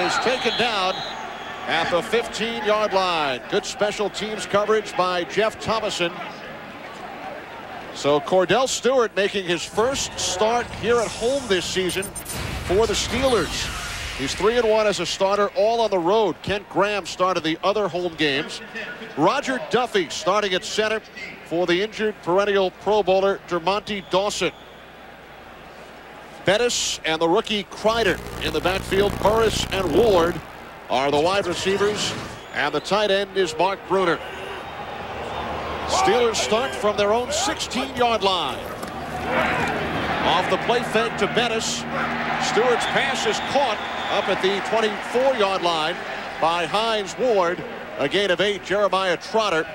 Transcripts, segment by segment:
and is taken down at the 15-yard line. Good special teams coverage by Jeff Thomason. So Cordell Stewart making his first start here at home this season for the Steelers. He's 3-1 as a starter, all on the road. Kent Graham started the other home games. Roger Duffy starting at center for the injured perennial Pro Bowler Dermontti Dawson. Bettis and the rookie Kreider in the backfield. Burris and Ward are the wide receivers, and the tight end is Mark Bruner. Steelers start from their own 16-yard line. Off the play fake to Bettis. Stewart's pass is caught up at the 24-yard line by Hines Ward. A gain of 8. Jeremiah Trotter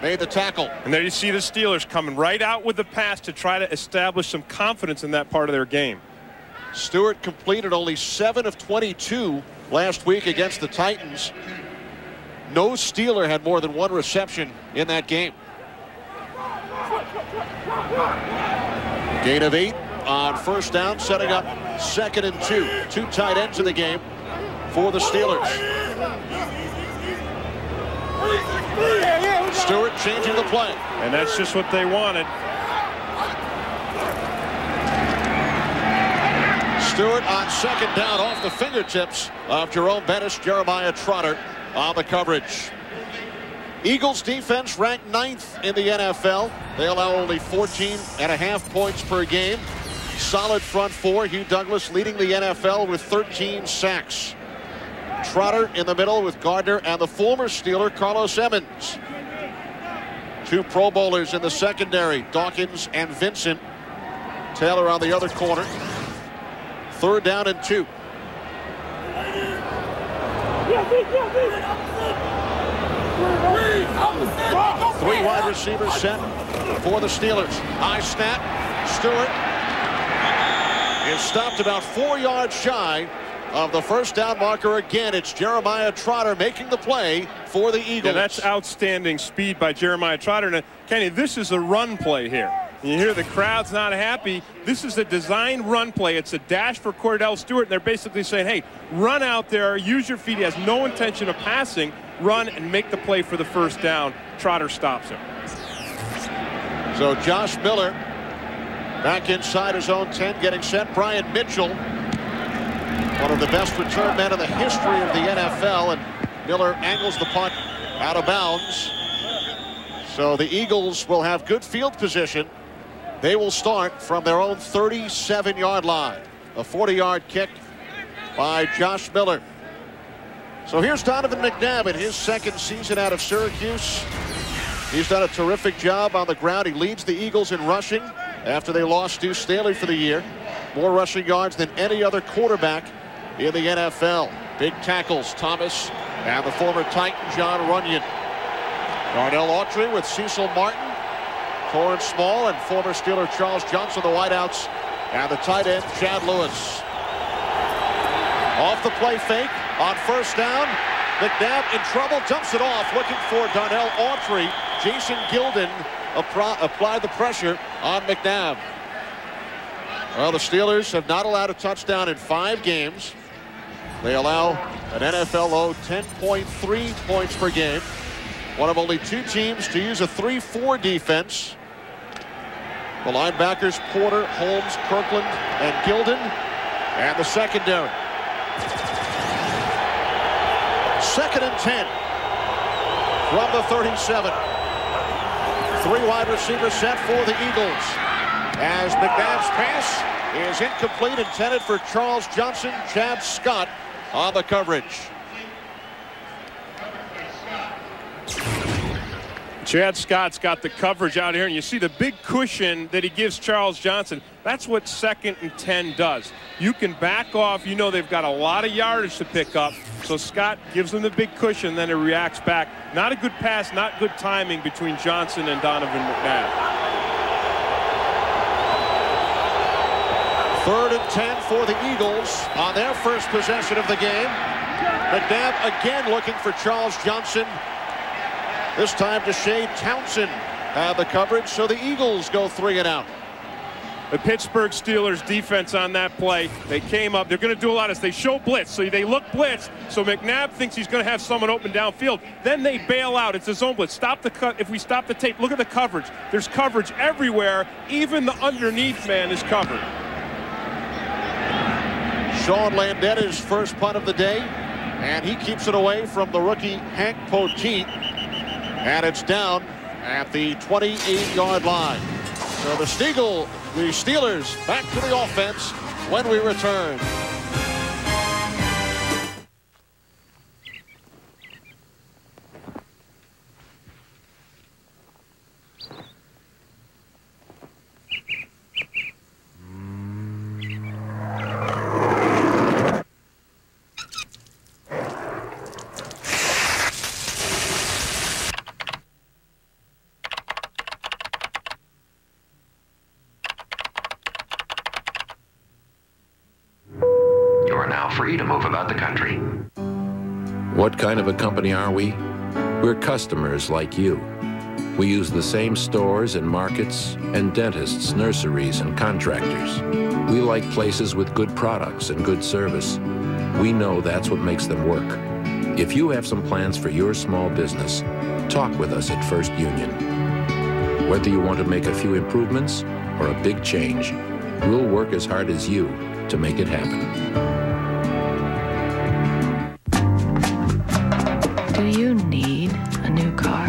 made the tackle. And there you see the Steelers coming right out with the pass to try to establish some confidence in that part of their game. Stewart completed only 7 of 22 last week against the Titans. No Steeler had more than 1 reception in that game. Gain of 8 on first down, setting up 2nd and 2. 2 tight ends in the game for the Steelers. Stewart changing the play. And that's just what they wanted. Stewart on 2nd down off the fingertips of Jerome Bettis. Jeremiah Trotter on the coverage. Eagles defense ranked 9th in the NFL. They allow only 14.5 points per game. Solid front four. Hugh Douglas leading the NFL with 13 sacks. Trotter in the middle with Gardner and the former Steeler Carlos Emmons. 2 Pro Bowlers in the secondary, Dawkins and Vincent. Taylor on the other corner. 3rd down and 2. 3 wide receivers set for the Steelers. High snap. Stewart is stopped about 4 yards shy of the first down marker. Again, it's Jeremiah Trotter making the play for the Eagles. Yeah, that's outstanding speed by Jeremiah Trotter. And Kenny, this is a run play here. You hear the crowd's not happy. This is a design run play. It's a dash for Cordell Stewart, and they're basically saying, hey, run out there, use your feet. He has no intention of passing. Run and make the play for the first down. Trotter stops him. So Josh Miller back inside his own 10, getting set. Brian Mitchell, one of the best return men in the history of the NFL, and Miller angles the punt out of bounds. So the Eagles will have good field position. They will start from their own 37-yard line. A 40-yard kick by Josh Miller. So here's Donovan McNabb in his 2nd season out of Syracuse. He's done a terrific job on the ground. He leads the Eagles in rushing after they lost Stu Staley for the year. More rushing yards than any other quarterback in the NFL. Big tackles, Thomas and the former Titan John Runyon. Darnell Autry with Cecil Martin, Torrance Small, and former Steeler Charles Johnson, the wideouts, and the tight end Chad Lewis. Off the play fake on first down. McNabb in trouble, dumps it off, looking for Darnell Autry. Jason Gilden applied the pressure on McNabb. Well, the Steelers have not allowed a touchdown in 5 games. They allow an NFL low 10.3 points per game. One of only 2 teams to use a 3-4 defense. The linebackers Porter, Holmes, Kirkland, and Gilden, and the secondary. 2nd and 10 from the 37. 3 wide receivers set for the Eagles. As McNabb's pass is incomplete, intended for Charles Johnson. Chad Scott on the coverage. Chad Scott's got the coverage out here, and you see the big cushion that he gives Charles Johnson. That's what 2nd and 10 does. You can back off. You know they've got a lot of yardage to pick up. So Scott gives them the big cushion, then he reacts back. Not a good pass, not good timing between Johnson and Donovan McNabb. 3rd and 10 for the Eagles on their first possession of the game. McNabb again looking for Charles Johnson. This time Deshea Townsend had the coverage, so the Eagles go 3 and out. The Pittsburgh Steelers defense on that play, they came up. They're going to do a lot of this. They show blitz, so they look blitz. So McNabb thinks he's going to have someone open downfield. Then they bail out. It's a zone blitz. Stop the cut. If we stop the tape, look at the coverage. There's coverage everywhere. Even the underneath man is covered. Sean Landeta's first punt of the day, and he keeps it away from the rookie Hank Poteet. And it's down at the 28-yard line. So the Steelers back to the offense when we return. Free to move about the country. What kind of a company are we? We're customers like you. We use the same stores and markets and dentists, nurseries, and contractors. We like places with good products and good service. We know that's what makes them work. If you have some plans for your small business, talk with us at First Union. Whether you want to make a few improvements or a big change, we'll work as hard as you to make it happen. Do you need a new car?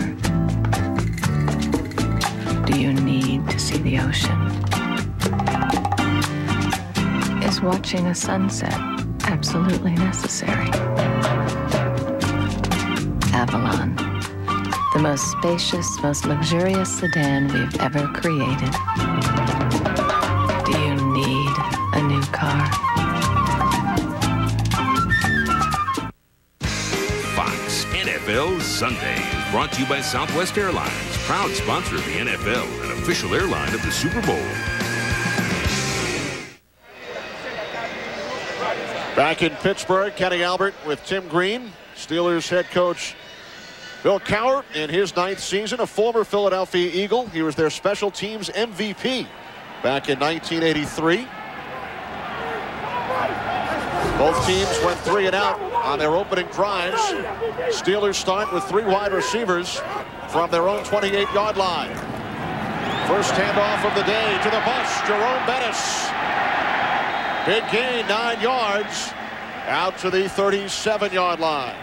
Do you need to see the ocean? Is watching a sunset absolutely necessary? Avalon, the most spacious, most luxurious sedan we've ever created. Do you need a new car? NFL Sunday is brought to you by Southwest Airlines, proud sponsor of the NFL and official airline of the Super Bowl. Back in Pittsburgh, Kenny Albert with Tim Green. Steelers head coach Bill Cowher in his 9th season, a former Philadelphia Eagle. He was their special teams MVP back in 1983. Both teams went 3 and out on their opening drives. Steelers start with 3 wide receivers from their own 28-yard line. First handoff of the day to the bus, Jerome Bettis. Big gain, 9 yards, out to the 37-yard line.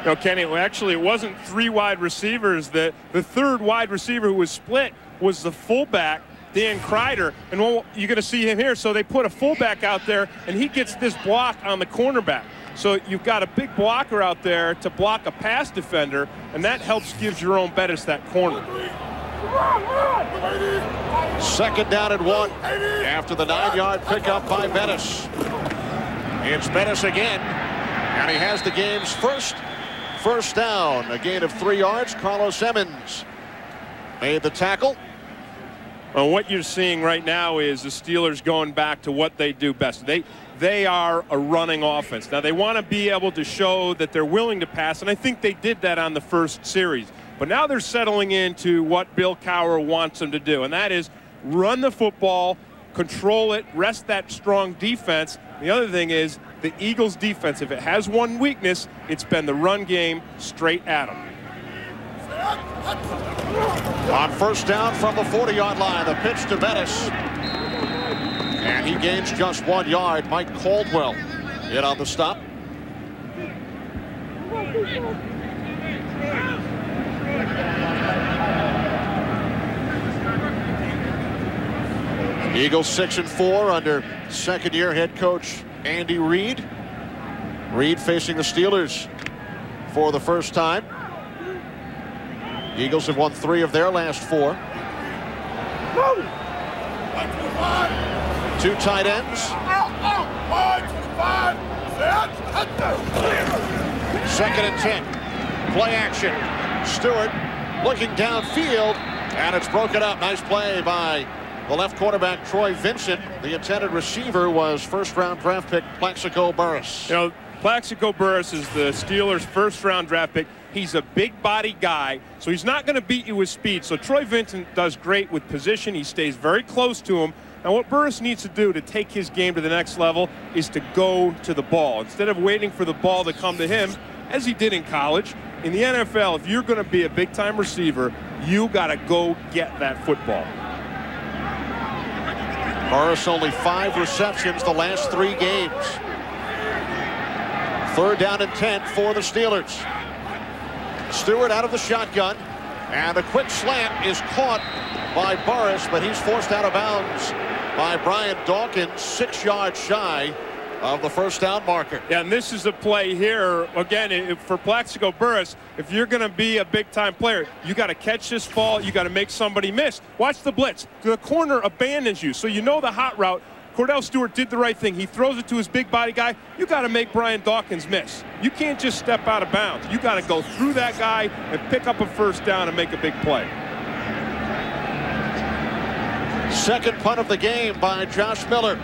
No, Kenny, actually it wasn't 3 wide receivers. The third wide receiver who was split was the fullback, Dan Kreider, and you're going to see him here. So they put a fullback out there, and he gets this block on the cornerback. So you've got a big blocker out there to block a pass defender, and that helps give Jerome Bettis that corner. Second down and 1 after the 9-yard pickup by Bettis. It's Bettis again, and he has the game's first down. A gain of 3 yards. Carlos Emmons made the tackle. Well, what you're seeing right now is the Steelers going back to what they do best. They are a running offense. Now, they want to be able to show that they're willing to pass, and I think they did that on the first series. But now they're settling into what Bill Cowher wants them to do, and that is run the football, control it, rest that strong defense. The other thing is the Eagles' defense, if it has one weakness, it's been the run game straight at them. On first down from the 40-yard line, the pitch to Bettis. And he gains just 1 yard. Mike Caldwell in on the stop. Eagles 6-4 under second-year head coach Andy Reid. Reid facing the Steelers for the first time. Eagles have won 3 of their last 4. 2 tight ends. Second and 10. Play action. Stewart looking downfield, and it's broken up. Nice play by the left quarterback, Troy Vincent. The intended receiver was first-round draft pick Plaxico Burress. You know, Plaxico Burress is the Steelers' first-round draft pick. He's a big body guy, so he's not going to beat you with speed. So Troy Vincent does great with position. He stays very close to him. Now what Burris needs to do to take his game to the next level is to go to the ball. Instead of waiting for the ball to come to him, as he did in college, in the NFL, if you're going to be a big-time receiver, you got to go get that football. Burris only 5 receptions the last 3 games. 3rd down and 10 for the Steelers. Stewart out of the shotgun, and a quick slant is caught by Burris, but he's forced out of bounds by Brian Dawkins, 6 yards shy of the first down marker. Yeah, and this is a play here, again, for Plaxico Burris. If you're going to be a big-time player, you got to catch this ball. You got to make somebody miss. Watch the blitz. The corner abandons you, so you know the hot route. Cordell Stewart did the right thing. He throws it to his big body guy. You got to make Brian Dawkins miss. You can't just step out of bounds. You got to go through that guy and pick up a first down and make a big play. Second punt of the game by Josh Miller.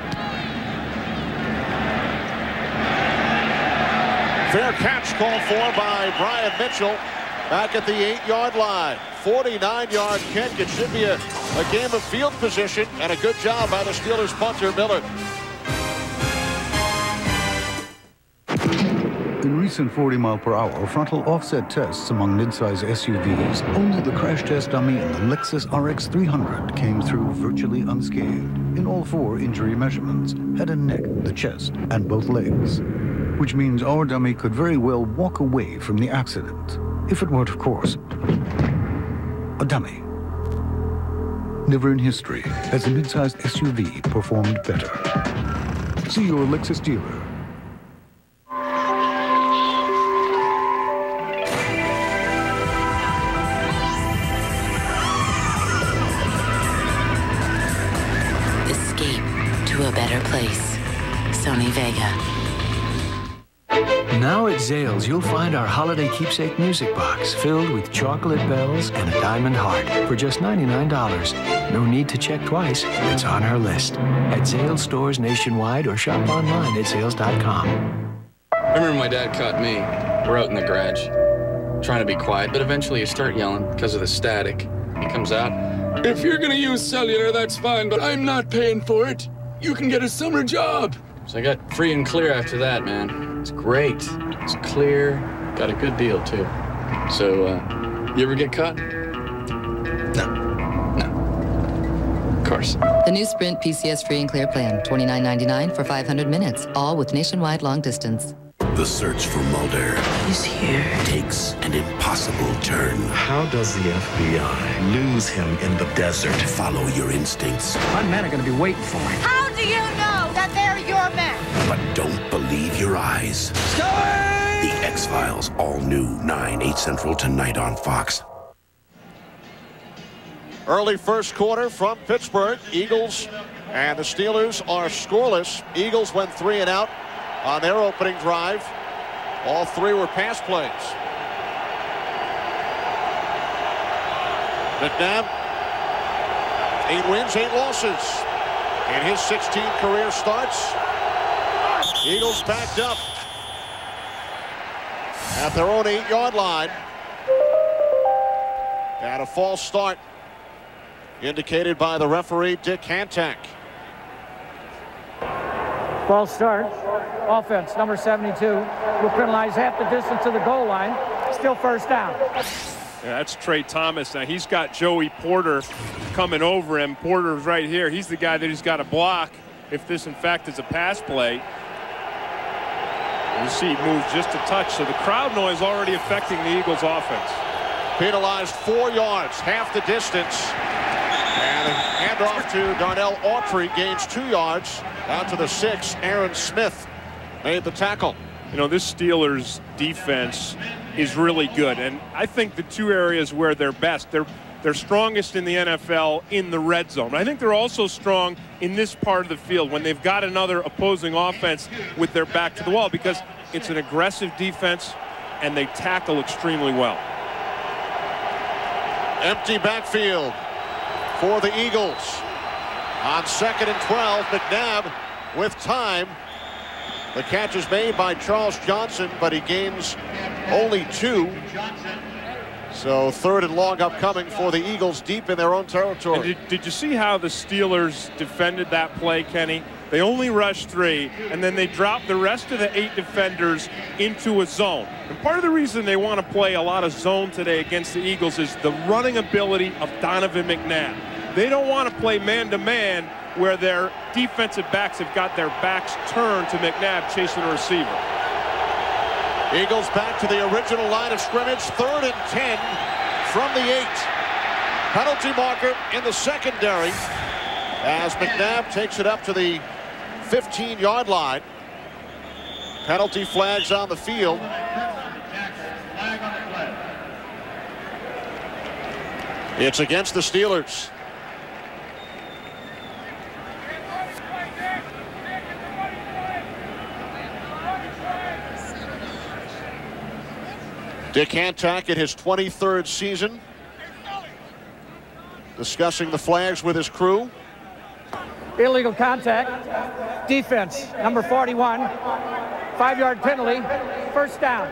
Fair catch called for by Brian Mitchell back at the 8-yard line. 49-yard kick. It should be a game of field position, and a good job by the Steelers punter, Miller. In recent 40-mile-per-hour frontal offset tests among midsize SUVs, only the crash test dummy in the Lexus RX 300 came through virtually unscathed in all 4 injury measurements: head and neck, the chest, and both legs. Which means our dummy could very well walk away from the accident, if it weren't, of course, a dummy. Never in history has a midsize SUV performed better. See your Lexus dealer. Escape to a better place. Sony Vega. Now at Zales, you'll find our holiday keepsake music box filled with chocolate bells and a diamond heart for just $99. No need to check twice. It's on our list. At Zales stores nationwide or shop online at Zales.com. I remember my dad caught me. We're out in the garage, trying to be quiet, but eventually you start yelling because of the static. He comes out. If you're gonna use cellular, that's fine, but I'm not paying for it. You can get a summer job. So I got free and clear after that, man. It's great. It's clear. Got a good deal, too. So, you ever get caught? No. Of course. The new Sprint PCS Free and Clear plan. $29.99 for 500 minutes, all with nationwide long distance. The search for Mulder He's here. takes an impossible turn. How does the FBI lose him in the desert? Follow your instincts. My men are going to be waiting for me. How do you know that they're your men? But don't believe your eyes. The X-Files, all new, 9, 8 Central tonight on Fox. Early first quarter from Pittsburgh. Eagles and the Steelers are scoreless. Eagles went 3 and out on their opening drive. All 3 were pass plays. McNabb, 8 wins, 8 losses in his 16 career starts. Eagles backed up at their own 8-yard line. And a false start indicated by the referee, Dick Hantak. False start. Offense, number 72, will penalize half the distance to the goal line. Still first down. Yeah, that's Trey Thomas. Now he's got Joey Porter coming over him. Porter's right here. He's the guy that he's got to block if this, in fact, is a pass play. You see he moves just a touch, so the crowd noise already affecting the Eagles offense. Penalized 4 yards, half the distance. And a handoff to Darnell Autry, gains 2 yards. Down to the 6, Aaron Smith made the tackle. You know, this Steelers defense is really good, and I think the 2 areas where they're best, they're strongest in the NFL in the red zone. I think they're also strong in this part of the field when they've got another opposing offense with their back to the wall, because it's an aggressive defense and they tackle extremely well. Empty backfield for the Eagles. On 2nd and 12, McNabb with time The catch is made by Charles Johnson, but he gains only 2. So 3rd and long upcoming for the Eagles deep in their own territory. And did you see how the Steelers defended that play, Kenny? They only rushed 3, and then they dropped the rest of the 8 defenders into a zone. And part of the reason they want to play a lot of zone today against the Eagles is the running ability of Donovan McNabb. They don't want to play man-to-man where their defensive backs have got their backs turned to McNabb chasing a receiver. Eagles back to the original line of scrimmage, 3rd and 10 from the 8. Penalty marker in the secondary as McNabb takes it up to the 15-yard line. Penalty flags on the field. It's against the Steelers. Dick Hancock in his 23rd season, discussing the flags with his crew. Illegal contact. Defense, number 41. 5-yard penalty. First down.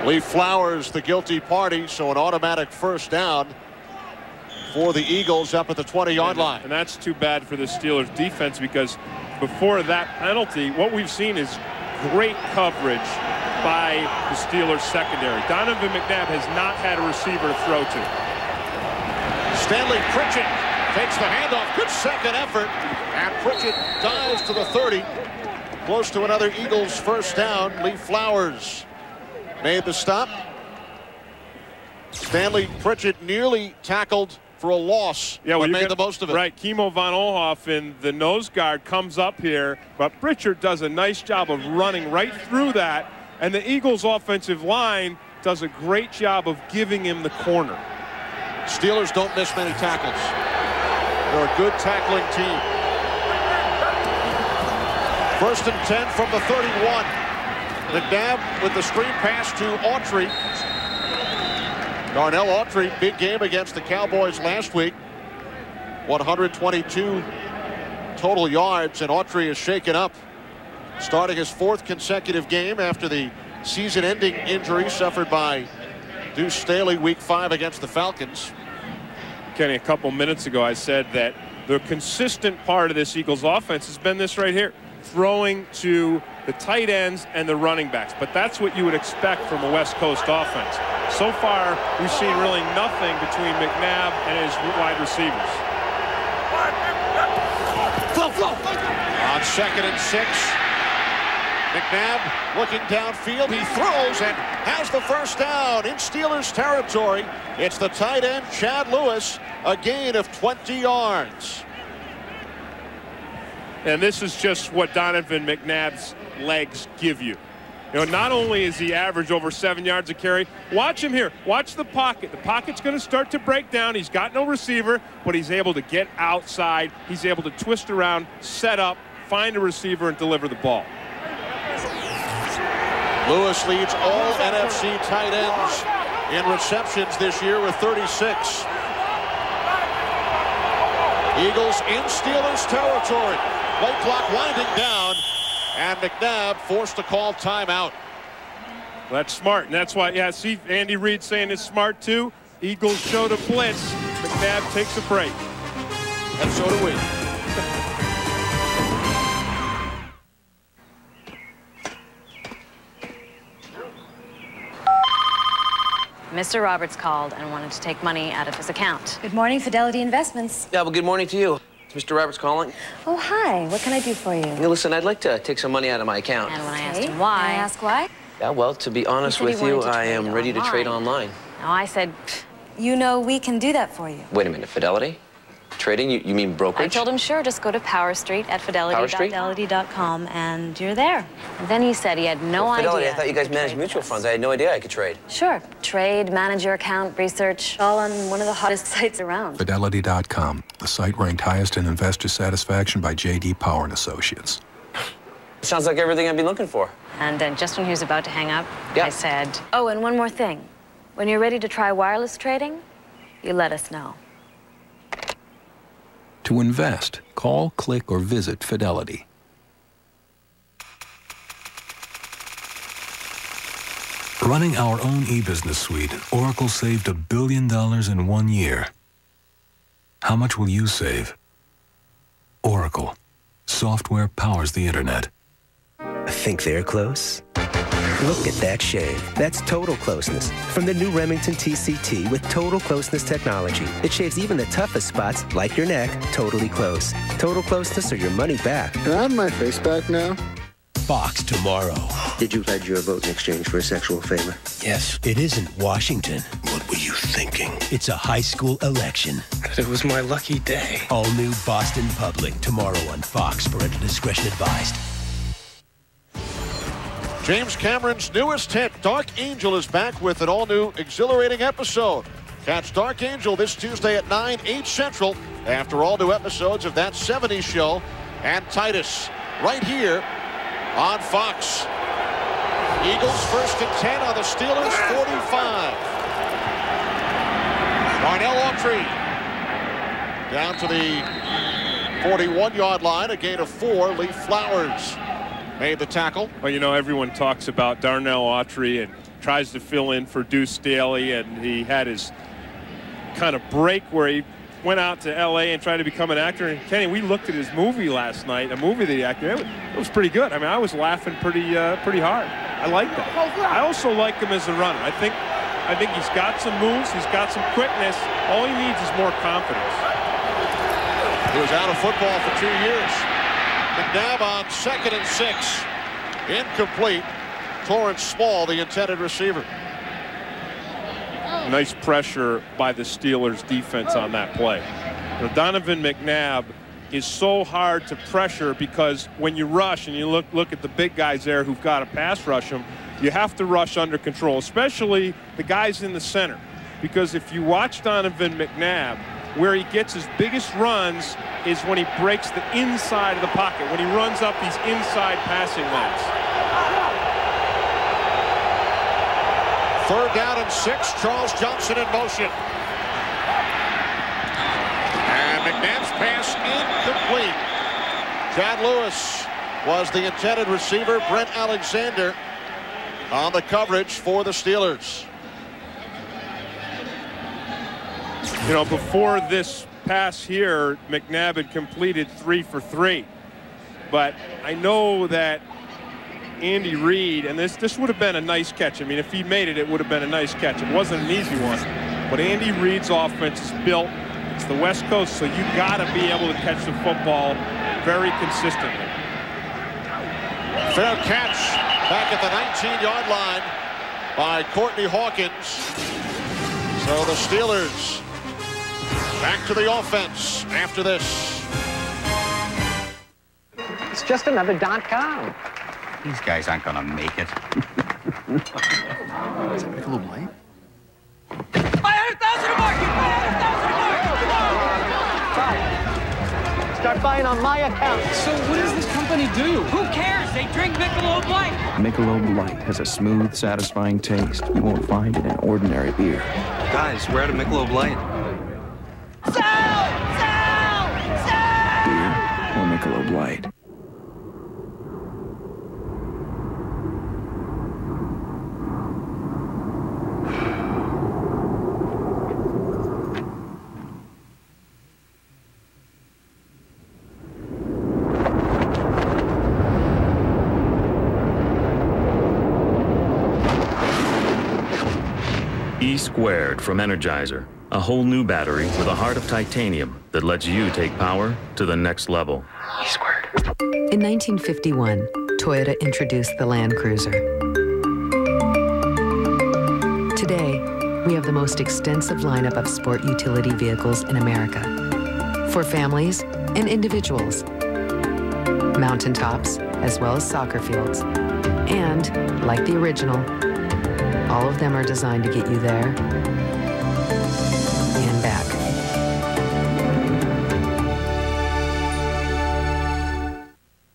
Lee Flowers, the guilty party, so an automatic first down for the Eagles up at the 20-yard line. And that's too bad for the Steelers defense, because before that penalty, what we've seen is great coverage by the Steelers secondary. Donovan McNabb has not had a receiver to throw to. Stanley Pritchett takes the handoff. Good second effort. And Pritchett dives to the 30. Close to another Eagles first down. Lee Flowers made the stop. Stanley Pritchett nearly tackled for a loss, but made the most of it. Right, Kimo von Oelhoffen, the nose guard, comes up here, but Pritchard does a nice job of running right through that, and the Eagles' offensive line does a great job of giving him the corner. Steelers don't miss many tackles. They're a good tackling team. 1st and 10 from the 31. McNabb with the screen pass to Autry. Darnell Autry, big game against the Cowboys last week. 122 total yards, and Autry is shaken up. Starting his 4th consecutive game after the season-ending injury suffered by Deuce Staley week 5 against the Falcons. Kenny, a couple minutes ago I said that the consistent part of this Eagles offense has been this right here, throwing to the tight ends and the running backs. But that's what you would expect from a West Coast offense. So far, we've seen really nothing between McNabb and his wide receivers. On 2nd and 6, McNabb looking downfield. He throws and has the first down in Steelers territory. It's the tight end, Chad Lewis, a gain of 20 yards. And this is just what Donovan McNabb's legs give you. You know, not only is he average over 7 yards a carry, watch him here. Watch the pocket. The pocket's going to start to break down. He's got no receiver, but he's able to get outside. He's able to twist around, set up, find a receiver, and deliver the ball. Lewis leads all NFC tight ends in receptions this year with 36. Eagles in Steelers territory. Play clock winding down, and McNabb forced to call timeout. Well, that's smart, and that's why, yeah, see Andy Reid saying it's smart too. Eagles show the blitz. McNabb takes a break. And so do we. Mr. Roberts called and wanted to take money out of his account. Good morning, Fidelity Investments. Yeah, well, good morning to you. Is Mr. Roberts calling? Oh, hi. What can I do for you? Yeah, listen, I'd like to take some money out of my account. And when I asked him why... Can I ask why? Yeah, well, to be honest with you, I am ready to trade online. No, I said... You know we can do that for you. Wait a minute, Fidelity? Trading? You mean brokerage? I told him, sure, just go to Power Street at fidelity.com and you're there. And then he said he had no idea. Fidelity, I thought you guys managed mutual funds. I had no idea I could trade. Sure. Trade, manage your account, research, all on one of the hottest sites around. Fidelity.com, the site ranked highest in investor satisfaction by J.D. Power and Associates. Sounds like everything I've been looking for. And then just when he was about to hang up, I said, oh, and one more thing. When you're ready to try wireless trading, you let us know. To invest, call, click, or visit Fidelity. Running our own e-business suite, Oracle saved $1 billion in 1 year. How much will you save? Oracle. Software powers the internet. I think they're close. Look at that shave. That's Total Closeness from the new Remington TCT with Total Closeness technology. It shaves even the toughest spots, like your neck, totally close. Total Closeness or your money back. Can I have my face back now? Fox tomorrow. Did you pledge your vote in exchange for a sexual favor? Yes. It isn't Washington. What were you thinking? It's a high school election. It was my lucky day. All new Boston Public tomorrow on Fox. Parental discretion advised. James Cameron's newest hit, Dark Angel, is back with an all-new, exhilarating episode. Catch Dark Angel this Tuesday at 9, 8 Central, after all new episodes of That 70s Show and Titus, right here on Fox. Eagles 1st and 10 on the Steelers' 45. Darnell Autry down to the 41-yard line, a gain of 4. Lee Flowers made the tackle. Well, you know, everyone talks about Darnell Autry and tries to fill in for Deuce Staley, and he had his kind of break where he went out to L.A. and tried to become an actor. And Kenny, we looked at his movie last night, a movie that he acted in. It was pretty good. I mean, I was laughing pretty hard. I like that. I also like him as a runner. I think he's got some moves. He's got some quickness. All he needs is more confidence. He was out of football for 2 years. McNabb on 2nd and 6. Incomplete. Torrance Small, the intended receiver. Nice pressure by the Steelers defense on that play. Now, Donovan McNabb is so hard to pressure because when you rush and you look at the big guys there who've got to pass rush them, you have to rush under control, especially the guys in the center. Because if you watch Donovan McNabb, where he gets his biggest runs is when he breaks the inside of the pocket, when he runs up these inside passing lanes. 3rd down and 6. Charles Johnson in motion. And McNabb's pass incomplete. Chad Lewis was the intended receiver. Brent Alexander on the coverage for the Steelers. You know, before this pass here, McNabb had completed 3 for 3. But I know that Andy Reid, and this would have been a nice catch. I mean, if he made it, it would have been a nice catch. It wasn't an easy one. But Andy Reid's offense is built. It's the West Coast, so you got to be able to catch the football very consistently. Fair catch back at the 19-yard line by Courtney Hawkins. So the Steelers back to the offense after this. It's just another .com. These guys aren't going to make it. Is it Michelob Light? Start buying on my account. So what does this company do? Who cares? They drink Michelob Light. Michelob Light has a smooth, satisfying taste you won't find in an ordinary beer. Guys, we're out of Michelob Light. Sell! Beer or Michelob Light. E-Squared from Energizer, a whole new battery with a heart of titanium that lets you take power to the next level. E-Squared. In 1951, Toyota introduced the Land Cruiser. Today, we have the most extensive lineup of sport utility vehicles in America. For families and individuals. Mountaintops, as well as soccer fields. And, like the original, all of them are designed to get you there and back.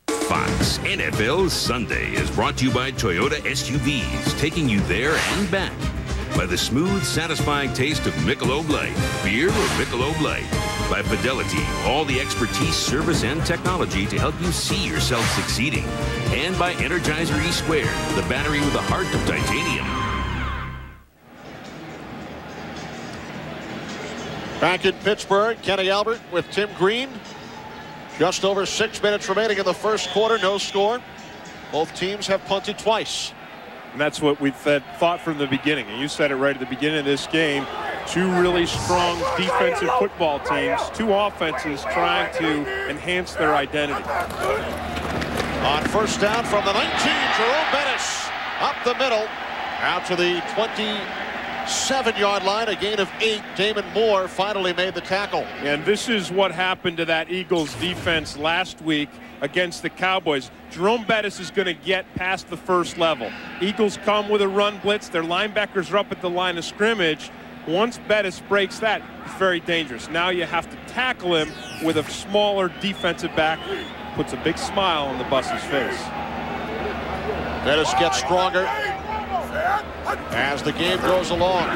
Fox NFL Sunday is brought to you by Toyota SUVs, taking you there and back. By the smooth, satisfying taste of Michelob Light, beer or Michelob Light. by Fidelity, all the expertise, service, and technology to help you see yourself succeeding. And by Energizer E-Squared, the battery with a heart of titanium. Back in Pittsburgh, Kenny Albert with Tim Green. Just over 6 minutes remaining in the first quarter, no score. Both teams have punted twice. And that's what we thought from the beginning. And you said it right at the beginning of this game. Two really strong defensive football teams, two offenses trying to enhance their identity. On first down from the 19, Jerome Bettis up the middle, out to the 27-yard line, a gain of 8. Damon Moore finally made the tackle. And this is what happened to that Eagles defense last week against the Cowboys. Jerome Bettis is going to get past the first level. Eagles come with a run blitz. Their linebackers are up at the line of scrimmage. Once Bettis breaks that, it's very dangerous. Now you have to tackle him with a smaller defensive back. Puts a big smile on the bus's face. Bettis gets stronger as the game goes along.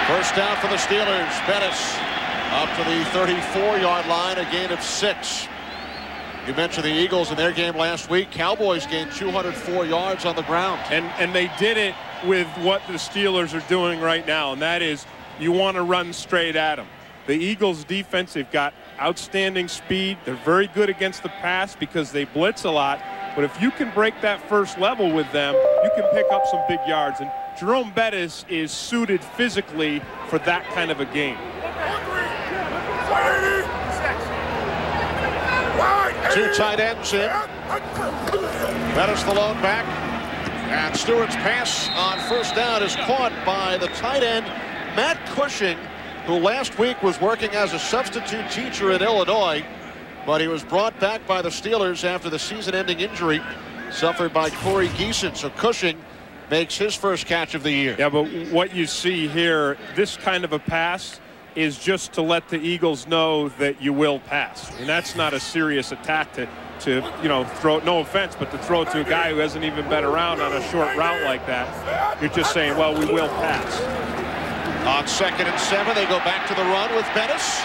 First down for the Steelers. Bettis up to the 34-yard line, a gain of 6. You mentioned the Eagles in their game last week. Cowboys gained 204 yards on the ground. And they did it with what the Steelers are doing right now, and that is you want to run straight at them. The Eagles defense, they've got outstanding speed. They're very good against the pass because they blitz a lot. But if you can break that first level with them, you can pick up some big yards. And Jerome Bettis is suited physically for that kind of a game. Two tight ends in. Bettis the lone back. And Stewart's pass on first down is caught by the tight end, Matt Cushing, who last week was working as a substitute teacher in Illinois, but he was brought back by the Steelers after the season-ending injury suffered by Corey Geeson. So Cushing makes his first catch of the year. Yeah, but what you see here, this kind of a pass is just to let the Eagles know that you will pass. And that's not a serious attack to you know, throw, no offense, but to throw it to a guy who hasn't even been around on a short route like that. You're just saying, well, we will pass. On 2nd and 7, they go back to the run with Bettis.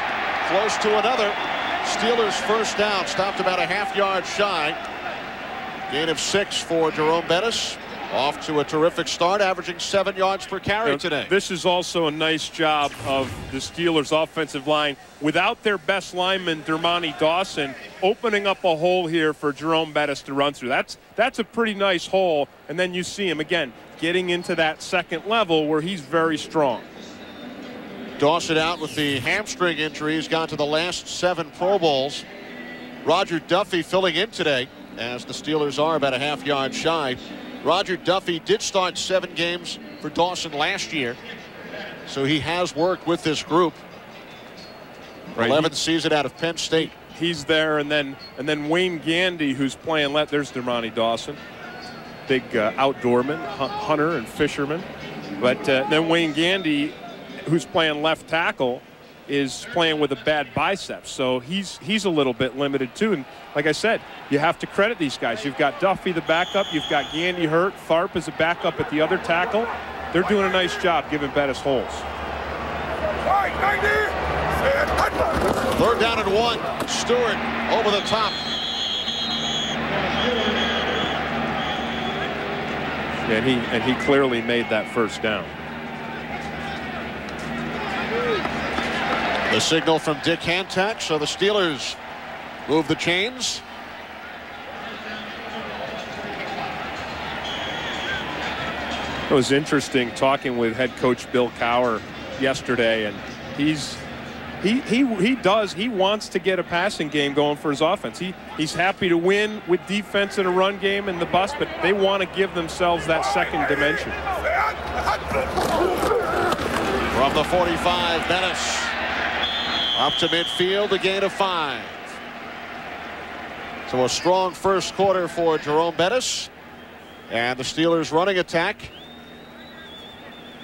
Close to another. Steelers first down, stopped about a half-yard shy. Gain of 6 for Jerome Bettis. Off to a terrific start, averaging 7 yards per carry today. This is also a nice job of the Steelers' offensive line. Without their best lineman, Dermontti Dawson, opening up a hole here for Jerome Bettis to run through. That's a pretty nice hole. And then you see him, again, getting into that second level where he's very strong. Dawson out with the hamstring injury. He's gone to the last 7 Pro Bowls. Roger Duffy filling in today, as the Steelers are about a half-yard shy. Roger Duffy did start 7 games for Dawson last year, so he has worked with this group. Right. 11th season out of Penn State. He's there, and then Wayne Gandy, who's playing left. There's Dermontti Dawson, big outdoorman, hunter and fisherman. But then Wayne Gandy, who's playing left tackle, is playing with a bad bicep, so he's a little bit limited too. And like I said, you have to credit these guys. You've got Duffy, the backup. You've got Gandy hurt. Tharp is a backup at the other tackle. They're doing a nice job giving Bettis holes. 3rd down and 1. Stewart over the top. And he clearly made that first down. The signal from Dick Hantak, so the Steelers move the chains. It was interesting talking with head coach Bill Cowher yesterday, and he wants to get a passing game going for his offense. He's happy to win with defense and a run game in the bus, but they want to give themselves that second dimension. From the 45, Bettis up to midfield, a gain of 5. So a strong first quarter for Jerome Bettis, and the Steelers running attack.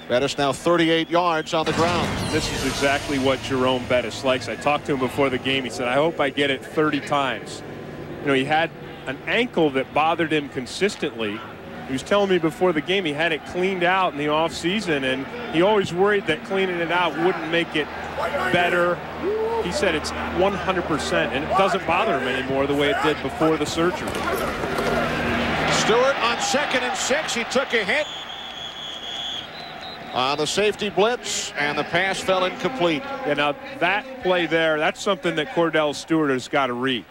Bettis now 38 yards on the ground. This is exactly what Jerome Bettis likes. I talked to him before the game. He said, I hope I get it 30 times. You know, he had an ankle that bothered him consistently. He was telling me before the game he had it cleaned out in the offseason, and he always worried that cleaning it out wouldn't make it better. He said it's 100%, and it doesn't bother him anymore the way it did before the surgery. Stewart on 2nd and 6. He took a hit on the safety blitz, and the pass fell incomplete. Yeah, now that play there, that's something that Kordell Stewart has got to read.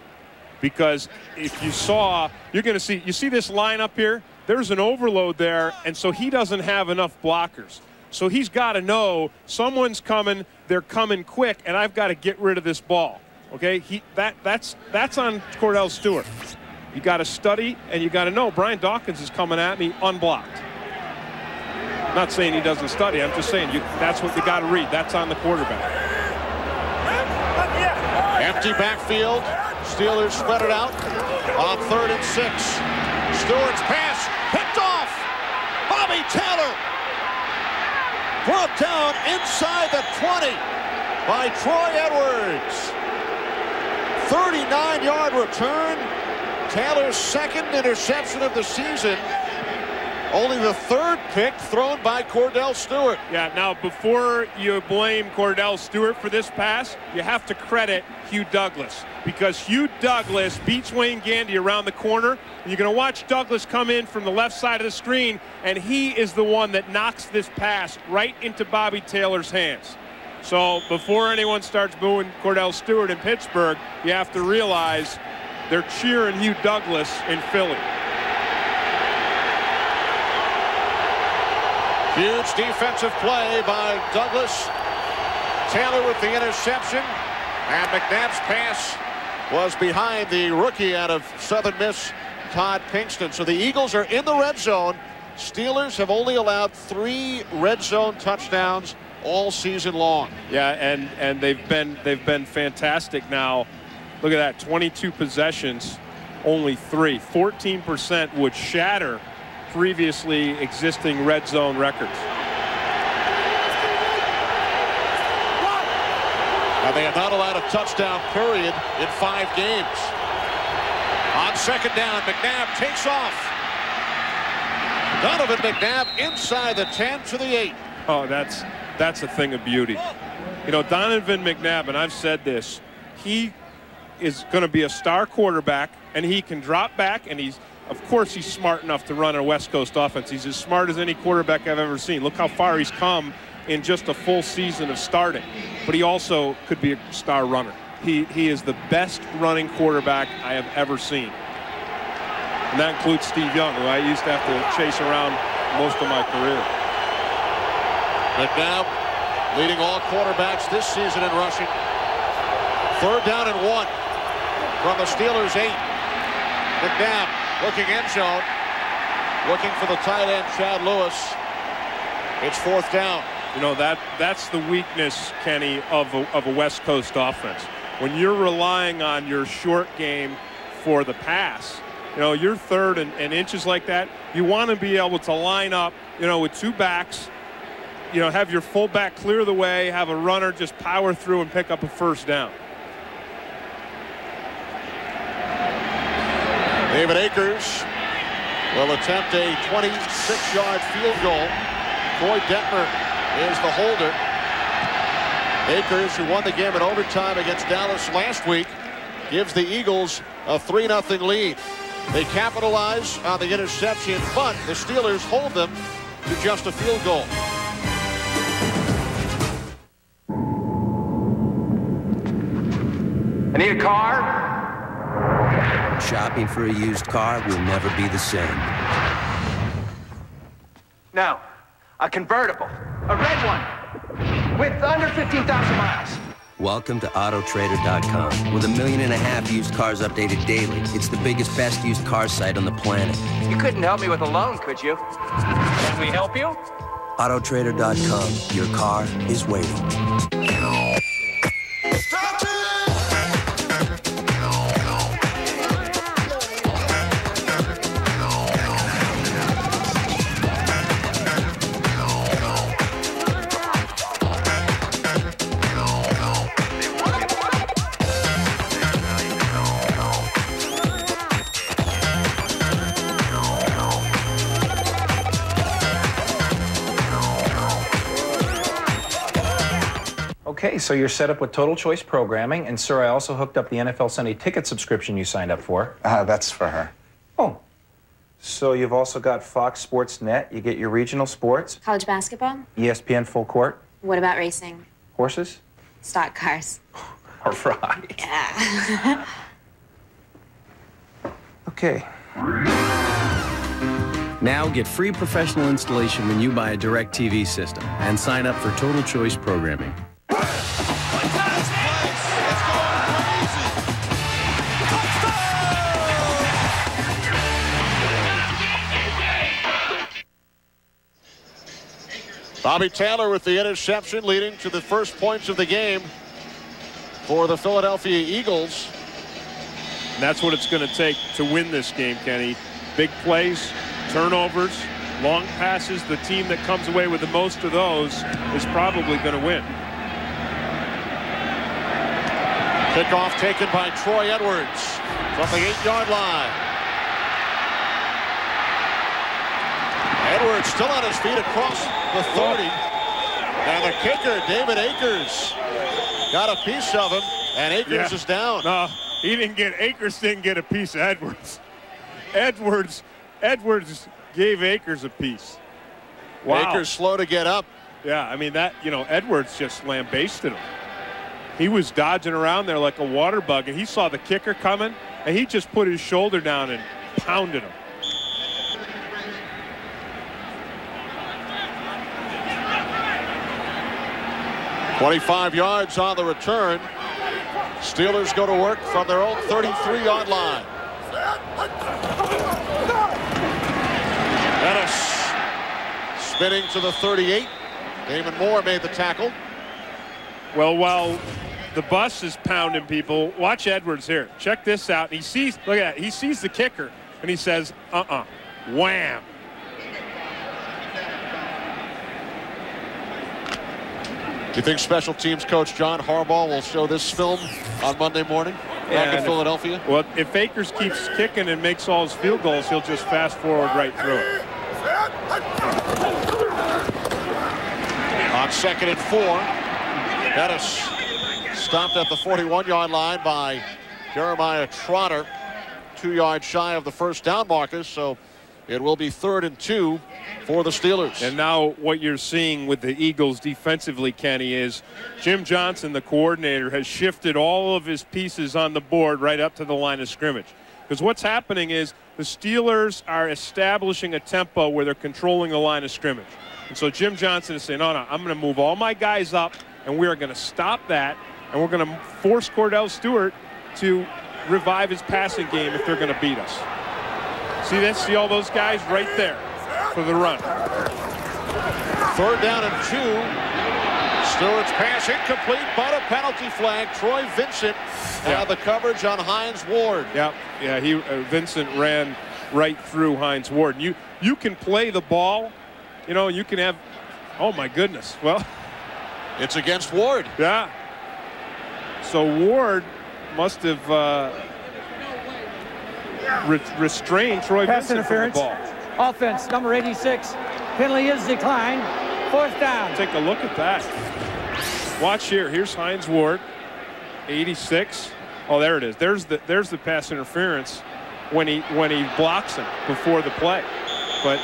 Because if you saw, you're going to see, you see this line up here? There's an overload there, and so he doesn't have enough blockers. So he's got to know someone's coming, they're coming quick, and I've got to get rid of this ball. Okay, that's on Kordell Stewart. You got to study, and you got to know Brian Dawkins is coming at me unblocked. I'm not saying he doesn't study. I'm just saying that's what you got to read. That's on the quarterback. Empty backfield. Steelers spread it out on 3rd and 6. Stewart's pass picked off. Bobby Taylor brought down inside the 20 by Troy Edwards. 39-yard return. Taylor's 2nd interception of the season. Only the 3rd pick thrown by Kordell Stewart. Yeah, now before you blame Kordell Stewart for this pass, you have to credit Hugh Douglas, because Hugh Douglas beats Wayne Gandy around the corner. And you're going to watch Douglas come in from the left side of the screen, and he is the one that knocks this pass right into Bobby Taylor's hands. So before anyone starts booing Kordell Stewart in Pittsburgh, you have to realize they're cheering Hugh Douglas in Philly. Huge defensive play by Douglas. Taylor with the interception. And McNabb's pass was behind the rookie out of Southern Miss, Todd Pinkston. So the Eagles are in the red zone. Steelers have only allowed 3 red zone touchdowns all season long. Yeah, and they've been fantastic now. Look at that, 22 possessions, only 3. 14% would shatter previously existing red zone records. And they have not allowed a touchdown period in 5 games. On 2nd down, McNabb takes off. Donovan McNabb inside the 10 to the 8. Oh, that's a thing of beauty. You know, Donovan McNabb, and I've said this, he is going to be a star quarterback, and he can drop back, and of course he's smart enough to run a West Coast offense. He's as smart as any quarterback I've ever seen. Look how far he's come in just a full season of starting. But he also could be a star runner. He is the best running quarterback I have ever seen. And that includes Steve Young, who I used to have to chase around most of my career. McNabb leading all quarterbacks this season in rushing. 3rd down and 1 from the Steelers 8. McNabb looking end zone, looking for the tight end, Chad Lewis. It's 4th down. You know, that's the weakness, Kenny, of a West Coast offense. When you're relying on your short game for the pass, you know, you're 3rd and inches like that, you want to be able to line up, you know, with 2 backs, you know, have your fullback clear the way, have a runner just power through and pick up a 1st down. David Akers will attempt a 26-yard field goal. Troy Detmer is the holder. Akers, who won the game in overtime against Dallas last week, gives the Eagles a 3-0 lead. They capitalize on the interception, but the Steelers hold them to just a field goal. I need a car. Shopping for a used car will never be the same. No, a convertible, a red one, with under 15,000 miles. Welcome to Autotrader.com. With 1.5 million used cars updated daily, it's the biggest, best used car site on the planet. You couldn't help me with a loan, could you? Can we help you? Autotrader.com. Your car is waiting. Okay, so you're set up with Total Choice Programming, and sir, I also hooked up the NFL Sunday Ticket subscription you signed up for. That's for her. Oh, so you've also got Fox Sports Net. You get your regional sports. College basketball? ESPN Full Court. What about racing? Horses. Stock cars. All right. Yeah. Okay. Now get free professional installation when you buy a DirecTV system and sign up for Total Choice Programming. Bobby Taylor with the interception, leading to the first points of the game for the Philadelphia Eagles. And that's what it's going to take to win this game, Kenny. Big plays, turnovers, long passes. The team that comes away with the most of those is probably going to win. Kickoff taken by Troy Edwards from the 8-yard line. Edwards still on his feet across the 30. And the kicker, David Akers, got a piece of him, and Akers is down. No, Akers didn't get a piece of Edwards. Edwards gave Akers a piece. Wow. Akers slow to get up. Yeah, I mean, Edwards just lambasted him. He was dodging around there like a water bug, and he saw the kicker coming, and he just put his shoulder down and pounded him. .25 yards on the return. Steelers go to work from their own 33-yard line. Dennis spinning to the 38. Damon Moore made the tackle. Well, while the bus is pounding people, watch Edwards here. Check this out. He sees, look at that. He sees the kicker, and he says, wham. Do you think special teams coach John Harbaugh will show this film on Monday morning back in Philadelphia? Well, if Akers keeps kicking and makes all his field goals, he'll just fast forward right through it. On 2nd and 4, Dennis stopped at the 41-yard line by Jeremiah Trotter, 2 yards shy of the first down marker, so it will be 3rd and 2 for the Steelers. And now what you're seeing with the Eagles defensively, Kenny, is Jim Johnson, the coordinator, has shifted all of his pieces on the board right up to the line of scrimmage. Because what's happening is the Steelers are establishing a tempo where they're controlling the line of scrimmage. And so Jim Johnson is saying, no, I'm going to move all my guys up, and we are going to stop that, and we're going to force Cordell Stewart to revive his passing game if they're going to beat us. See this? See all those guys right there for the run. 3rd down and 2. Stewart's pass incomplete, but a penalty flag. Troy Vincent had the coverage on Hines Ward. Yeah, Vincent ran right through Hines Ward. You can play the ball, you can have, oh my goodness. Well, it's against Ward. Yeah. So Ward must have restrained Troy Vincent from the ball. Offense, number 86. Penalty is declined. 4th down. Take a look at that. Watch here. Here's Hines Ward, 86. Oh, there it is. There's the pass interference when he blocks him before the play. But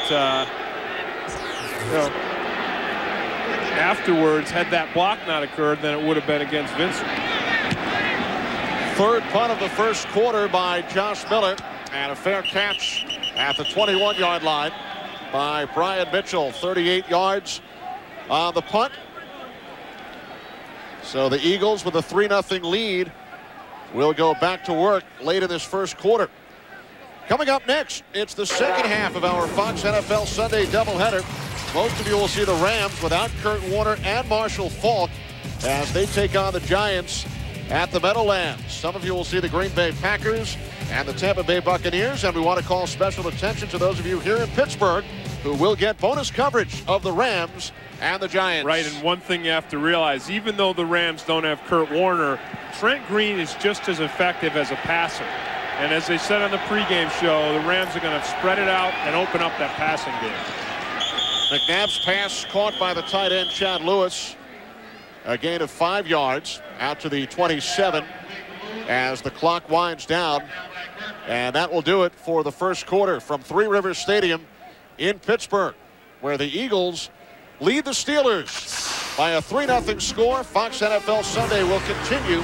afterwards, had that block not occurred, then it would have been against Vincent. 3rd punt of the first quarter by Josh Miller, and a fair catch at the 21-yard line by Brian Mitchell. 38 yards on the punt. So the Eagles, with a 3-0 lead, will go back to work late in this first quarter. Coming up next, it's the second half of our Fox NFL Sunday doubleheader. Most of you will see the Rams without Kurt Warner and Marshall Faulk as they take on the Giants at the Meadowlands. Some of you will see the Green Bay Packers and the Tampa Bay Buccaneers, and we want to call special attention to those of you here in Pittsburgh who will get bonus coverage of the Rams and the Giants. Right, and one thing you have to realize, even though the Rams don't have Kurt Warner, Trent Green is just as effective as a passer. And as they said on the pregame show, the Rams are going to spread it out and open up that passing game. McNabb's pass caught by the tight end, Chad Lewis. A gain of 5 yards out to the 27 as the clock winds down. And that will do it for the first quarter from Three Rivers Stadium in Pittsburgh, where the Eagles lead the Steelers by a 3-0 score. Fox NFL Sunday will continue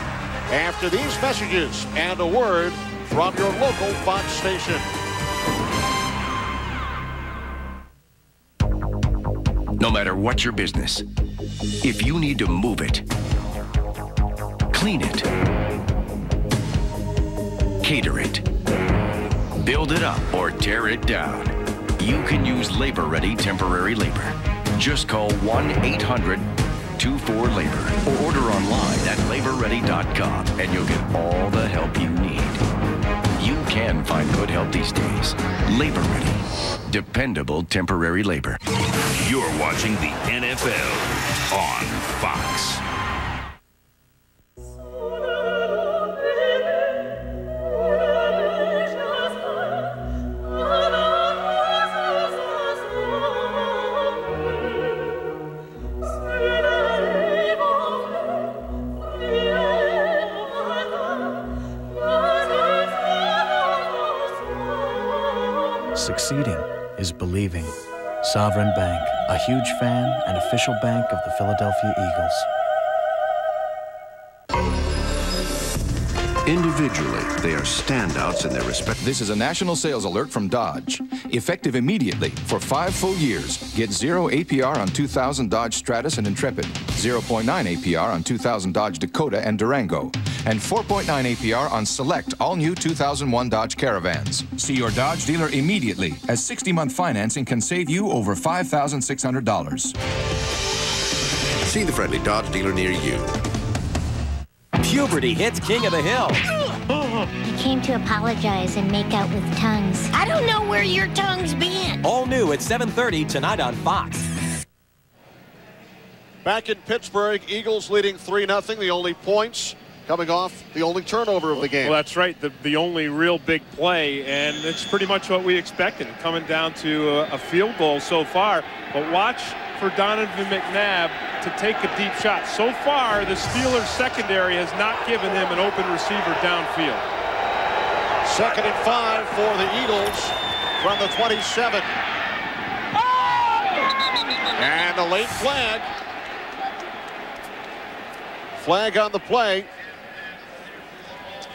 after these messages and a word from your local Fox station. No matter what your business, if you need to move it, clean it, cater it, build it up, or tear it down, you can use LaborReady temporary labor. Just call 1-800-24-LABOR or order online at laborready.com and you'll get all the help you need. You can find good help these days. LaborReady. Dependable temporary labor. You're watching the NFL on Fox. Succeeding is believing. Sovereign Bank, a huge fan and official bank of the Philadelphia Eagles. Individually, they are standouts in their respect. This is a national sales alert from Dodge. Effective immediately for 5 full years. Get 0 APR on 2000 Dodge Stratus and Intrepid, 0.9 APR on 2000 Dodge Dakota and Durango, and 4.9 APR on select all-new 2001 Dodge Caravans. See your Dodge dealer immediately, as 60-month financing can save you over $5,600. See the friendly Dodge dealer near you. Puberty hits King of the Hill. He came to apologize and make out with tongues. I don't know where your tongue's been. All new at 7:30 tonight on Fox. Back in Pittsburgh, Eagles leading 3-0. The only points coming off the only turnover of the game. Well, that's right. The only real big play, and it's pretty much what we expected, coming down to a field goal so far. But watch for Donovan McNabb to take a deep shot. So far, the Steelers secondary has not given him an open receiver downfield. 2nd and 5 for the Eagles from the 27. And a late flag. Flag on the play.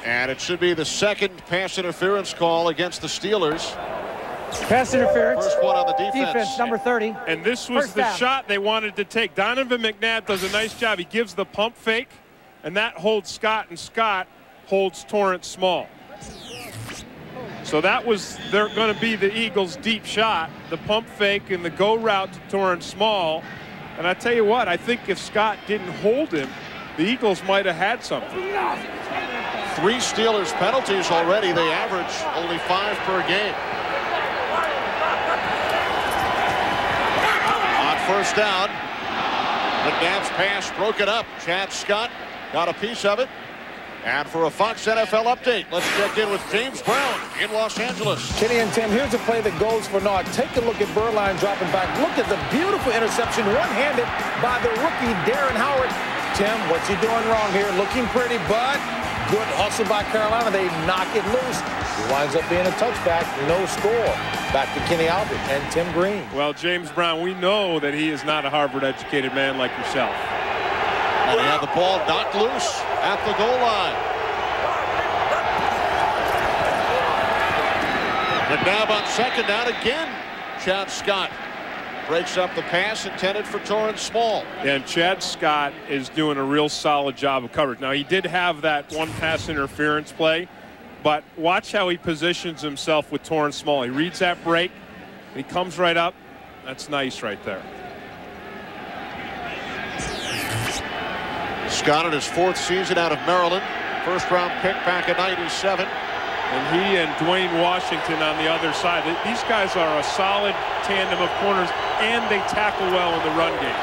And it should be the second pass interference call against the Steelers. Pass interference. First one on the defense. Defense, number 30. And this was the shot they wanted to take. Donovan McNabb does a nice job. He gives the pump fake, and that holds Scott, and Scott holds Torrance Small. So that was going to be the Eagles' deep shot, the pump fake and the go route to Torrance Small. And I tell you what, I think if Scott didn't hold him, the Eagles might have had something. 3 Steelers penalties already. They average only 5 per game. On first down, McNabb's pass broken up. Chad Scott got a piece of it. And for a Fox NFL update, let's check in with James Brown in Los Angeles. Kenny and Tim, here's a play that goes for naught. Take a look at Beuerlein dropping back. Look at the beautiful interception, one-handed by the rookie, Darren Howard. Tim, what's he doing wrong here? Looking pretty, but good hustle by Carolina. They knock it loose. It winds up being a touchback, no score. Back to Kenny Albert and Tim Green. Well, James Brown, we know that he is not a Harvard-educated man like yourself. And he had the ball knocked loose at the goal line. McNabb on second down again. Chad Scott breaks up the pass intended for Torrance Small. And Chad Scott is doing a real solid job of coverage. Now, he did have that one pass interference play, but watch how he positions himself with Torrance Small. He reads that break, and he comes right up. That's nice right there. Scott in his 4th season out of Maryland. First-round pick back in '97. And he and Dwayne Washington on the other side. These guys are a solid tandem of corners, and they tackle well in the run game.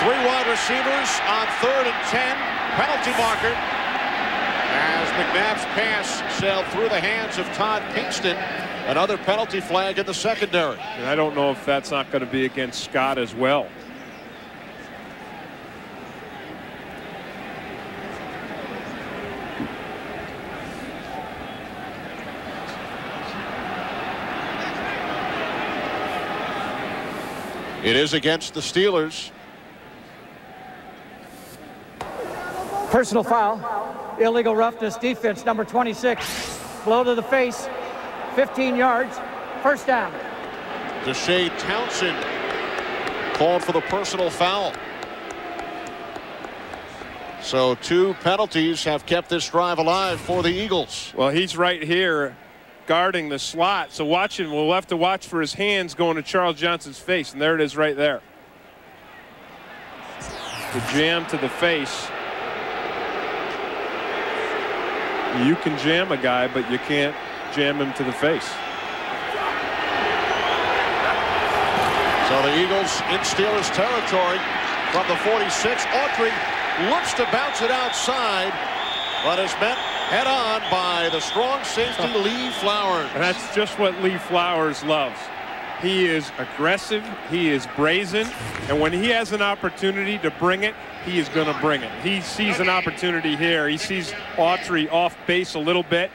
3 wide receivers on 3rd and 10. Penalty marker as McNabb's pass sailed through the hands of Todd Pinkston. Another penalty flag in the secondary. And I don't know if that's not going to be against Scott as well. It is against the Steelers. Personal foul. Illegal roughness defense, number 26. Blow to the face. 15 yards. First down. Deshae Townsend called for the personal foul. So 2 penalties have kept this drive alive for the Eagles. Well, he's right here guarding the slot. So watching, we'll have to watch for his hands going to Charles Johnson's face. And there it is right there. The jam to the face. You can jam a guy, but you can't jam him to the face. So the Eagles in Steelers territory from the 46. Autry looks to bounce it outside, but is met head on by the strong safety Lee Flowers. And that's just what Lee Flowers loves. He is aggressive, he is brazen, and when he has an opportunity to bring it, he is going to bring it. He sees an opportunity here. He sees Autry off base a little bit,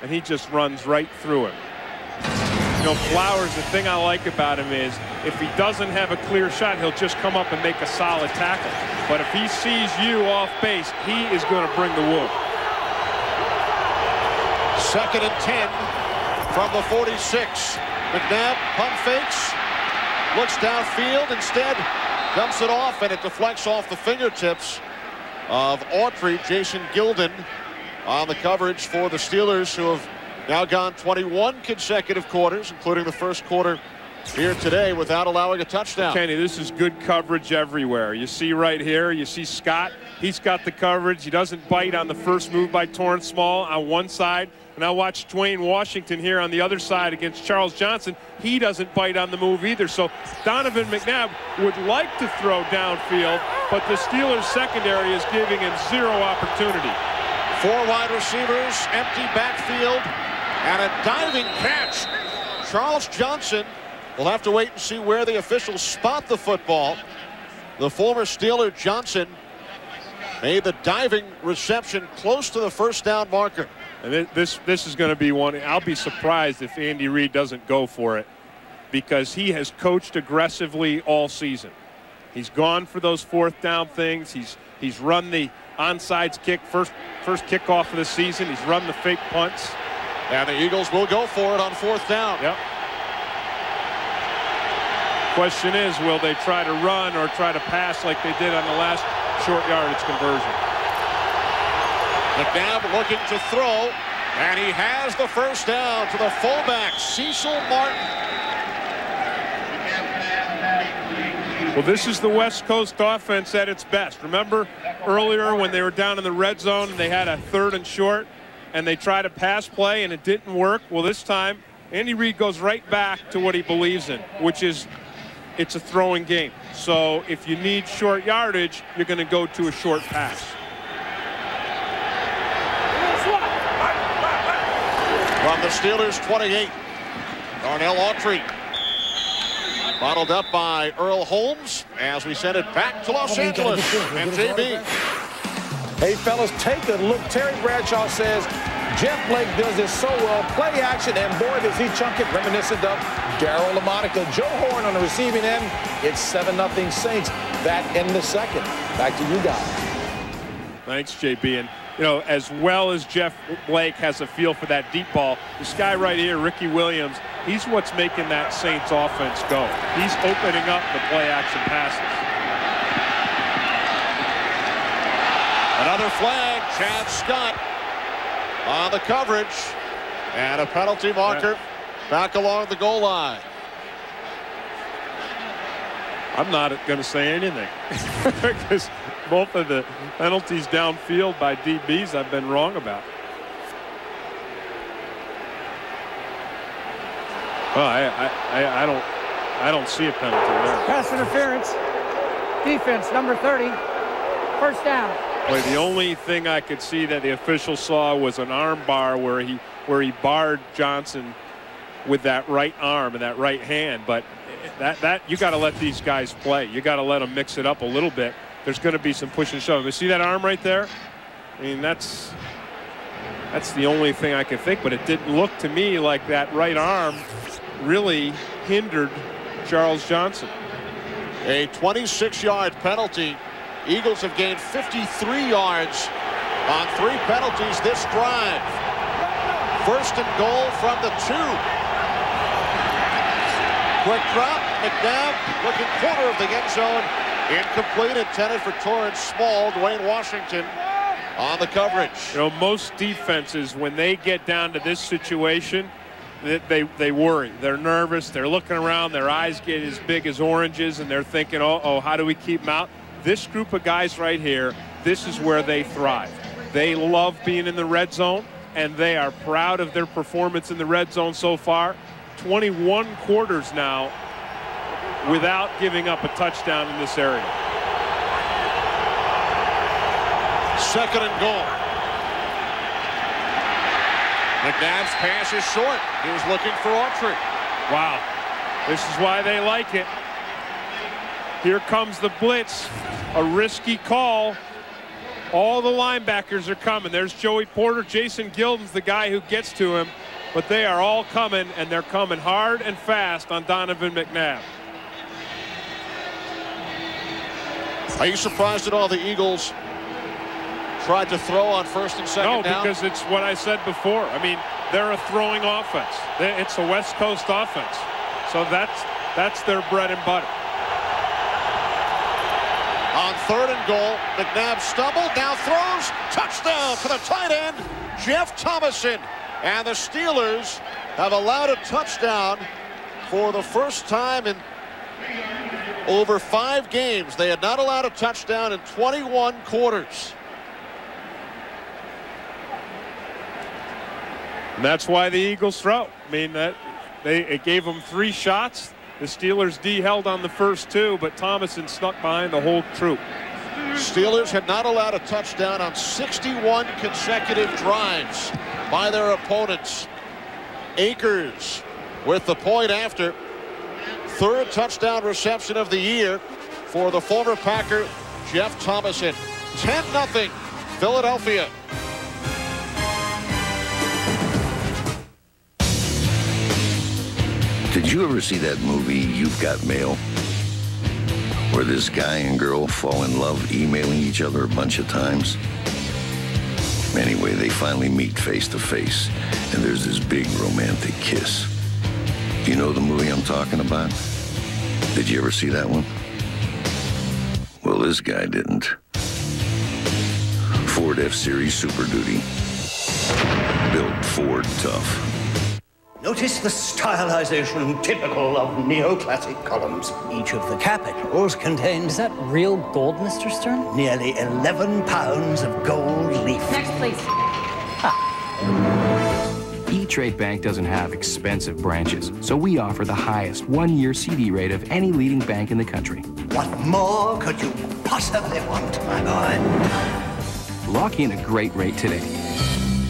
and he just runs right through him. You know, Flowers, the thing I like about him is if he doesn't have a clear shot, he'll just come up and make a solid tackle. But if he sees you off base, he is going to bring the wood. 2nd and 10 from the 46. McNabb pump fakes, looks downfield, instead dumps it off, and it deflects off the fingertips of Autry. Jason Gilden on the coverage for the Steelers, who have now gone 21 consecutive quarters, including the first quarter here today, without allowing a touchdown. Kenny, this is good coverage everywhere. You see right here, you see Scott. He's got the coverage. He doesn't bite on the first move by Torrance Small on one side. And I watched Dwayne Washington here on the other side against Charles Johnson. He doesn't bite on the move either. So Donovan McNabb would like to throw downfield, but the Steelers secondary is giving him 0 opportunity. 4 wide receivers, empty backfield, and a diving catch. Charles Johnson will have to wait and see where the officials spot the football. The former Steeler Johnson made the diving reception close to the first down marker. And this is going to be one. I'll be surprised if Andy Reid doesn't go for it, because he has coached aggressively all season. He's gone for those 4th down things. He's run the onside kick, first kickoff of the season. He's run the fake punts. And the Eagles will go for it on 4th down. Yep. Question is, will they try to run or try to pass like they did on the last short yardage conversion? McNabb looking to throw, and he has the first down to the fullback, Cecil Martin. Well, this is the West Coast offense at its best. Remember earlier when they were down in the red zone and they had a 3rd and short and they tried a pass play and it didn't work? Well, this time Andy Reid goes right back to what he believes in, which is it's a throwing game. So if you need short yardage, you're going to go to a short pass. From the Steelers 28, Darnell Autry. Bottled up by Earl Holmes as we send it back to Los Angeles. And JB. Hey, fellas, take a look. Terry Bradshaw says Jeff Blake does this so well. Play action, and boy, does he chunk it, reminiscent of Darryl LaMonica. Joe Horn on the receiving end. It's 7-0 Saints. That in the 2nd. Back to you guys. Thanks, JB. And, you know, as well as Jeff Blake has a feel for that deep ball, this guy right here, Ricky Williams, he's what's making that Saints offense go. He's opening up the play-action passes. Another flag, Chad Scott on the coverage, and a penalty marker back along the goal line. I'm not going to say anything because both of the penalties downfield by DBs I've been wrong about. Well, I don't see a penalty there. Pass interference. Defense, number 30. First down. Boy, the only thing I could see that the official saw was an arm bar where he barred Johnson with that right arm and that right hand. But that you got to let these guys play. You got to let them mix it up a little bit. There's going to be some push and shove. You see that arm right there? I mean, that's the only thing I can think. But it didn't look to me like that right arm really hindered Charles Johnson. A 26-yard penalty. Eagles have gained 53 yards on 3 penalties this drive. First and goal from the 2. Quick drop. McNabb looking corner of the end zone. Incomplete, intended for Torrance Small. Dwayne Washington on the coverage. You know, most defenses, when they get down to this situation, they worry. They're nervous. They're looking around. Their eyes get as big as oranges, and they're thinking, oh, how do we keep them out? This group of guys right here, this is where they thrive. They love being in the red zone, and they are proud of their performance in the red zone so far. 21 quarters now without giving up a touchdown in this area. Second and goal. McNabb's pass is short. He was looking for Autry. Wow. This is why they like it. Here comes the blitz. A risky call. All the linebackers are coming. There's Joey Porter. Jason Gilden's the guy who gets to him. But they are all coming, and they're coming hard and fast on Donovan McNabb. Are you surprised at all the Eagles tried to throw on first and second down? No, because it's what I said before. I mean, they're a throwing offense. It's a West Coast offense. So that's their bread and butter. On third and goal, McNabb stumbled, now throws, touchdown to the tight end, Jeff Thomason. And the Steelers have allowed a touchdown for the first time in over 5 games. They had not allowed a touchdown in 21 quarters. And that's why the Eagles throw. I mean, it gave them 3 shots. The Steelers D held on the first 2, but Thomason snuck behind the whole troop. Steelers had not allowed a touchdown on 61 consecutive drives by their opponents. Akers with the point after. 3rd touchdown reception of the year for the former Packer, Jeff Thomason. 10-0 Philadelphia. Did you ever see that movie, You've Got Mail? Where this guy and girl fall in love emailing each other a bunch of times? Anyway, they finally meet face to face, and there's this big romantic kiss. Do you know the movie I'm talking about? Did you ever see that one? Well, this guy didn't. Ford F-Series Super Duty. Built Ford tough. Notice the stylization typical of neoclassic columns. Each of the capitals contains... Is that real gold, Mr. Stern? Nearly 11 pounds of gold leaf. Next, please. E-Trade Bank doesn't have expensive branches, so we offer the highest 1-year CD rate of any leading bank in the country. What more could you possibly want, my boy? Lock in a great rate today.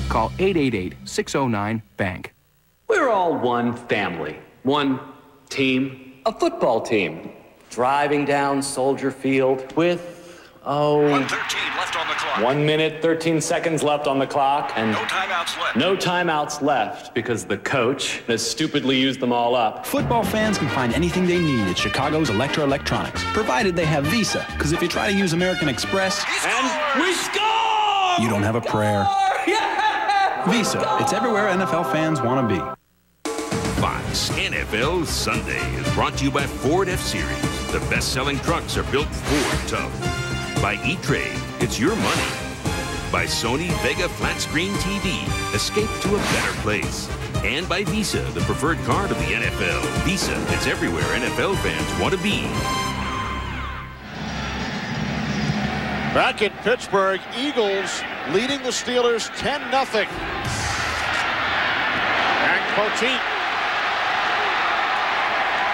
Call 888-609-BANK. We're all one family, one team, a football team, driving down Soldier Field with, 1:13 left on the clock. 1 minute, 13 seconds left on the clock, and no timeouts left. No timeouts left because the coach has stupidly used them all up. Football fans can find anything they need at Chicago's Electra Electronics, provided they have Visa, because if you try to use American Express, and we score! You don't have a prayer. Yeah! Visa, it's everywhere NFL fans want to be. Fox NFL Sunday is brought to you by Ford F-Series. The best-selling trucks are built Ford tough. By E-Trade, it's your money. By Sony Vega Flat Screen TV, escape to a better place. And by Visa, the preferred card of the NFL. Visa, it's everywhere NFL fans want to be. Back in Pittsburgh, Eagles leading the Steelers 10-0. And Poteet.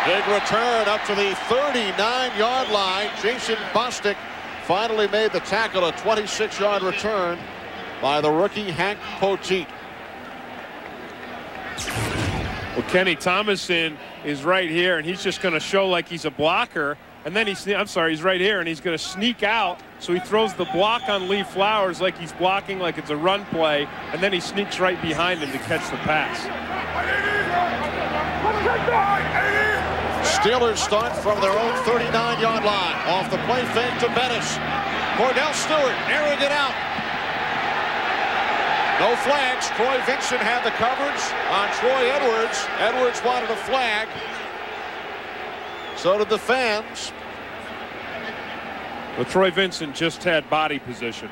Big return up to the 39-yard line. Jason Bostic finally made the tackle. A 26-yard return by the rookie Hank Poteet. Well, Kenny Thomason is right here, and he's just going to show like he's a blocker. And then he's right here, and he's going to sneak out. So he throws the block on Lee Flowers like he's blocking like it's a run play, and then he sneaks right behind him to catch the pass. Steelers start from their own 39-yard line. Off the play fake to Bettis. Cordell Stewart airing it out. No flags. Troy Vincent had the coverage on Troy Edwards. Edwards wanted a flag. So did the fans. Well, Troy Vincent just had body position.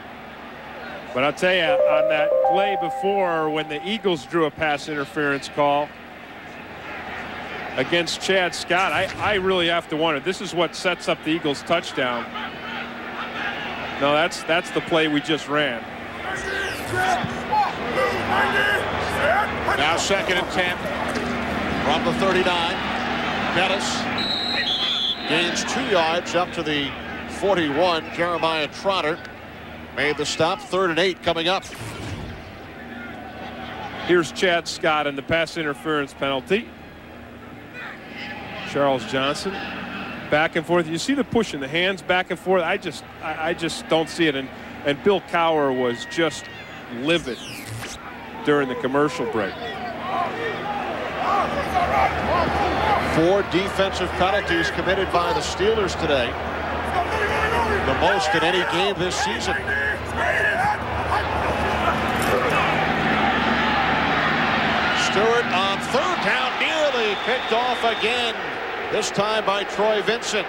But I'll tell you, on that play before, when the Eagles drew a pass interference call against Chad Scott, I really have to wonder. This is what sets up the Eagles' touchdown. No, that's the play we just ran. Now 2nd and 10 from the 39. Bettis gains 2 yards up to the 41. Jeremiah Trotter made the stop. 3rd and 8 coming up. Here's Chad Scott and the pass interference penalty. Charles Johnson back and forth. You see the push in the hands back and forth. I just don't see it. And Bill Cowher was just livid during the commercial break. 4 defensive penalties committed by the Steelers today. The most in any game this season. Stewart on 3rd down, nearly picked off again. This time by Troy Vincent.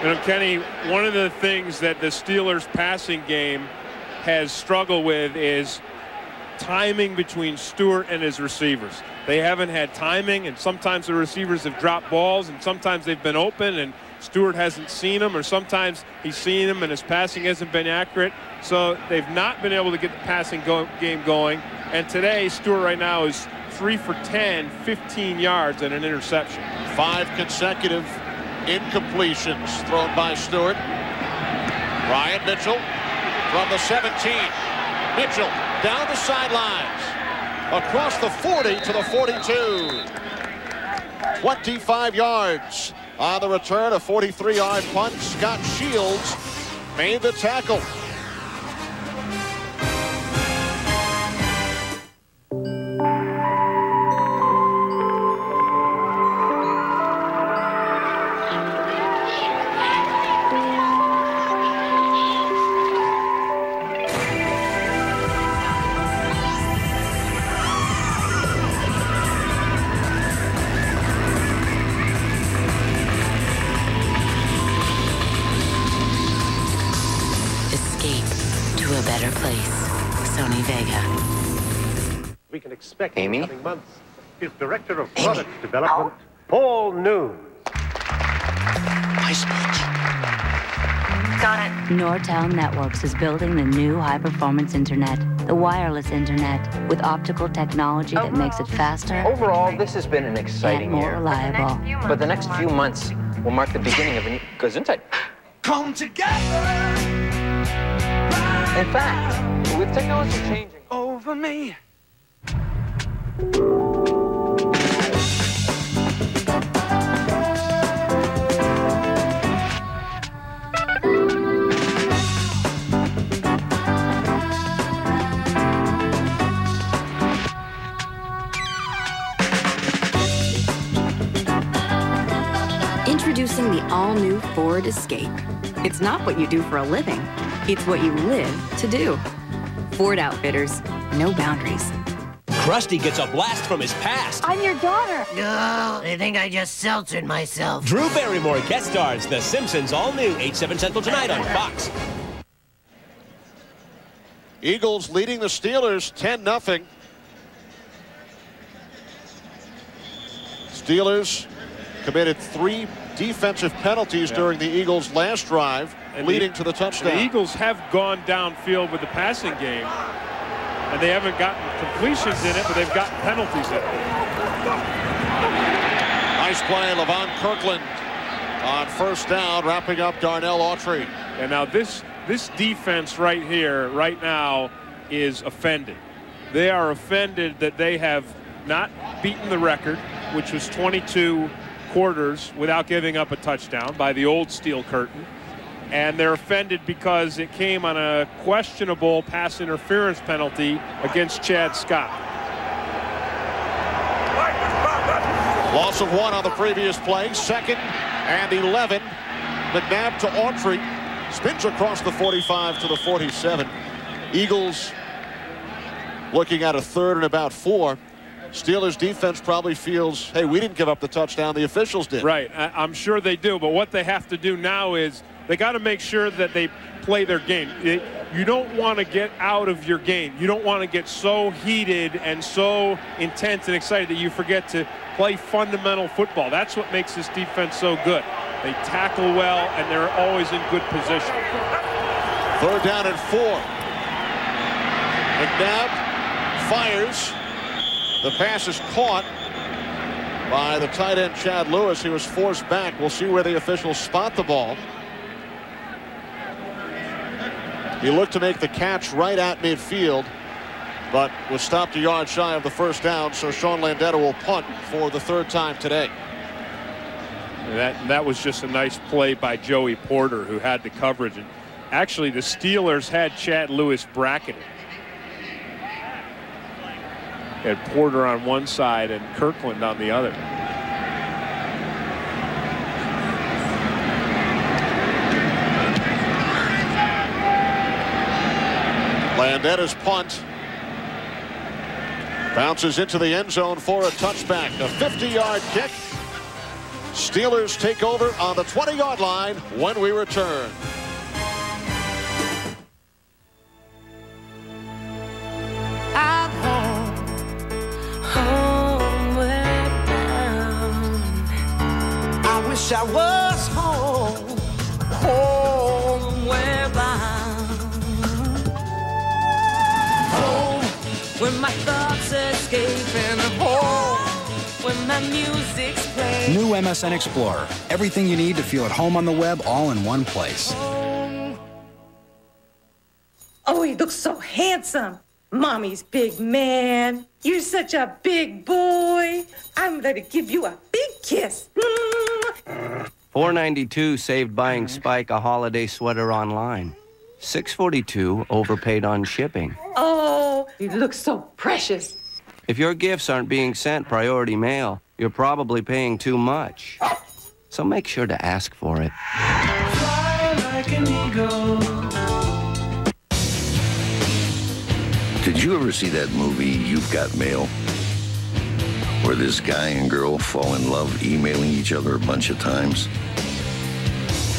You know, Kenny, one of the things that the Steelers passing game has struggled with is timing between Stewart and his receivers. They haven't had timing, and sometimes the receivers have dropped balls, and sometimes they've been open, and Stewart hasn't seen them, or sometimes he's seen them and his passing hasn't been accurate. So they've not been able to get the passing game going. And today, Stewart right now is 3 for 10, 15 yards and an interception. 5 consecutive incompletions thrown by Stewart. Ryan Mitchell from the 17. Mitchell down the sidelines, across the 40 to the 42. 25 yards on the return, a 43-yard punt. Scott Shields made the tackle. Expect in the coming months is Director of Product Development, Paul Noon. Got it. Nortel Networks is building the new high-performance internet, the wireless internet, with optical technology that makes it faster. Overall, this has been an exciting more year. Reliable. But the next few months will mark the beginning of a new Gesundheit. Come together. In fact, with technology changing over me. Introducing the all-new Ford Escape. It's not what you do for a living. It's what you live to do. Ford Outfitters, no boundaries. Krusty gets a blast from his past. I'm your daughter. No, I think I just seltzered myself. Drew Barrymore guest stars The Simpsons, all new, 8/7 Central tonight on Fox. Eagles leading the Steelers 10-0. Steelers committed 3 defensive penalties during the Eagles' last drive, and leading to the touchdown. The Eagles have gone downfield with the passing game, and they haven't gotten completions in it, but they've gotten penalties in it. Nice play, Levon Kirkland on 1st down, wrapping up Darnell Autry. And now this defense right here, right now, is offended. They are offended that they have not beaten the record, which was 22 quarters without giving up a touchdown by the old steel curtain. And they're offended because it came on a questionable pass interference penalty against Chad Scott. Loss of 1 on the previous play. 2nd and 11. McNabb to Autry. Spins across the 45 to the 47. Eagles looking at a 3rd and about 4. Steelers defense probably feels, hey, we didn't give up the touchdown. The officials did. Right. I'm sure they do. But what they have to do now is they got to make sure that they play their game. You don't want to get out of your game. You don't want to get so heated and so intense and excited that you forget to play fundamental football. That's what makes this defense so good. They tackle well, and they're always in good position. 3rd down and 4. McNabb fires. The pass is caught by the tight end, Chad Lewis. He was forced back. We'll see where the officials spot the ball. He looked to make the catch right at midfield, but was stopped a yard shy of the 1st down, so Sean Landeta will punt for the 3rd time today. That was just a nice play by Joey Porter, who had the coverage. And actually, the Steelers had Chad Lewis bracketed. Had Porter on one side and Kirkland on the other. Landeta's punt bounces into the end zone for a touchback. A 50-yard kick. Steelers take over on the 20-yard line when we return. I'm homeward bound. I wish I was homeward bound. Home, where my thoughts escape, and home, when my music's playing. New MSN Explorer. Everything you need to feel at home on the web, all in one place. Oh, he looks so handsome. Mommy's big man. You're such a big boy. I'm going to give you a big kiss. $4.92 saved buying Spike a holiday sweater online. $6.42 overpaid on shipping. Oh, you look so precious. If your gifts aren't being sent priority mail, you're probably paying too much. So make sure to ask for it. Fly like an eagle. Did you ever see that movie, You've Got Mail? Where this guy and girl fall in love emailing each other a bunch of times?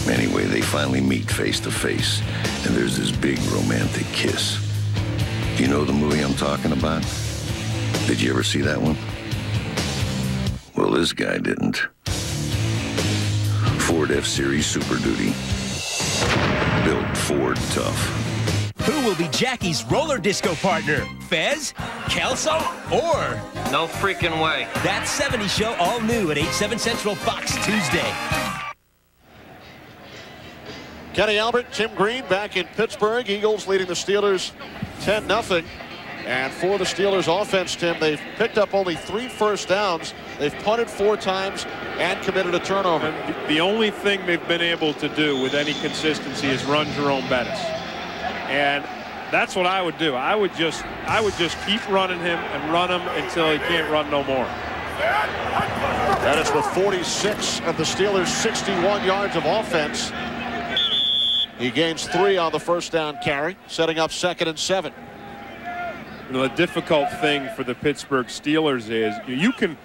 Anyway, they finally meet face to face, and there's this big romantic kiss. Do you know the movie I'm talking about? Did you ever see that one? Well, this guy didn't. Ford F-Series Super Duty. Built Ford tough. Who will be Jackie's roller disco partner? Fez? Kelso? Or? No freaking way. That 70s show all new at 8/7 Central Fox Tuesday. Kenny Albert, Tim Green back in Pittsburgh. Eagles leading the Steelers 10-0. And for the Steelers offense, Tim, they've picked up only 3 first downs. They've punted 4 times and committed a turnover. And the only thing they've been able to do with any consistency is run Jerome Bettis. And that's what I would do. I would just keep running him and run him until he can't run no more. That is with 46 of the Steelers' 61 yards of offense. He gains 3 on the first down carry, setting up 2nd and 7. You know, the difficult thing for the Pittsburgh Steelers is you can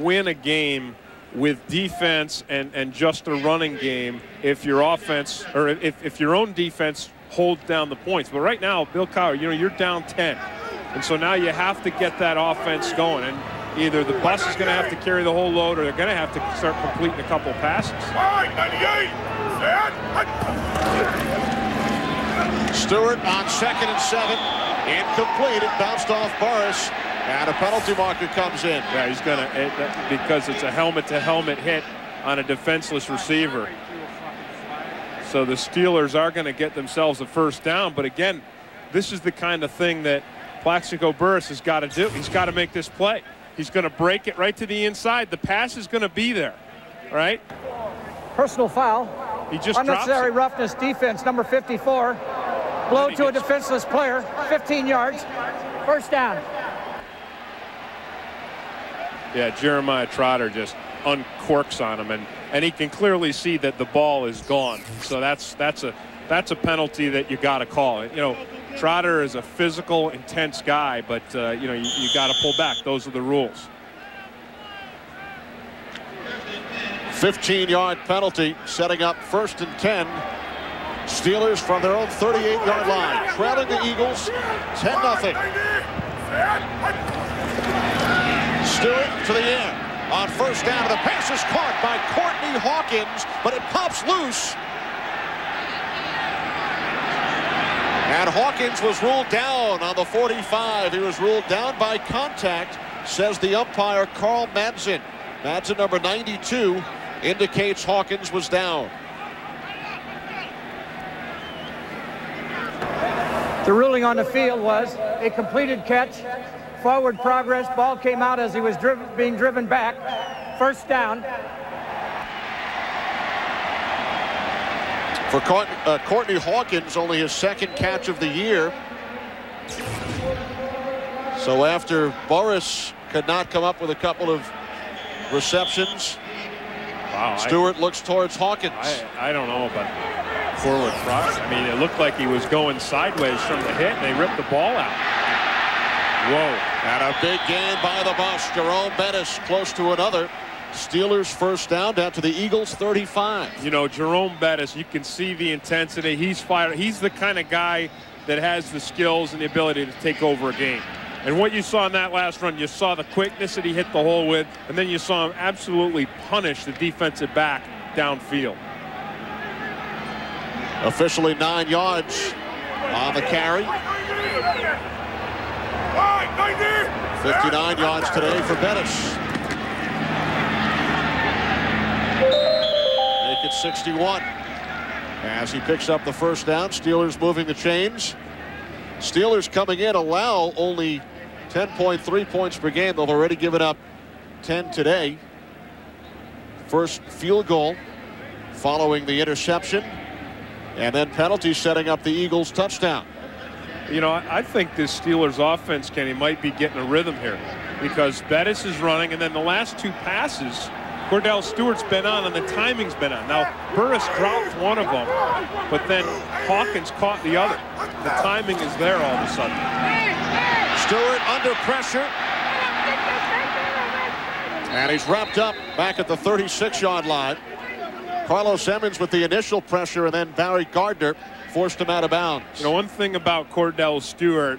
win a game with defense and just a running game if your offense, or if your own defense holds down the points. But right now, Bill Cowher, you're down 10. And so now you have to get that offense going. And either the bus is going to have to carry the whole load, or they're going to have to start completing a couple passes. Stewart on 2nd and 7. Incomplete. It bounced off Burris. And a penalty marker comes in. Yeah, he's going to, because it's a helmet-to-helmet hit on a defenseless receiver. So the Steelers are going to get themselves a first down. But again, this is the kind of thing that Plaxico Burris has got to do. He's got to make this play. He's going to break it right to the inside. The pass is going to be there, right? Personal foul. He just unnecessary roughness defense, number 54. Blow to a defenseless player, 15 yards. First down. Yeah, Jeremiah Trotter just uncorks on him, and he can clearly see that the ball is gone. So that's a penalty that you got to call. You know, Trotter is a physical, intense guy, but you know, you got to pull back. Those are the rules. 15-yard penalty, setting up 1st and 10. Steelers from their own 38-yard line, trailing the Eagles 10-0. Stewart to the air on 1st down. The pass is caught by Courtney Hawkins, but it pops loose. And Hawkins was ruled down on the 45. He was ruled down by contact, says the umpire Carl Madsen. Madsen, number 92, indicates Hawkins was down. The ruling on the field was a completed catch, forward progress, ball came out as he was being driven back, 1st down. For Courtney Hawkins, only his 2nd catch of the year. So after Boris could not come up with a couple of receptions, wow, Stewart looks towards Hawkins. I don't know about forward progress. I mean, it looked like he was going sideways from the hit, and they ripped the ball out. Whoa. And a big gain by the bus. Jerome Bettis close to another. Steelers 1st down to the Eagles 35. You know, Jerome Bettis, you can see the intensity. He's fired. He's the kind of guy that has the skills and the ability to take over a game. And what you saw in that last run, you saw the quickness that he hit the hole with, and then you saw him absolutely punish the defensive back downfield. Officially 9 yards on the carry. 59 yards today for Bettis. Make it 61. As he picks up the 1st down, Steelers moving the chains. Steelers coming in allow only 10.3 points per game. They've already given up 10 today. First field goal following the interception. And then penalty setting up the Eagles touchdown. You know, I think this Steelers offense, Kenny, might be getting a rhythm here because Bettis is running, and then the last 2 passes, Cordell Stewart's been on, and the timing's been on. Now, Burris dropped one of them, but then Hawkins caught the other. The timing is there all of a sudden. Stewart under pressure. And he's wrapped up back at the 36-yard line. Carlos Emmons with the initial pressure, and then Barry Gardner forced him out of bounds. You know, one thing about Cordell Stewart,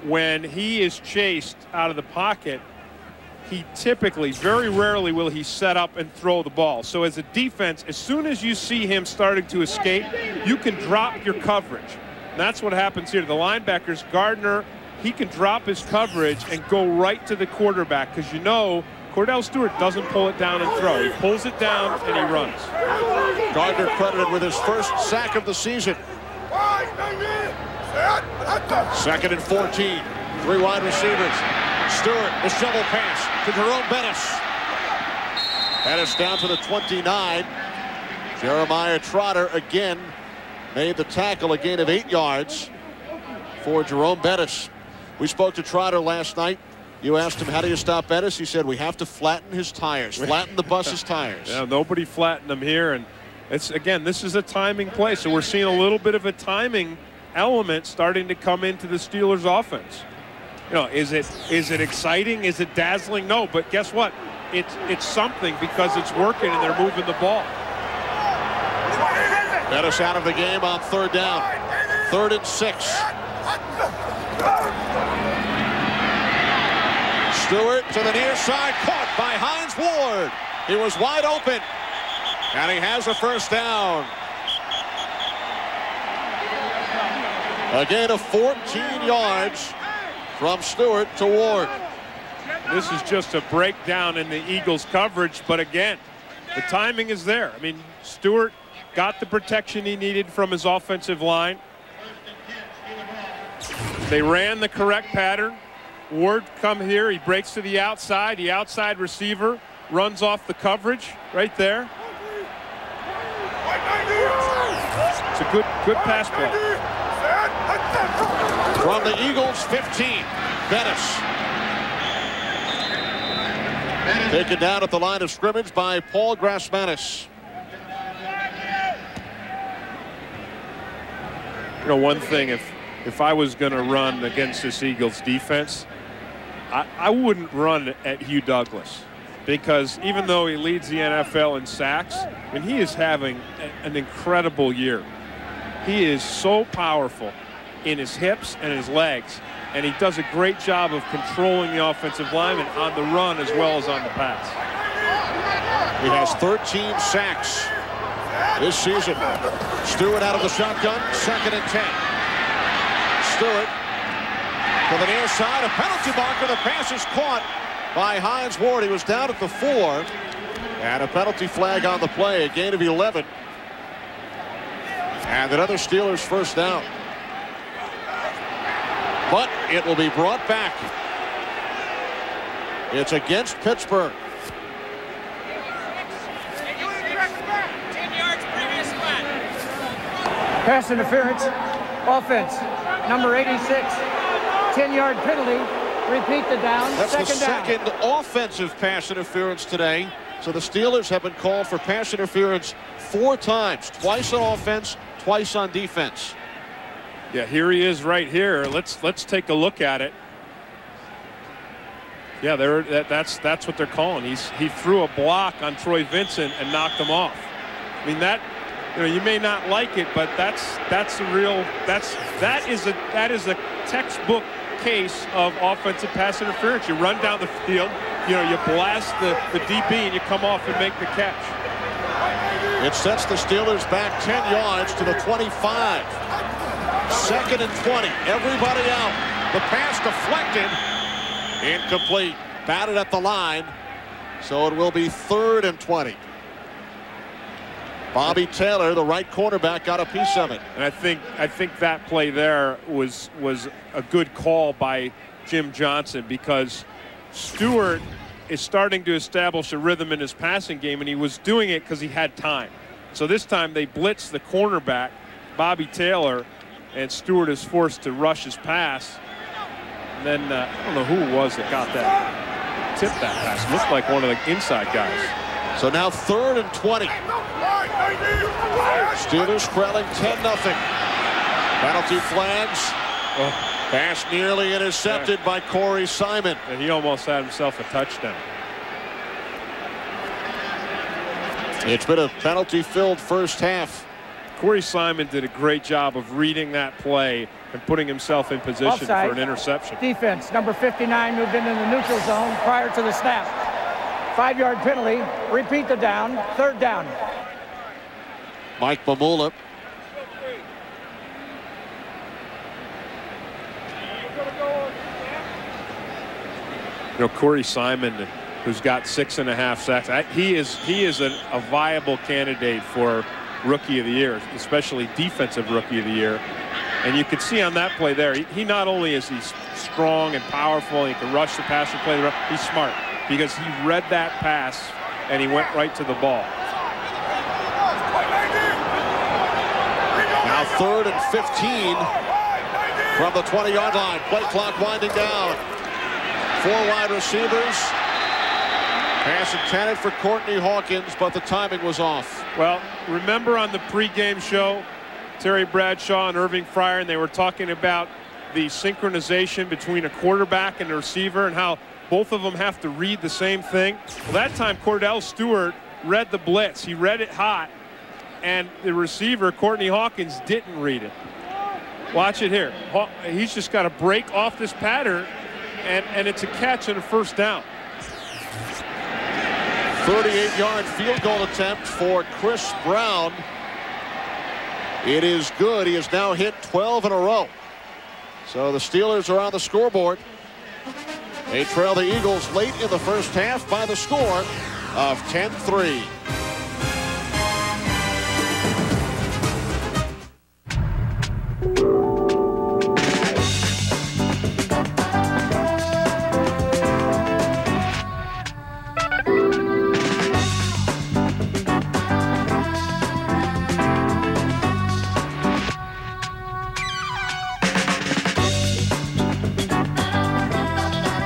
when he is chased out of the pocket, he typically, very rarely will he set up and throw the ball. So as a defense, as soon as you see him starting to escape, you can drop your coverage. And that's what happens here. The linebackers, Gardner, he can drop his coverage and go right to the quarterback because you know Cordell Stewart doesn't pull it down and throw. He pulls it down and he runs. Gardner credited with his 1st sack of the season. 2nd and 14. 3 wide receivers. Stewart, the shovel pass to Jerome Bettis. Bettis down to the 29. Jeremiah Trotter again made the tackle, a gain of 8 yards for Jerome Bettis. We spoke to Trotter last night. You asked him, how do you stop Bettis? He said, we have to flatten his tires, flatten the bus's tires. Yeah, nobody flattened him here. And it's, again, this is a timing play. So we're seeing a little bit of a timing element starting to come into the Steelers offense. You know, is it exciting? Is it dazzling? No, but guess what? It's something because it's working and they're moving the ball. Bettis out of the game on 3rd down. 3rd and 6. Stewart to the near side, caught by Hines Ward. He was wide open, and he has a 1st down. A gain of 14 yards from Stewart to Ward. This is just a breakdown in the Eagles' coverage, but again, the timing is there. I mean, Stewart got the protection he needed from his offensive line. They ran the correct pattern. Ward come here, he breaks to the outside receiver runs off the coverage right there. It's a good pass play. From the Eagles 15, Bettis. Taken down at the line of scrimmage by Paul Grassmanis. You know, one thing, if I was going to run against this Eagles defense, I wouldn't run at Hugh Douglas, because even though he leads the NFL in sacks, I mean, he is having an incredible year. He is so powerful in his hips and his legs, and he does a great job of controlling the offensive lineman on the run as well as on the pass. He has 13 sacks this season. Stewart out of the shotgun, 2nd and 10. Stewart to the near side, a penalty marker. The pass is caught by Hines Ward. He was down at the 4, and a penalty flag on the play, a gain of 11. And another Steelers first down. But it will be brought back. It's against Pittsburgh. 10 yards previous spot. Pass interference. Offense. Number 86. 10-yard penalty. Repeat the down. That's the second second offensive pass interference today. So the Steelers have been called for pass interference 4 times. Twice on offense, twice on defense. Yeah, here he is right here. Let's take a look at it. Yeah, that's what they're calling. He threw a block on Troy Vincent and knocked him off. I mean, that, you know, you may not like it, but that is a textbook case of offensive pass interference. You run down the field, you know, you blast the DB and you come off and make the catch. It sets the Steelers back 10 yards to the 25. 2nd and 20. Everybody out. The pass deflected. Incomplete. Batted at the line. So it will be 3rd and 20. Bobby Taylor, the right cornerback, got a piece of it. And I think that play there was a good call by Jim Johnson, because Stewart is starting to establish a rhythm in his passing game, and he was doing it because he had time. So this time they blitzed the cornerback, Bobby Taylor, and Stewart is forced to rush his pass. And then I don't know who it was that got that, tipped that pass. It looked like one of the inside guys. So now 3rd and 20. Steelers trailing 10-0. Penalty flags. Oh. Pass nearly intercepted by Corey Simon. And he almost had himself a touchdown. It's been a penalty-filled first half. Corey Simon did a great job of reading that play and putting himself in position Offside. for an interception. Defense. Number 59 moved into the neutral zone prior to the snap. 5-yard penalty. Repeat the down. 3rd down. Mike Mamula. You know, Corey Simon, who's got 6.5 sacks, he is a viable candidate for Rookie of the Year, especially Defensive Rookie of the Year. And you can see on that play there, he not only is he strong and powerful, and he can rush the pass and play the run, he's smart, because he read that pass and he went right to the ball. Now 3rd and 15 from the 20-yard line. Play clock winding down. 4 wide receivers. Pass intended for Courtney Hawkins, but the timing was off. Well, remember on the pregame show, Terry Bradshaw and Irving Fryer, and they were talking about the synchronization between a quarterback and a receiver and how both of them have to read the same thing. Well, that time Cordell Stewart read the blitz. He read it hot, and the receiver, Courtney Hawkins, didn't read it. Watch it here. He's just got to break off this pattern, and it's a catch and a first down. 38-yard field goal attempt for Chris Brown. It is good. He has now hit 12 in a row. So the Steelers are on the scoreboard. They trail the Eagles late in the first half by the score of 10-3.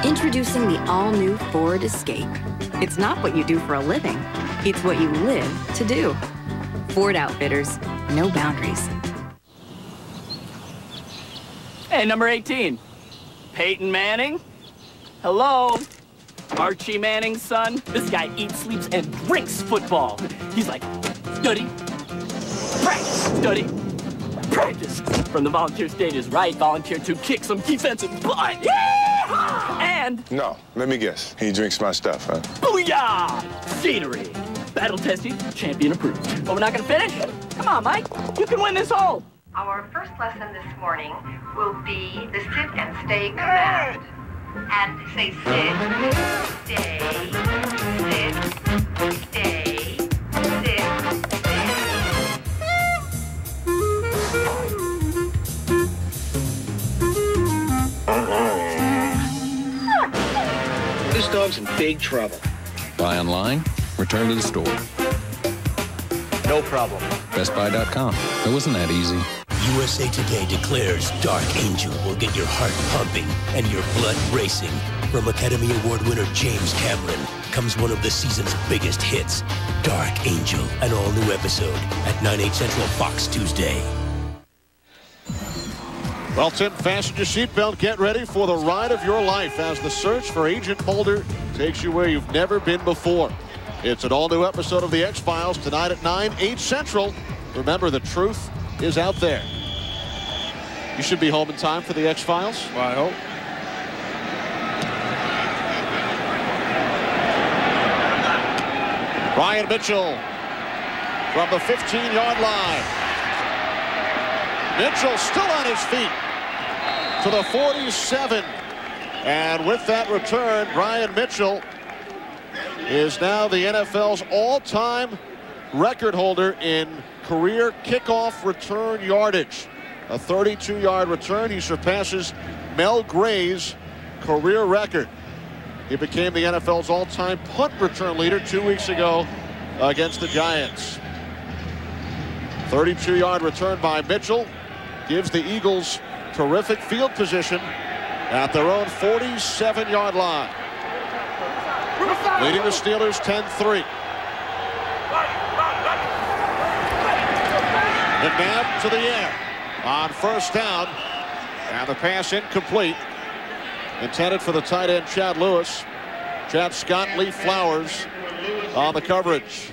Introducing the all all-new Ford Escape. It's not what you do for a living. It's what you live to do. Ford Outfitters. No boundaries. Hey, number 18. Peyton Manning? Hello? Archie Manning's son? This guy eats, sleeps, and drinks football. He's like, study, practice, study, practice. From the volunteer stages, right? Volunteer to kick some defensive butt. Yeah! And... No, let me guess. He drinks my stuff, huh? Booyah! Scenery. Battle tested, champion approved. But we're not gonna finish? Come on, Mike. You can win this hole. Our first lesson this morning will be the sit and stay command. And say sit, stay, sit, stay, sit, stay. This dog's in big trouble. Buy online, return to the store. No problem. BestBuy.com. It wasn't that easy. USA Today declares Dark Angel will get your heart pumping and your blood racing. From Academy Award winner James Cameron comes one of the season's biggest hits, Dark Angel, an all-new episode at 9/8 Central Fox Tuesday. Well, Tim, fasten your seatbelt. Get ready for the ride of your life as the search for Agent Mulder takes you where you've never been before. It's an all-new episode of The X-Files tonight at 9/8 Central. Remember, the truth is out there. You should be home in time for The X-Files. Well, I hope. Brian Mitchell from the 15-yard line. Mitchell still on his feet to the 47. And with that return, Brian Mitchell is now the NFL's all-time record holder in career kickoff return yardage. A 32-yard return. He surpasses Mel Gray's career record. He became the NFL's all-time punt return leader 2 weeks ago against the Giants. 32-yard return by Mitchell gives the Eagles terrific field position at their own 47-yard line. Leading the Steelers 10-3. McNabb to the air on first down, and the pass incomplete. Intended for the tight end Chad Lewis. Chad Scott, Lee Flowers on the coverage.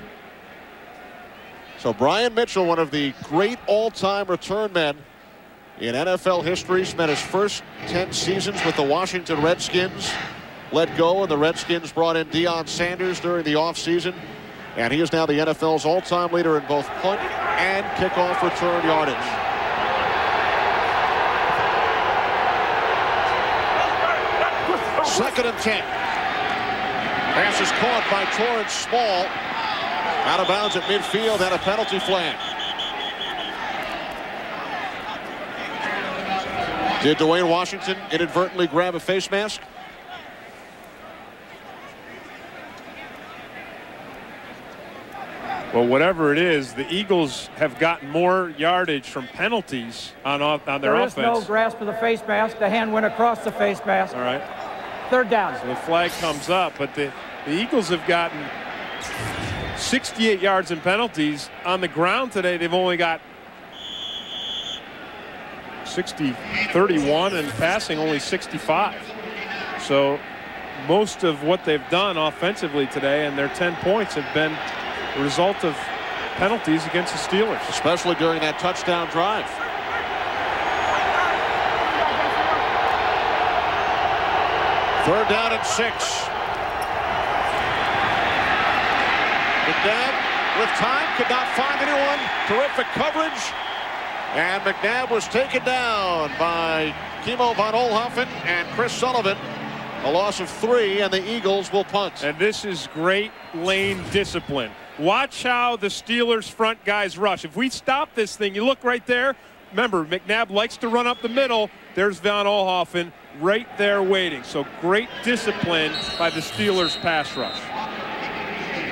So Brian Mitchell, one of the great all-time return men in NFL history, spent his first 10 seasons with the Washington Redskins. Let go, and the Redskins brought in Deion Sanders during the offseason. And he is now the NFL's all-time leader in both punt and kickoff return yardage. Second and 10. Pass is caught by Torrance Small. Out of bounds at midfield and a penalty flag. Did Dwayne Washington inadvertently grab a face mask? Well, whatever it is, the Eagles have gotten more yardage from penalties on their offense. There is no grasp of the face mask. The hand went across the face mask. All right. Third down. So the flag comes up, but the Eagles have gotten 68 yards in penalties. On the ground today, they've only got 31, and passing only 65. So most of what they've done offensively today and their 10 points have been the result of penalties against the Steelers. Especially during that touchdown drive. Third down and 6. McNabb with time could not find anyone. Terrific coverage. And McNabb was taken down by Kimo von Oelhoffen and Chris Sullivan. A loss of 3, and the Eagles will punt. And this is great lane discipline. Watch how the Steelers front guys rush. If we stop this thing, you look right there. Remember, McNabb likes to run up the middle. There's von Oelhoffen right there waiting. So great discipline by the Steelers pass rush.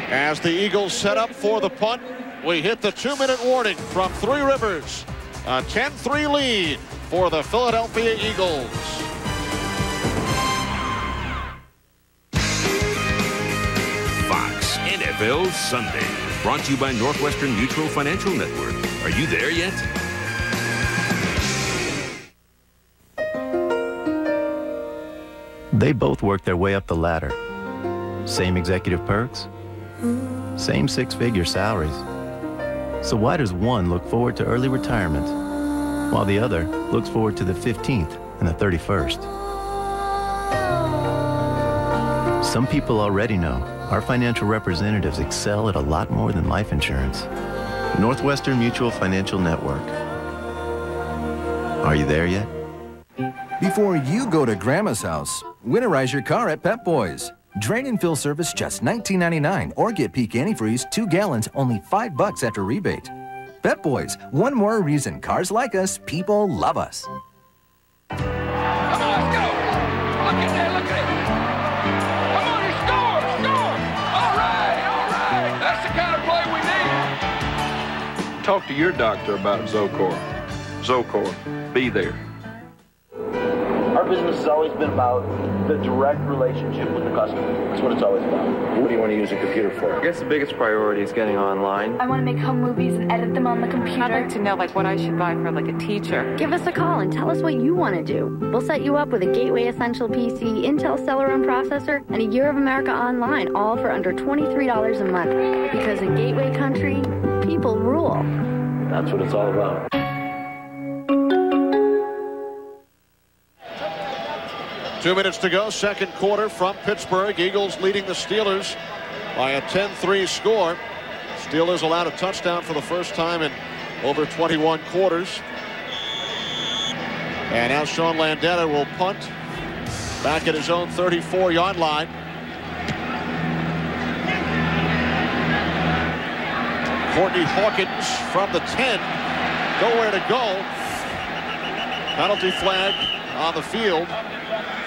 As the Eagles set up for the punt, we hit the 2-minute warning from Three Rivers. A 10-3 lead for the Philadelphia Eagles. NFL Sunday, brought to you by Northwestern Mutual Financial Network. Are you there yet? They both worked their way up the ladder. Same executive perks, same six-figure salaries. So why does one look forward to early retirement, while the other looks forward to the 15th and the 31st? Some people already know our financial representatives excel at a lot more than life insurance. Northwestern Mutual Financial Network. Are you there yet? Before you go to Grandma's house, winterize your car at Pep Boys. Drain and fill service just $19.99 or get peak antifreeze 2 gallons only $5 after rebate. Pep Boys, one more reason cars like us, people love us. Come on, let's go. Look at that, look at it. Come on, you score. All right. That's the kind of play we need. Talk to your doctor about Zocor. Zocor, be there. Our business has always been about the direct relationship with the customer. That's what it's always about. What do you want to use a computer for? I guess the biggest priority is getting online. I want to make home movies and edit them on the computer. I'd like to know what I should buy for a teacher. Give us a call and tell us what you want to do. We'll set you up with a Gateway Essential PC, Intel Celeron processor, and a Year of America Online, all for under $23 a month. Because in Gateway Country, people rule. That's what it's all about. 2 minutes to go, second quarter from Pittsburgh. Eagles leading the Steelers by a 10-3 score. Steelers allowed a touchdown for the first time in over 21 quarters. And now Sean Landeta will punt back at his own 34-yard line. Courtney Hawkins from the 10. Nowhere to go. Penalty flag on the field.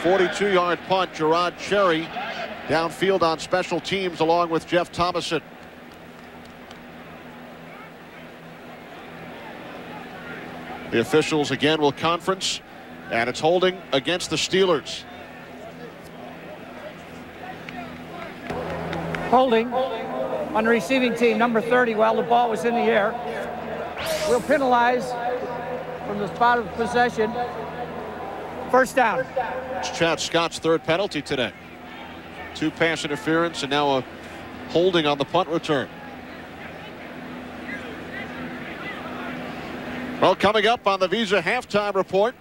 42-yard punt. Gerard Cherry downfield on special teams along with Jeff Thomason. The officials again will conference, and it's holding against the Steelers. Holding on the receiving team, number 30, while the ball was in the air. We'll penalize from the spot of possession. First down. It's Chad Scott's third penalty today. 2 pass interference and now a holding on the punt return. Well, coming up on the Visa halftime report,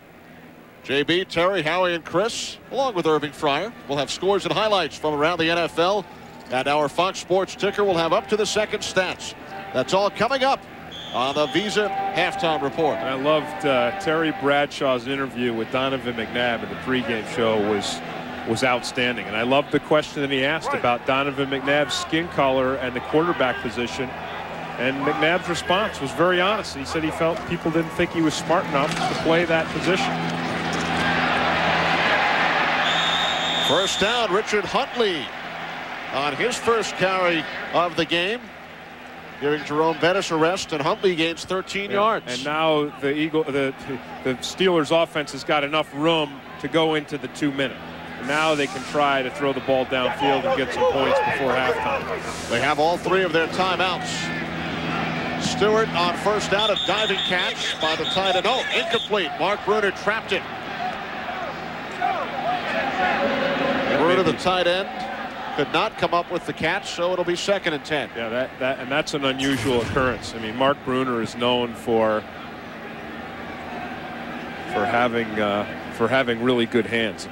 JB, Terry, Howie, and Chris, along with Irving Fryer, will have scores and highlights from around the NFL. And our Fox Sports ticker will have up to the second stats. That's all coming up on the Visa halftime report. I loved Terry Bradshaw's interview with Donovan McNabb in the pregame show was outstanding. And I loved the question that he asked about Donovan McNabb's skin color and the quarterback position. And McNabb's response was very honest. He said he felt people didn't think he was smart enough to play that position. First down, Richard Huntley on his first carry of the game, giving Jerome Bettis a rest, and Huntley gains 13 yards. And now the Steelers offense has got enough room to go into the 2-minute. Now they can try to throw the ball downfield and get some points before halftime. They have all 3 of their timeouts. Stewart on first down, a diving catch by the tight end. Oh, incomplete. Mark Bruner trapped it. Bruner, the tight end, could not come up with the catch, so it'll be 2nd and 10. Yeah, that's an unusual occurrence. I mean, Mark Bruner is known for having really good hands.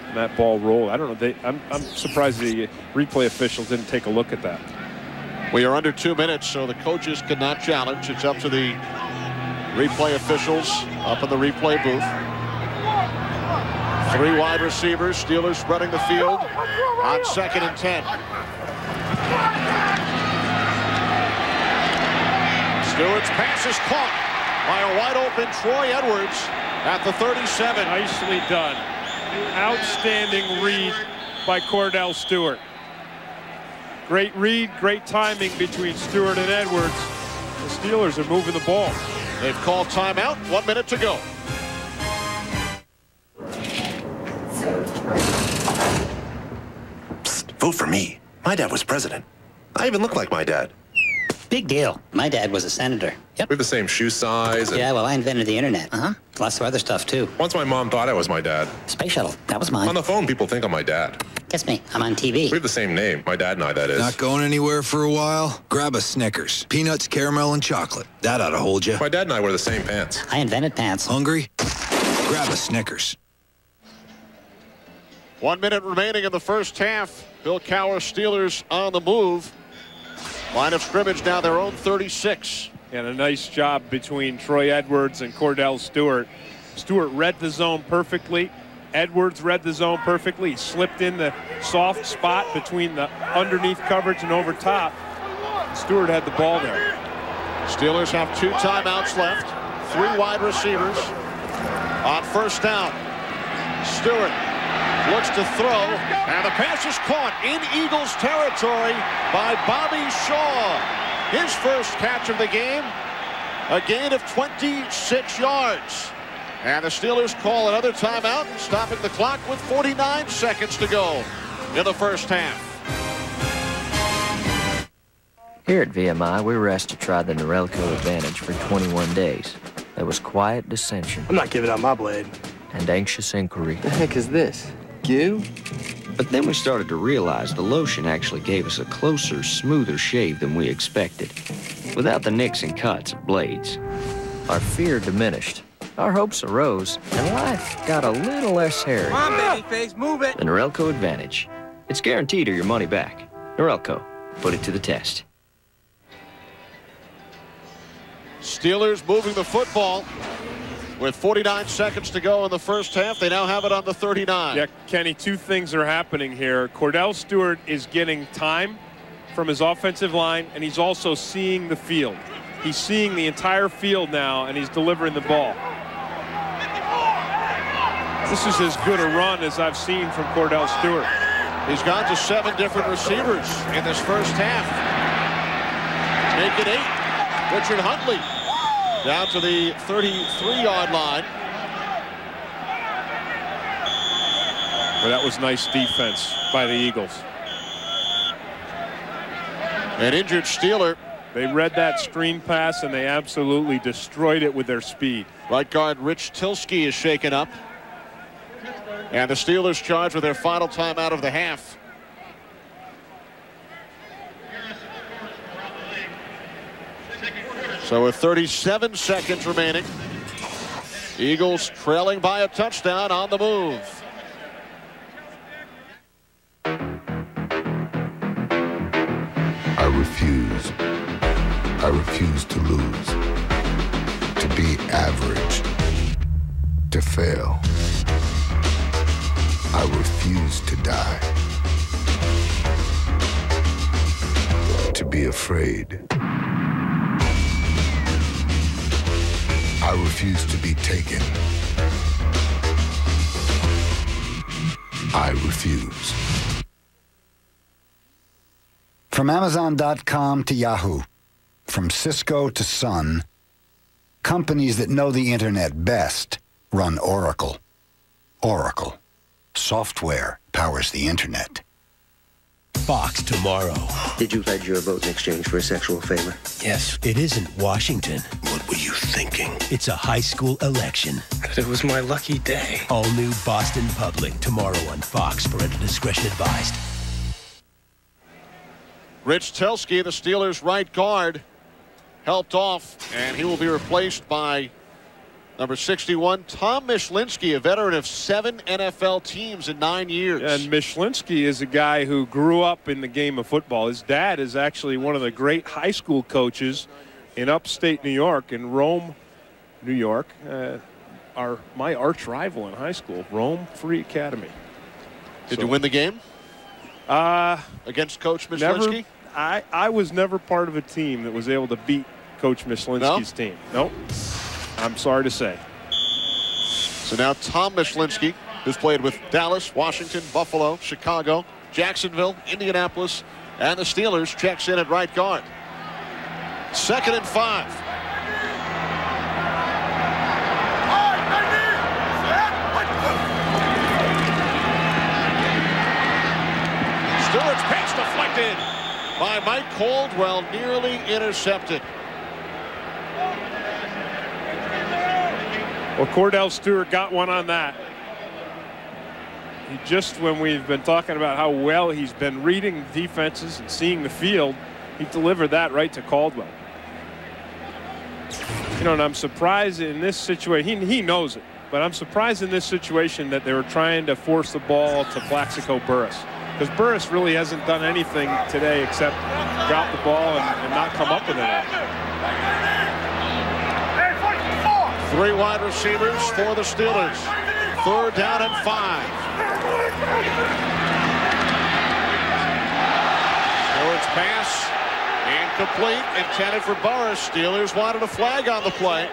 And that ball rolled. I don't know. I'm surprised the replay officials didn't take a look at that. We are under 2 minutes, so the coaches could not challenge. It's up to the replay officials up in the replay booth. 3 wide receivers. Steelers spreading the field on 2nd and 10. Stewart's pass is caught by a wide open Troy Edwards at the 37. Nicely done. Outstanding read by Cordell Stewart. Great read, great timing between Stewart and Edwards. The Steelers are moving the ball. They've called timeout. 1 minute to go. Psst, vote for me. My dad was president. I even look like my dad. Big deal. My dad was a senator. Yep. We have the same shoe size. Yeah, well, I invented the internet. Lots of other stuff, too. Once my mom thought I was my dad. Space shuttle. That was mine. On the phone, people think I'm my dad. Guess me. I'm on TV. We have the same name. My dad and I, that is. Not going anywhere for a while? Grab a Snickers. Peanuts, caramel, and chocolate. That ought to hold you. My dad and I wear the same pants. I invented pants. Hungry? Grab a Snickers. 1 minute remaining in the first half. Bill Cowher Steelers on the move. Line of scrimmage now their own 36. And a nice job between Troy Edwards and Cordell Stewart. Stewart read the zone perfectly. Edwards read the zone perfectly. He slipped in the soft spot between the underneath coverage and over top. Stewart had the ball there. Steelers have 2 timeouts left. 3 wide receivers. On first down, Stewart looks to throw, and the pass is caught in Eagles territory by Bobby Shaw. His first catch of the game, a gain of 26 yards. And the Steelers call another timeout, stopping the clock with 49 seconds to go in the first half. Here at VMI, we were asked to try the Norelco Advantage for 21 days. There was quiet dissension. I'm not giving up my blade. And anxious inquiry. The heck is this? Goo? But then we started to realize the lotion actually gave us a closer, smoother shave than we expected, without the nicks and cuts of blades. Our fear diminished. Our hopes arose, and life got a little less hairy. Come on, babyface, move it! The Norelco Advantage. It's guaranteed or your money back. Norelco, put it to the test. Steelers moving the football with 49 seconds to go in the first half. They now have it on the 39. Yeah, Kenny, 2 things are happening here. Cordell Stewart is getting time from his offensive line, and he's also seeing the field. He's seeing the entire field now, and he's delivering the ball. This is as good a run as I've seen from Cordell Stewart. He's gone to 7 different receivers in this first half. Make it 8. Richard Huntley down to the 33-yard line. Well, that was nice defense by the Eagles. An injured Steeler. They read that screen pass, and they absolutely destroyed it with their speed. Right guard Rich Tilsky is shaken up. And the Steelers charge with their final timeout of the half. So with 37 seconds remaining, Eagles trailing by a touchdown on the move. I refuse to lose, to be average, to fail. I refuse to die, to be afraid. I refuse to be taken. I refuse. From Amazon.com to Yahoo, from Cisco to Sun, companies that know the internet best run Oracle. Oracle. Software powers the internet. Fox tomorrow. Did you pledge your vote in exchange for a sexual favor? Yes. It isn't Washington. What were you thinking? It's a high school election. But it was my lucky day. All new Boston Public tomorrow on Fox. Parental discretion advised. Rich Tilsky, the Steelers' right guard, helped off, and he will be replaced by number 61, Tom Myszlinski, a veteran of 7 NFL teams in 9 years. And Myszlinski is a guy who grew up in the game of football. His dad is actually one of the great high school coaches in upstate New York, in Rome, New York. My arch rival in high school, Rome Free Academy. Did you win the game? Against Coach Myszlinski? I was never part of a team that was able to beat Coach Myszlinski's team. Nope. I'm sorry to say. So now Tom Myszlinski, who's played with Dallas, Washington, Buffalo, Chicago, Jacksonville, Indianapolis, and the Steelers, checks in at right guard. 2nd and 5. Stewart's pass deflected. by Mike Caldwell, nearly intercepted. Well, Kordell Stewart got one on that. He just, when we've been talking about how well he's been reading defenses and seeing the field, he delivered that right to Caldwell. You know, and I'm surprised in this situation, he knows it, but I'm surprised in this situation that they were trying to force the ball to Plaxico Burress. Because Burress really hasn't done anything today except drop the ball and not come up with anything. 3 wide receivers for the Steelers. 3rd down and 5. Stewart's pass incomplete, intended for Burress. Steelers wanted a flag on the play.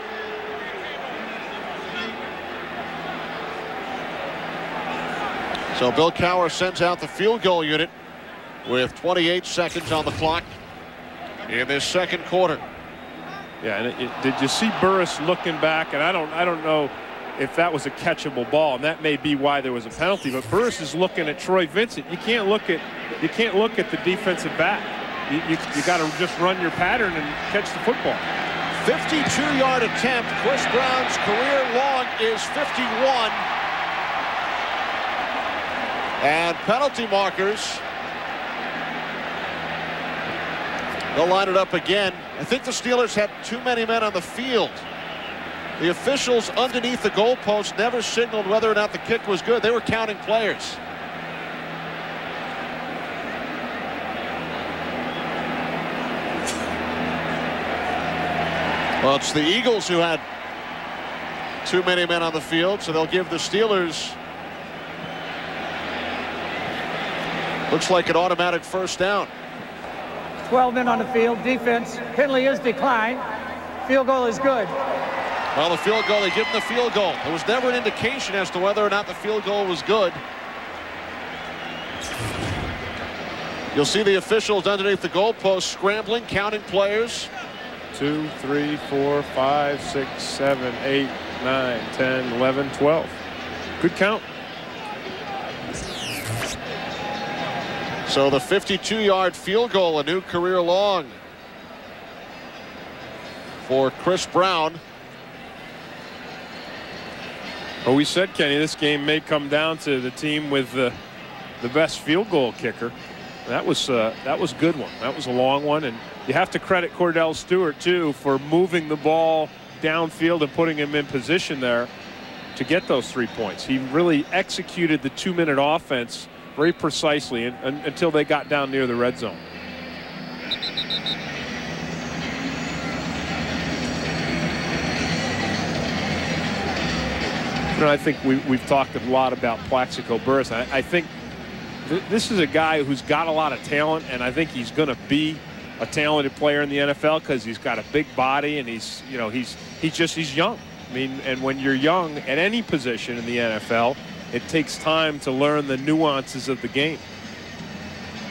So Bill Cowher sends out the field goal unit with 28 seconds on the clock in this second quarter. Yeah, and did you see Burress looking back? And I don't know if that was a catchable ball, and that may be why there was a penalty. But Burress is looking at Troy Vincent. You can't look at the defensive back. You got to just run your pattern and catch the football. 52-yard attempt. Chris Brown's career long is 51. And penalty markers. They'll line it up again. I think the Steelers had too many men on the field. The officials underneath the goalpost never signaled whether or not the kick was good. They were counting players. Well, it's the Eagles who had too many men on the field, so they'll give the Steelers, looks like an automatic first down. 12 men on the field. Defense. Penalty is declined. Field goal is good. Well, the field goal, they give them the field goal. There was never an indication as to whether or not the field goal was good. You'll see the officials underneath the goalpost scrambling, counting players. 2, 3, 4, 5, 6, 7, 8, 9, 10, 11, 12. Good count. So the 52-yard field goal, a new career long for Chris Brown. Well, we said, Kenny, this game may come down to the team with the best field goal kicker. That was a good one. That was a long one, and you have to credit Kordell Stewart too for moving the ball downfield and putting him in position there to get those 3 points. He really executed the 2-minute offense very precisely until they got down near the red zone. You know, I think we've talked a lot about Plaxico Burress. I think this is a guy who's got a lot of talent, and I think he's going to be a talented player in the NFL because he's got a big body and he's young. I mean, and when you're young at any position in the NFL, it takes time to learn the nuances of the game.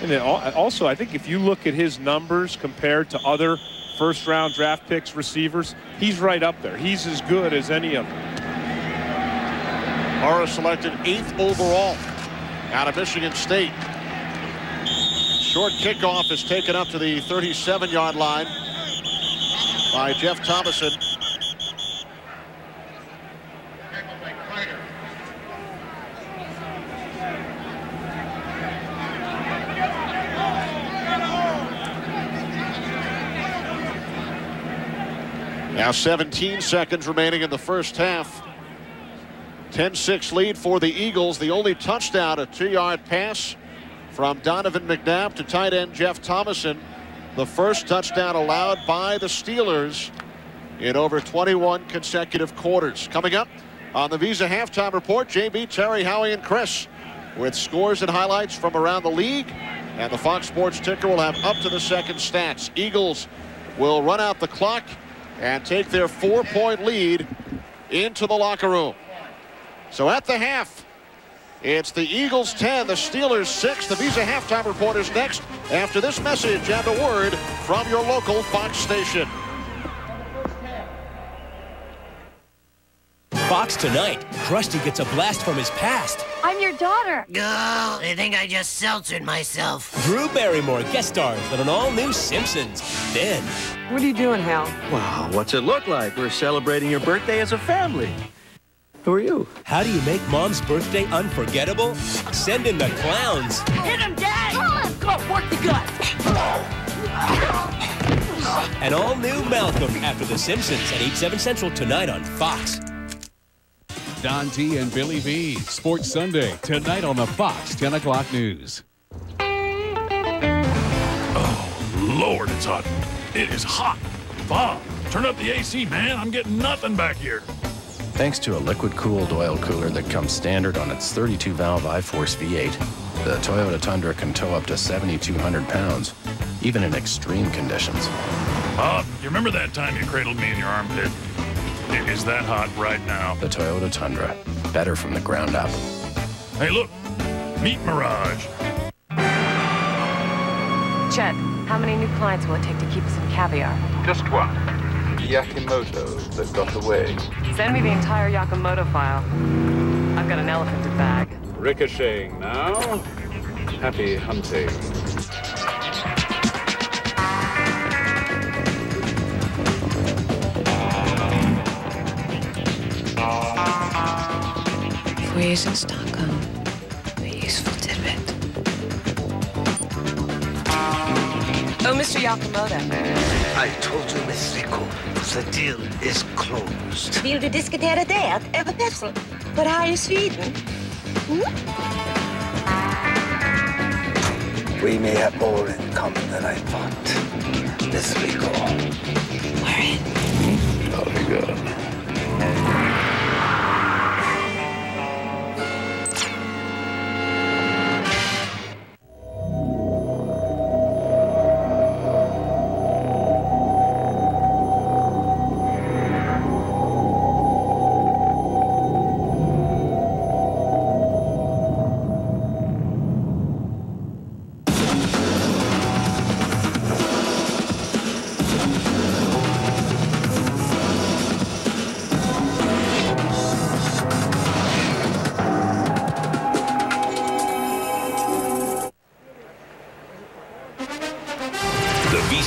And also, I think if you look at his numbers compared to other first-round draft picks receivers, he's right up there. He's as good as any of them. Burress selected 8th overall out of Michigan State. Short kickoff is taken up to the 37-yard line by Jeff Thomason. Now 17 seconds remaining in the first half. 10-6 lead for the Eagles. The only touchdown, a 2-yard pass from Donovan McNabb to tight end Jeff Thomason. The first touchdown allowed by the Steelers in over 21 consecutive quarters. Coming up on the Visa Halftime Report, JB, Terry, Howie, and Chris with scores and highlights from around the league. And the Fox Sports Ticker will have up to the second stats. Eagles will run out the clock and take their 4-point lead into the locker room. So at the half, it's the Eagles 10, the Steelers 6. The Visa Halftime Report is next after this message and a word from your local Fox station. Fox tonight. Krusty gets a blast from his past. I'm your daughter. Oh, I think I just seltzered myself. Drew Barrymore guest stars on an all-new Simpsons. Then... What are you doing, Hal? Wow, what's it look like? We're celebrating your birthday as a family. Who are you? How do you make Mom's birthday unforgettable? Send in the clowns. Hit him, Dad! Go, work the gut! An all-new Malcolm after The Simpsons at 8/7 Central tonight on Fox. Don T and Billy V. Sports Sunday tonight on the Fox 10 o'clock news. Oh, Lord, it's hot. It is hot. Bob, turn up the AC, man. I'm getting nothing back here. Thanks to a liquid-cooled oil cooler that comes standard on its 32-valve iForce V8, the Toyota Tundra can tow up to 7,200 pounds, even in extreme conditions. Bob, you remember that time you cradled me in your armpit? It is that hot right now. The Toyota Tundra, better from the ground up. Hey, look, meet Mirage. Chet, how many new clients will it take to keep us in caviar? Just one. Yakimoto that got away. Send me the entire Yakamoto file. I've got an elephant to bag. Ricocheting now. Happy hunting. Voyage in Stockholm. A useful tidbit. Oh, Mr. Yakamoto. I told you, Miss Rico, the deal is closed. Vill du diskutera det över Pepsi? För här i Sweden? We may have more in common than I thought. Miss Rico. We're in. That'll be good.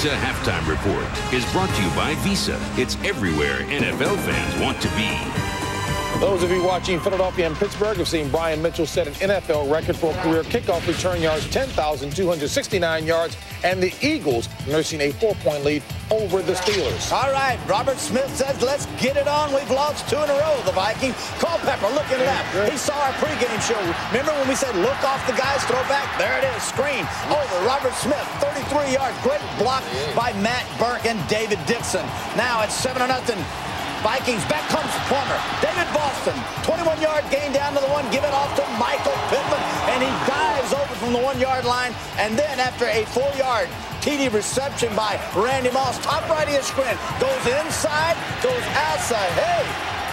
Halftime Report is brought to you by Visa. It's everywhere NFL fans want to be. Those of you watching Philadelphia and Pittsburgh have seen Brian Mitchell set an NFL record for career kickoff return yards, 10,269 yards, and the Eagles nursing a 4-point lead over the Steelers. All right, Robert Smith says, let's get it on. We've lost 2 in a row, the Vikings. Culpepper, look at that. He saw our pregame show. Remember when we said, look off the guy's throwback? There it is, screen over Robert Smith, 33 yards. Great block by Matt Burke and David Dixon. Now it's 7-0. Vikings, back comes Plummer. David Boston, 21-yard gain down to the 1. Give it off to Michael Pittman, and he dives over from the 1-yard line. And then after a 4-yard TD reception by Randy Moss, top right of his screen, goes inside, goes outside. Hey,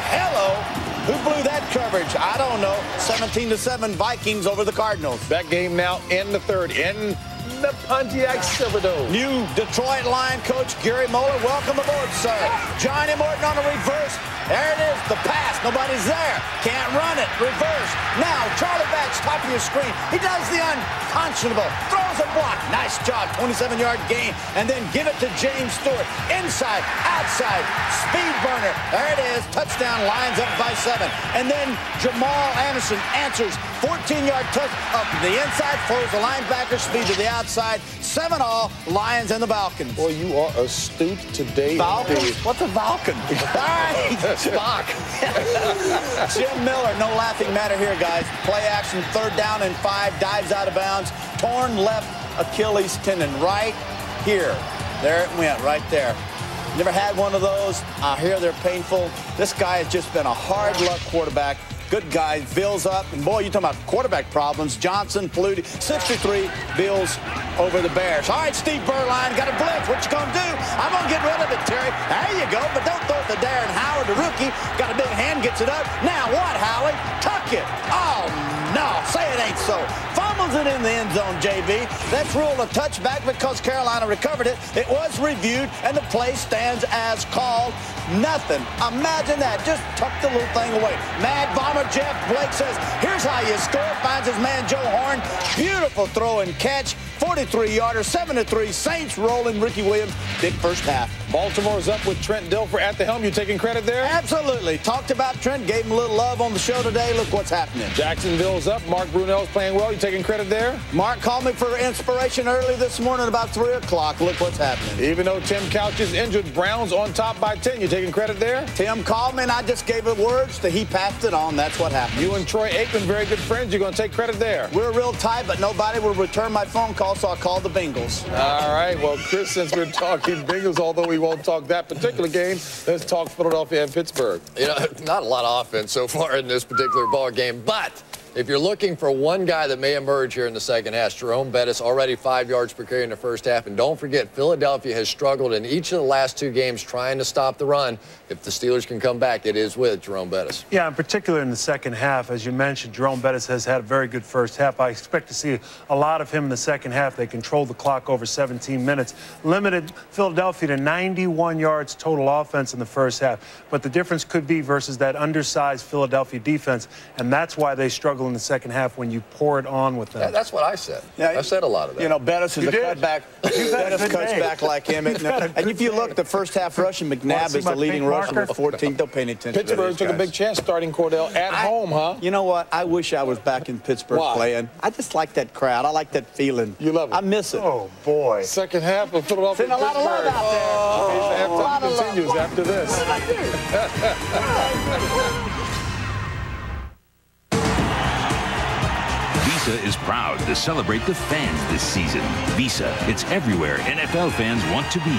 hello. Who blew that coverage? I don't know. 17-7 Vikings over the Cardinals. That game now in the third. In the Pontiac Silverdome. New Detroit line coach Gary Moeller. Welcome aboard, sir. Johnny Morton on a reverse. There it is, the pass. Nobody's there. Can't run it. Reverse. Now, Charlie Batch, top of your screen. He does the unconscionable. Throws a block. Nice job. 27-yard gain. And then give it to James Stewart. Inside, outside, speed burner. There it is. Touchdown. Lions up by 7. And then Jamal Anderson answers. 14-yard touch up the inside. Throws the linebacker. Speed to the outside. 7-all. Lions and the Falcons. Boy, you are astute today. Falcons? What's a Falcon? All right. Spock. Jim Miller, no laughing matter here, guys. Play action, 3rd down and 5, dives out of bounds. Torn left Achilles tendon right here. There it went, right there. Never had one of those. I hear they're painful. This guy has just been a hard luck quarterback. Good guy. Bills up. And boy, you talking about quarterback problems. Johnson, Flutie, 63. Bills over the Bears. All right, Steve Berline, got a blitz. What you going to do? I'm going to get rid of it, Terry. There you go. But don't throw it to Darren Howard, the rookie. Got a big hand, gets it up. Now what, Howie? Tuck it. Oh, no. Say it ain't so. fumbles it in the end zone, JB. That's ruled a touchback because Carolina recovered it. It was reviewed, and the play stands as called. Nothing. Imagine that. Just tuck the little thing away. Mad Bomber Jeff Blake says, here's how you score. Finds his man Joe Horn. Beautiful throw and catch. 43-yarder, 7-3. Saints rolling. Ricky Williams, big first half. Baltimore's up with Trent Dilfer at the helm. You taking credit there? Absolutely. Talked about Trent. Gave him a little love on the show today. Look what's happening. Jacksonville's up. Mark Brunell's playing well. You taking credit there? Mark called me for inspiration early this morning about 3 o'clock. Look what's happening. Even though Tim Couch is injured, Browns on top by 10. You taking credit there? Tim called me, and I just gave it words. He passed it on. That's what happened. You and Troy Aikman, very good friends. You're going to take credit there. We're real tight, but nobody will return my phone call, so I called the Bengals. All right. Well, Chris, since we're talking Bengals, although we won't talk that particular game, let's talk Philadelphia and Pittsburgh. You know, not a lot of offense so far in this particular ball game, but if you're looking for one guy that may emerge here in the second half, Jerome Bettis, already 5 yards per carry in the first half. And don't forget, Philadelphia has struggled in each of the last 2 games trying to stop the run. If the Steelers can come back, it is with Jerome Bettis. Yeah, in particular in the second half. As you mentioned, Jerome Bettis has had a very good first half. I expect to see a lot of him in the second half. They controlled the clock over 17 minutes, limited Philadelphia to 91 yards total offense in the first half. But the difference could be versus that undersized Philadelphia defense, and that's why they struggle in the second half when you pour it on with them. Yeah, that's what I said. Yeah, I said a lot of that. You know, Bettis is a cutback. Bettis cuts back like him. And if you look, the first half rushing, McNabb is the leading rusher with 14. Don't pay any attention to Pittsburgh took a big chance starting Cordell at home, huh? You know what? I wish I was back in Pittsburgh playing. I just like that crowd. I like that feeling. You love it. I miss it. Oh, boy. Second half of Philadelphia. Seen a lot of love out there. Halftime continues after this. Visa is proud to celebrate the fans this season. Visa, it's everywhere NFL fans want to be.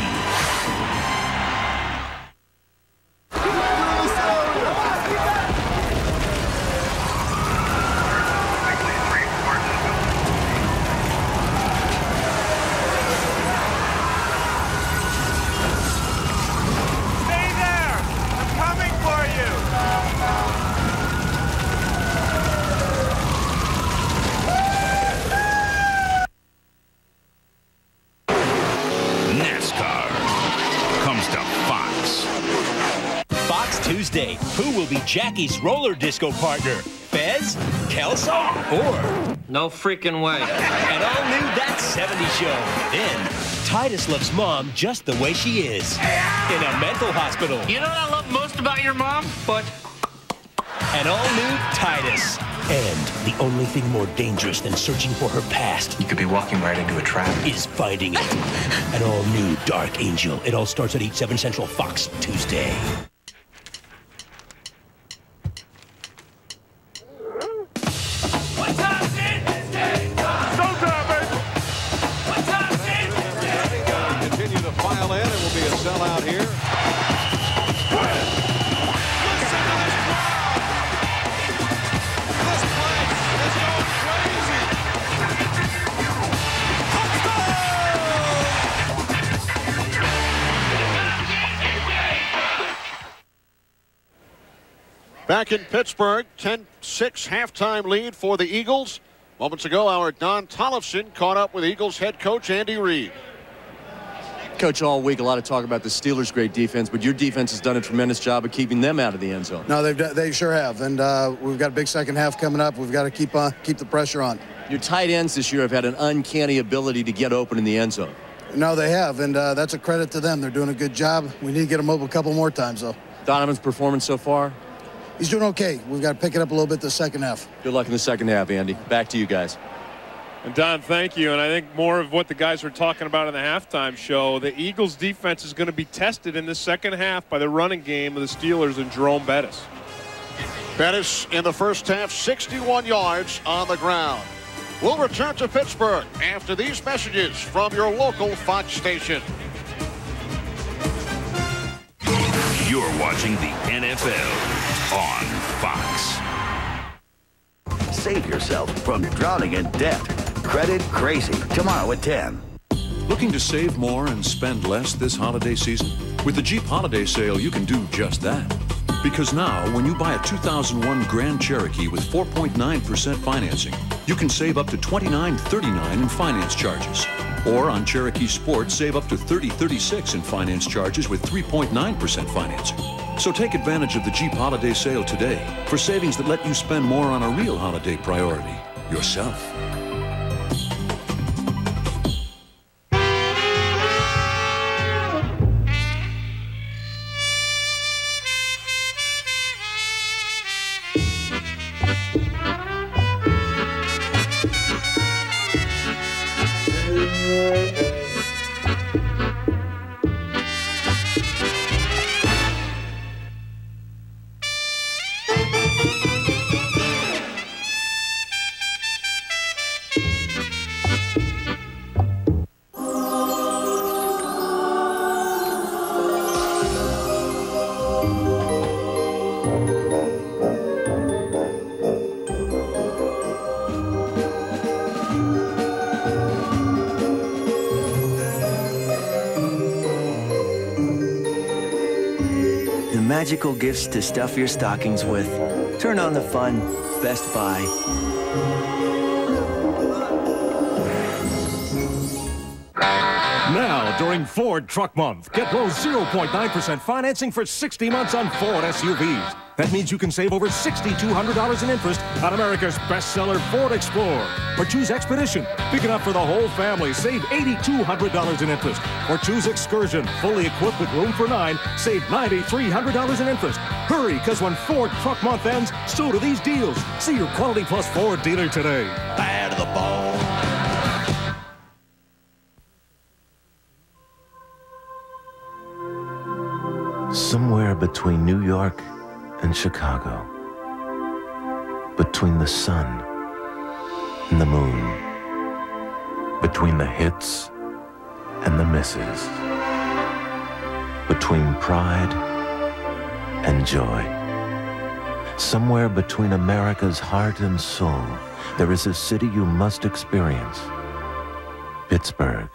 Tuesday, who will be Jackie's roller disco partner? Fez, Kelso, or... No freaking way. An all-new That 70s Show. Then, Titus loves mom just the way she is. In a mental hospital. You know what I love most about your mom? But... An all-new Titus. And the only thing more dangerous than searching for her past... You could be walking right into a trap. ...is finding it. An all-new Dark Angel. It all starts at 8/7 Central Fox Tuesday. Sellout here. This place is going crazy. Back in Pittsburgh, 10-6 halftime lead for the Eagles. Moments ago, our Don Tollefson caught up with Eagles head coach Andy Reid. Coach, all week a lot of talk about the Steelers' great defense, but your defense has done a tremendous job of keeping them out of the end zone. No, they sure have, and we've got a big second half coming up. We've got to keep the pressure on. Your tight ends this year have had an uncanny ability to get open in the end zone. No, they have, and that's a credit to them. They're doing a good job. We need to get them open a couple more times, though. Donovan's performance so far? He's doing okay. We've got to pick it up a little bit the second half. Good luck in the second half, Andy. Back to you guys. And Don, thank you. And I think more of what the guys were talking about in the halftime show, the Eagles defense is going to be tested in the second half by the running game of the Steelers and Jerome Bettis. Bettis in the first half, 61 yards on the ground. We'll return to Pittsburgh after these messages from your local Fox station. You're watching the NFL on Fox. Save yourself from drowning in debt. Credit Crazy, tomorrow at 10. Looking to save more and spend less this holiday season? With the Jeep Holiday Sale, you can do just that. Because now, when you buy a 2001 Grand Cherokee with 4.9% financing, You can save up to $29.39 in finance charges. Or on Cherokee Sports, save up to $30.36 in finance charges with 3.9% financing. So take advantage of the Jeep holiday sale today for savings that let you spend more on a real holiday priority, yourself. Magical gifts to stuff your stockings with. Turn on the fun. Best Buy. Now, during Ford Truck Month, get low 0.9% financing for 60 months on Ford SUVs. That means you can save over $6,200 in interest on America's bestseller Ford Explorer. Or choose Expedition, big enough for the whole family, save $8,200 in interest. Or choose Excursion, fully equipped with room for 9, save $9,300 in interest. Hurry, because when Ford Truck Month ends, so do these deals. See your Quality Plus Ford dealer today. Bad to the bone. Somewhere between New York and Chicago, between the sun and the moon, between the hits and the misses, between pride and joy, somewhere between America's heart and soul, there is a city you must experience: Pittsburgh.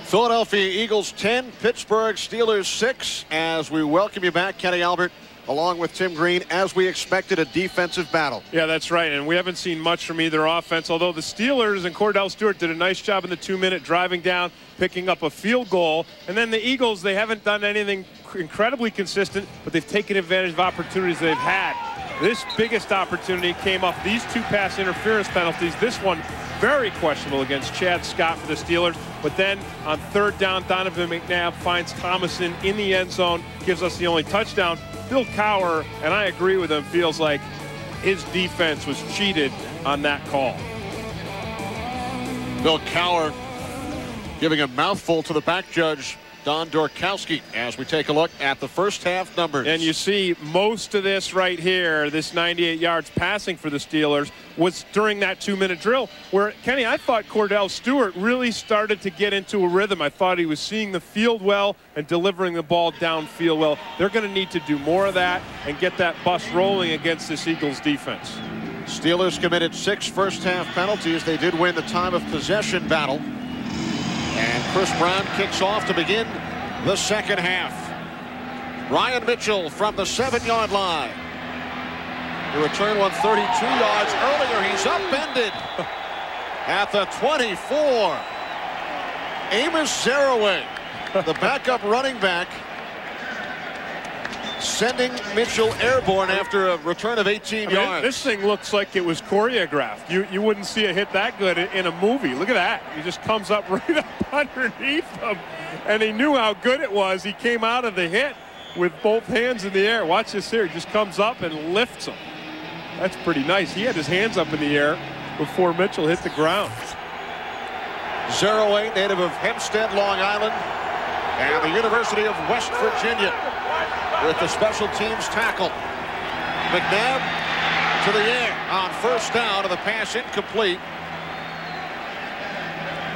Philadelphia Eagles 10, Pittsburgh Steelers 6. As we welcome you back, Kenny Albert, along with Tim Green, as we expected, a defensive battle. Yeah, that's right, and we haven't seen much from either offense, although the Steelers and Cordell Stewart did a nice job in the 2-minute driving down, picking up a field goal. And then the Eagles, they haven't done anything incredibly consistent, but they've taken advantage of opportunities they've had. This biggest opportunity came off these 2 pass interference penalties. This one very questionable against Chad Scott for the Steelers. But then on 3rd down, Donovan McNabb finds Thomason in the end zone, gives us the only touchdown. Bill Cowher, and I agree with him, feels like his defense was cheated on that call. Bill Cowher giving a mouthful to the back judge, Don Dorkowski, as we take a look at the first half numbers. And you see most of this right here, this 98 yards passing for the Steelers, was during that 2-minute drill where, Kenny, I thought Cordell Stewart really started to get into a rhythm. I thought he was seeing the field well and delivering the ball downfield well. They're going to need to do more of that and get that bus rolling against this Eagles defense. Steelers committed 6 first half penalties. They did win the time of possession battle. And Chris Brown kicks off to begin the second half. Ryan Mitchell from the 7-yard line. The return one 32 yards earlier. He's upended at the 24. Amos Zeroué, the backup running back, sending Mitchell airborne after a return of 18 yards. This thing looks like it was choreographed. You wouldn't see a hit that good in a movie. Look at that. He just comes up right up underneath him, and he knew how good it was. He came out of the hit with both hands in the air. Watch this here. He just comes up and lifts him. That's pretty nice. He had his hands up in the air before Mitchell hit the ground. Zeroué, native of Hempstead, Long Island, and the University of West Virginia, with the special teams tackle. McNabb to the air on first down, and the pass incomplete.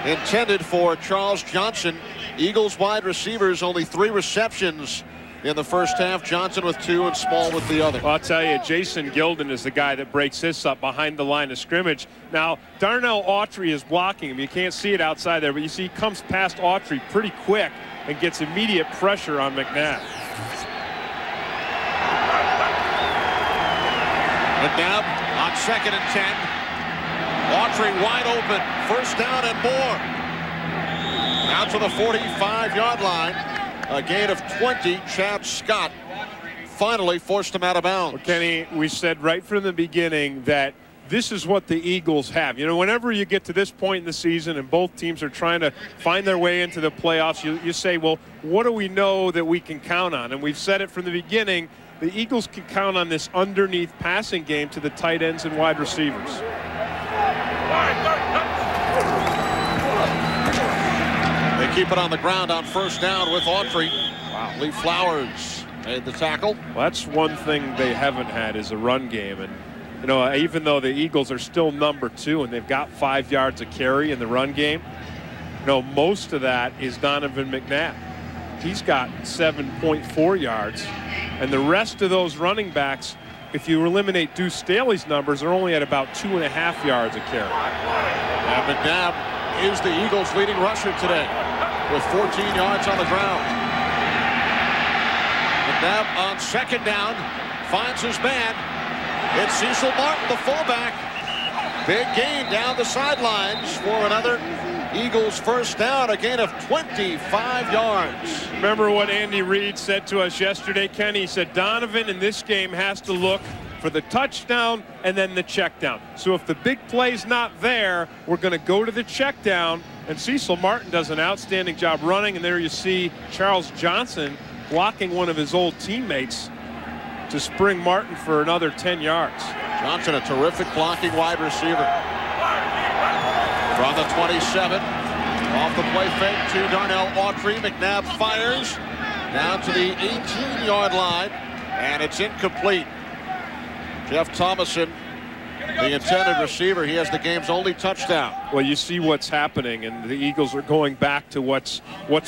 Intended for Charles Johnson. Eagles wide receivers, only 3 receptions in the first half. Johnson with 2 and Small with the other. Well, I'll tell you, Jason Gilden is the guy that breaks this up behind the line of scrimmage. Now, Darnell Autry is blocking him. You can't see it outside there, but you see he comes past Autry pretty quick and gets immediate pressure on McNabb. McNabb on 2nd and 10. Autry wide open. First down and more. Out to the 45-yard line. A gain of 20. Chad Scott finally forced him out of bounds. Well, Kenny, we said right from the beginning that this is what the Eagles have. You know, whenever you get to this point in the season and both teams are trying to find their way into the playoffs, you say, well, what do we know that we can count on? And we've said it from the beginning, the Eagles can count on this underneath passing game to the tight ends and wide receivers. They keep it on the ground on first down with Autry. Wow. Lee Flowers made the tackle. Well, that's one thing they haven't had is a run game. And you know, even though the Eagles are still number 2 and they've got 5 yards of carry in the run game, you know, most of that is Donovan McNabb. He's got 7.4 yards. And the rest of those running backs, if you eliminate Deuce Staley's numbers, are only at about 2.5 yards of carry. And McNabb is the Eagles' leading rusher today with 14 yards on the ground. McNabb on 2nd down finds his man. It's Cecil Martin, the fullback. Big gain down the sidelines for another Eagles first down, a gain of 25 yards. Remember what Andy Reid said to us yesterday, Ken? He said Donovan in this game has to look for the touchdown and then the check down. So if the big play's not there, we're going to go to the check down. And Cecil Martin does an outstanding job running. And there you see Charles Johnson blocking one of his old teammates to spring Martin for another 10 yards. Johnson, a terrific blocking wide receiver. From the 27, off the play fake to Darnell Autry. McNabb fires down to the 18-yard line, and it's incomplete. Jeff Thomason, the intended receiver, he has the game's only touchdown. Well, you see what's happening, and the Eagles are going back to what's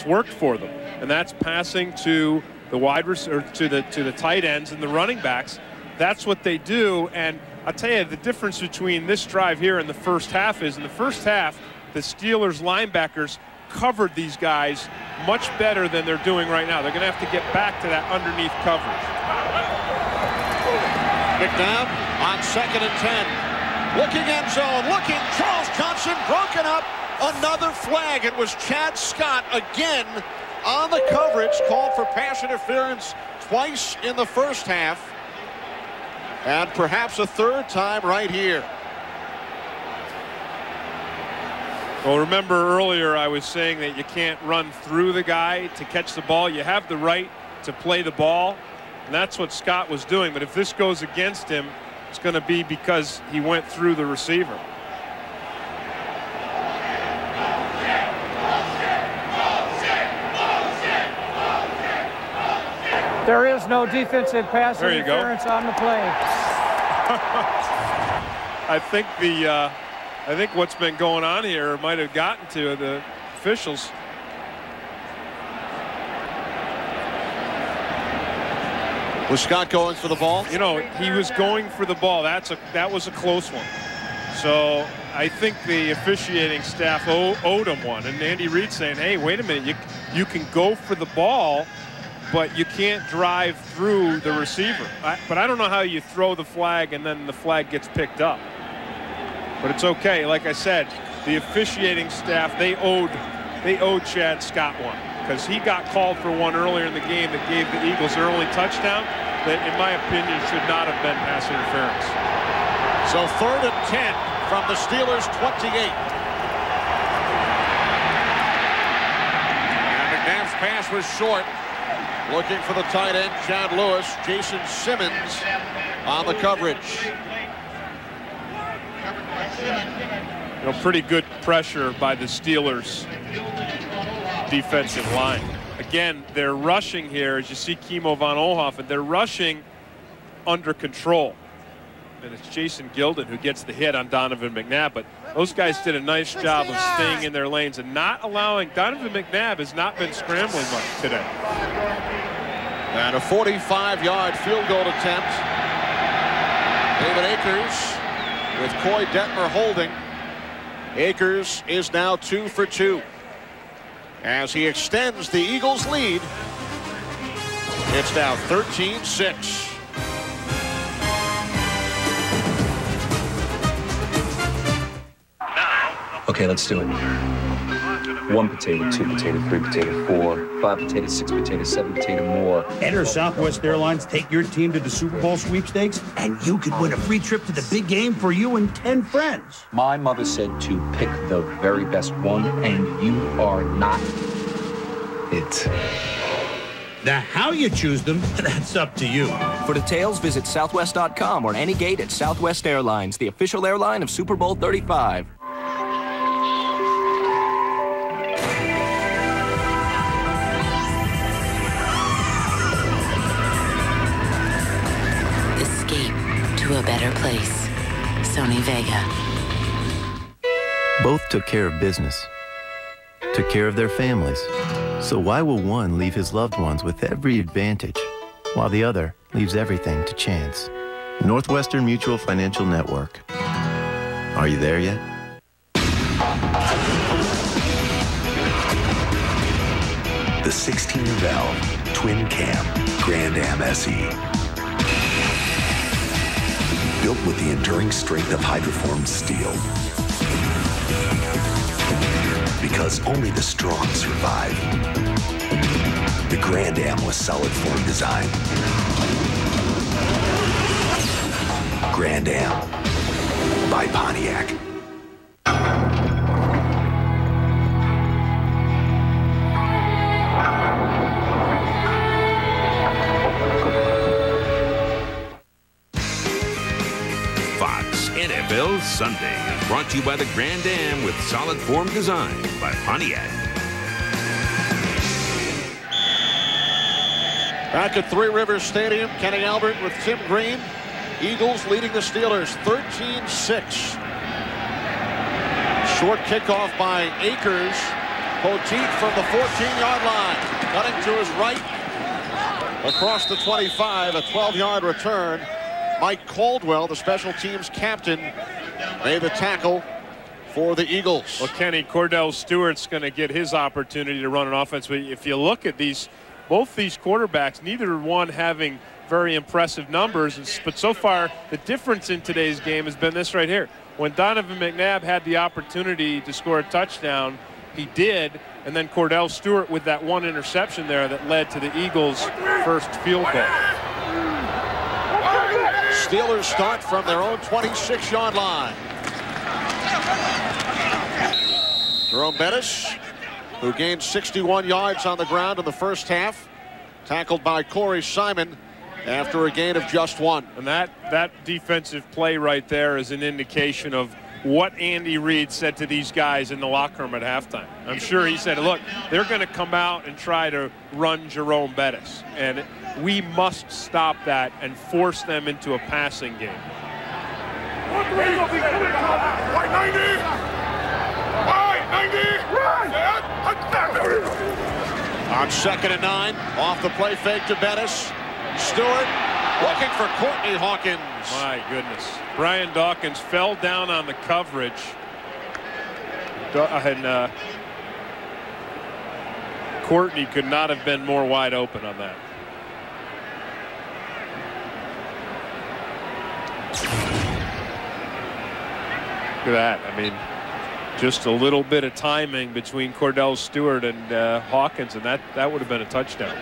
worked for them, and that's passing to the wide receiver, to the tight ends and the running backs. That's what they do. And I'll tell you, the difference between this drive here and the first half is in the first half, the Steelers linebackers covered these guys much better than they're doing right now. They're going to have to get back to that underneath coverage. McNabb on 2nd and 10. Looking end zone, looking. Charles Johnson broken up. Another flag. It was Chad Scott again on the coverage, called for pass interference twice in the first half. And perhaps a third time right here. Well, remember earlier I was saying that you can't run through the guy to catch the ball. You have the right to play the ball, and that's what Scott was doing. But if this goes against him, it's going to be because he went through the receiver. There is no defensive pass interference on the play. I think what's been going on here might have gotten to the officials. Was Scott going for the ball? You know, he was going for the ball. That was a close one. So I think the officiating staff owed him one. And Andy Reid saying, hey, wait a minute, you can go for the ball, but you can't drive through the receiver. But I don't know how you throw the flag and then the flag gets picked up. But it's okay. Like I said, the officiating staff, they owed Chad Scott one, because he got called for one earlier in the game that gave the Eagles their only touchdown that, in my opinion, should not have been pass interference. So 3rd and 10 from the Steelers' 28. And McNabb's pass was short. Looking for the tight end, John Lewis. Jason Simmons on the coverage. You know, pretty good pressure by the Steelers defensive line. Again, they're rushing here, as you see Kimo von Oelhoffen, they're rushing under control. And it's Jason Gilden who gets the hit on Donovan McNabb. But those guys did a nice job of staying in their lanes and not allowing. Donovan McNabb has not been scrambling much today. And a 45-yard field goal attempt. David Akers with Coy Detmer holding. Akers is now 2 for 2 as he extends the Eagles' lead. It's now 13-6. Okay, let's do it. 1 potato, 2 potato, 3 potato, 4, 5 potato, 6 potato, 7 potato more. Enter Southwest Airlines, take your team to the Super Bowl sweepstakes, and you could win a free trip to the big game for you and 10 friends. My mother said to pick the very best one, and you are not it. Now, how you choose them, that's up to you. For details, visit Southwest.com or any gate at Southwest Airlines, the official airline of Super Bowl 35. Escape to a better place. Sony Vega. Both took care of business, took care of their families. So why will one leave his loved ones with every advantage, while the other leaves everything to chance? Northwestern Mutual Financial Network. Are you there yet? The 16-valve twin cam Grand Am SE. Built with the enduring strength of hydroformed steel. Because only the strong survive. The Grand Am was solid form design. Grand Am by Pontiac. Fox NFL Sunday is brought to you by the Grand Am with solid form design by Pontiac. Back at Three Rivers Stadium, Kenny Albert with Tim Green. Eagles leading the Steelers 13-6. Short kickoff by Akers. Poteet from the 14-yard line. Cutting to his right. Across the 25, a 12-yard return. Mike Caldwell, the special teams captain, made the tackle for the Eagles. Well, Kenny, Cordell Stewart's going to get his opportunity to run an offense. But if you look at both these quarterbacks, neither one having very impressive numbers. But so far, the difference in today's game has been this right here. When Donovan McNabb had the opportunity to score a touchdown, he did. And then Cordell Stewart with that one interception there that led to the Eagles' first field goal. Steelers start from their own 26-yard line. Jerome Bettis, who gained 61 yards on the ground in the first half, tackled by Corey Simon after a gain of just 1. And that defensive play right there is an indication of what Andy Reid said to these guys in the locker room at halftime. I'm sure he said, look, they're going to come out and try to run Jerome Bettis, and we must stop that and force them into a passing game. On 2nd and 9, off the play fake to Bettis. Stewart looking for Courtney Hawkins. My goodness. Brian Dawkins fell down on the coverage. And Courtney could not have been more wide open on that. Look at that. I mean, just a little bit of timing between Cordell Stewart and Hawkins, and that would have been a touchdown.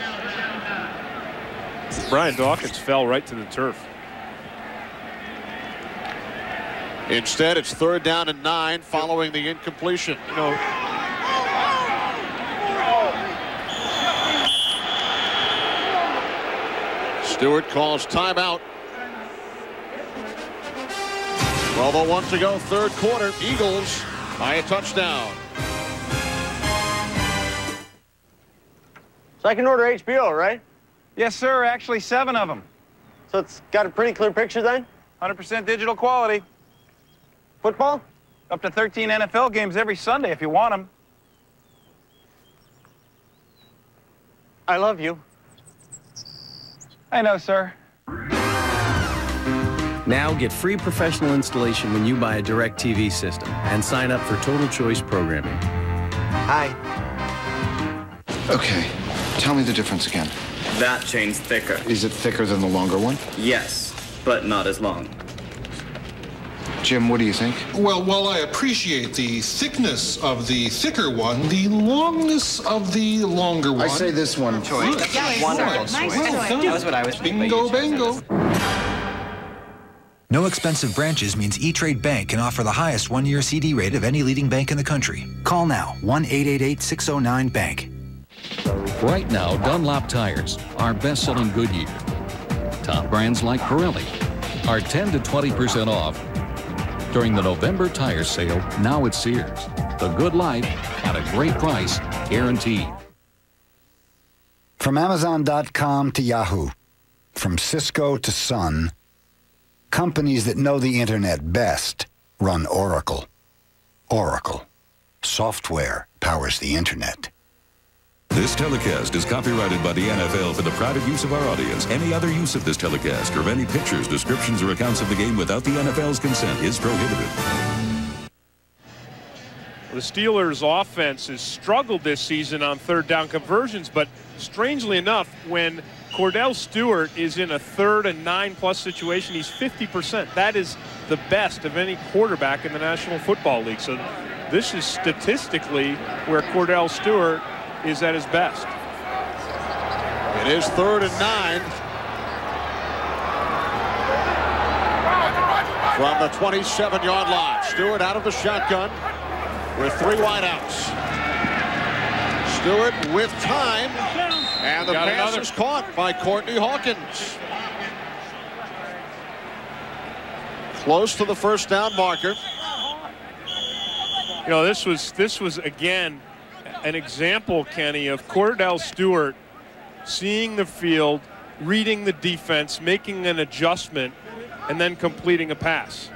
Brian Dawkins fell right to the turf. Instead, it's 3rd down and 9 following the incompletion. You know, Stewart calls timeout. 12:01 to go, 3rd quarter. Eagles by a touchdown. Second order HBO, right? Yes, sir. Actually, 7 of them. So it's got a pretty clear picture then? 100% digital quality. Football? Up to 13 NFL games every Sunday if you want them. I love you. I know, sir. Now get free professional installation when you buy a DirecTV system and sign up for Total Choice programming. Hi. Okay, tell me the difference again. That chain's thicker. Is it thicker than the longer one? Yes, but not as long. Jim, what do you think? Well, while I appreciate the thickness of the thicker one, the longness of the longer one. I say this one. Choice. Wonderful choice. Well, that was what I was thinking. Bingo. No expensive branches means E-Trade Bank can offer the highest 1-year CD rate of any leading bank in the country. Call now, 1-888-609-BANK. Right now, Dunlop tires are best-selling Goodyear. Top brands like Pirelli are 10 to 20% off during the November tire sale now at Sears. The good life at a great price, guaranteed. From Amazon.com to Yahoo, from Cisco to Sun, companies that know the internet best run Oracle. Oracle. Software powers the internet. This telecast is copyrighted by the NFL for the private use of our audience. Any other use of this telecast or of any pictures, descriptions, or accounts of the game without the NFL's consent is prohibited. The Steelers' offense has struggled this season on third down conversions, but strangely enough, when Cordell Stewart is in a 3rd and 9+ situation, he's 50%. That is the best of any quarterback in the National Football League. So this is statistically where Cordell Stewart is at his best. It is 3rd and 9 from the 27-yard line. Stewart out of the shotgun with 3 wideouts. Stewart with time, and the pass is caught by Courtney Hawkins. Close to the first down marker. You know, this was again an example, Kenny, of Cordell Stewart seeing the field, reading the defense, making an adjustment, and then completing a pass.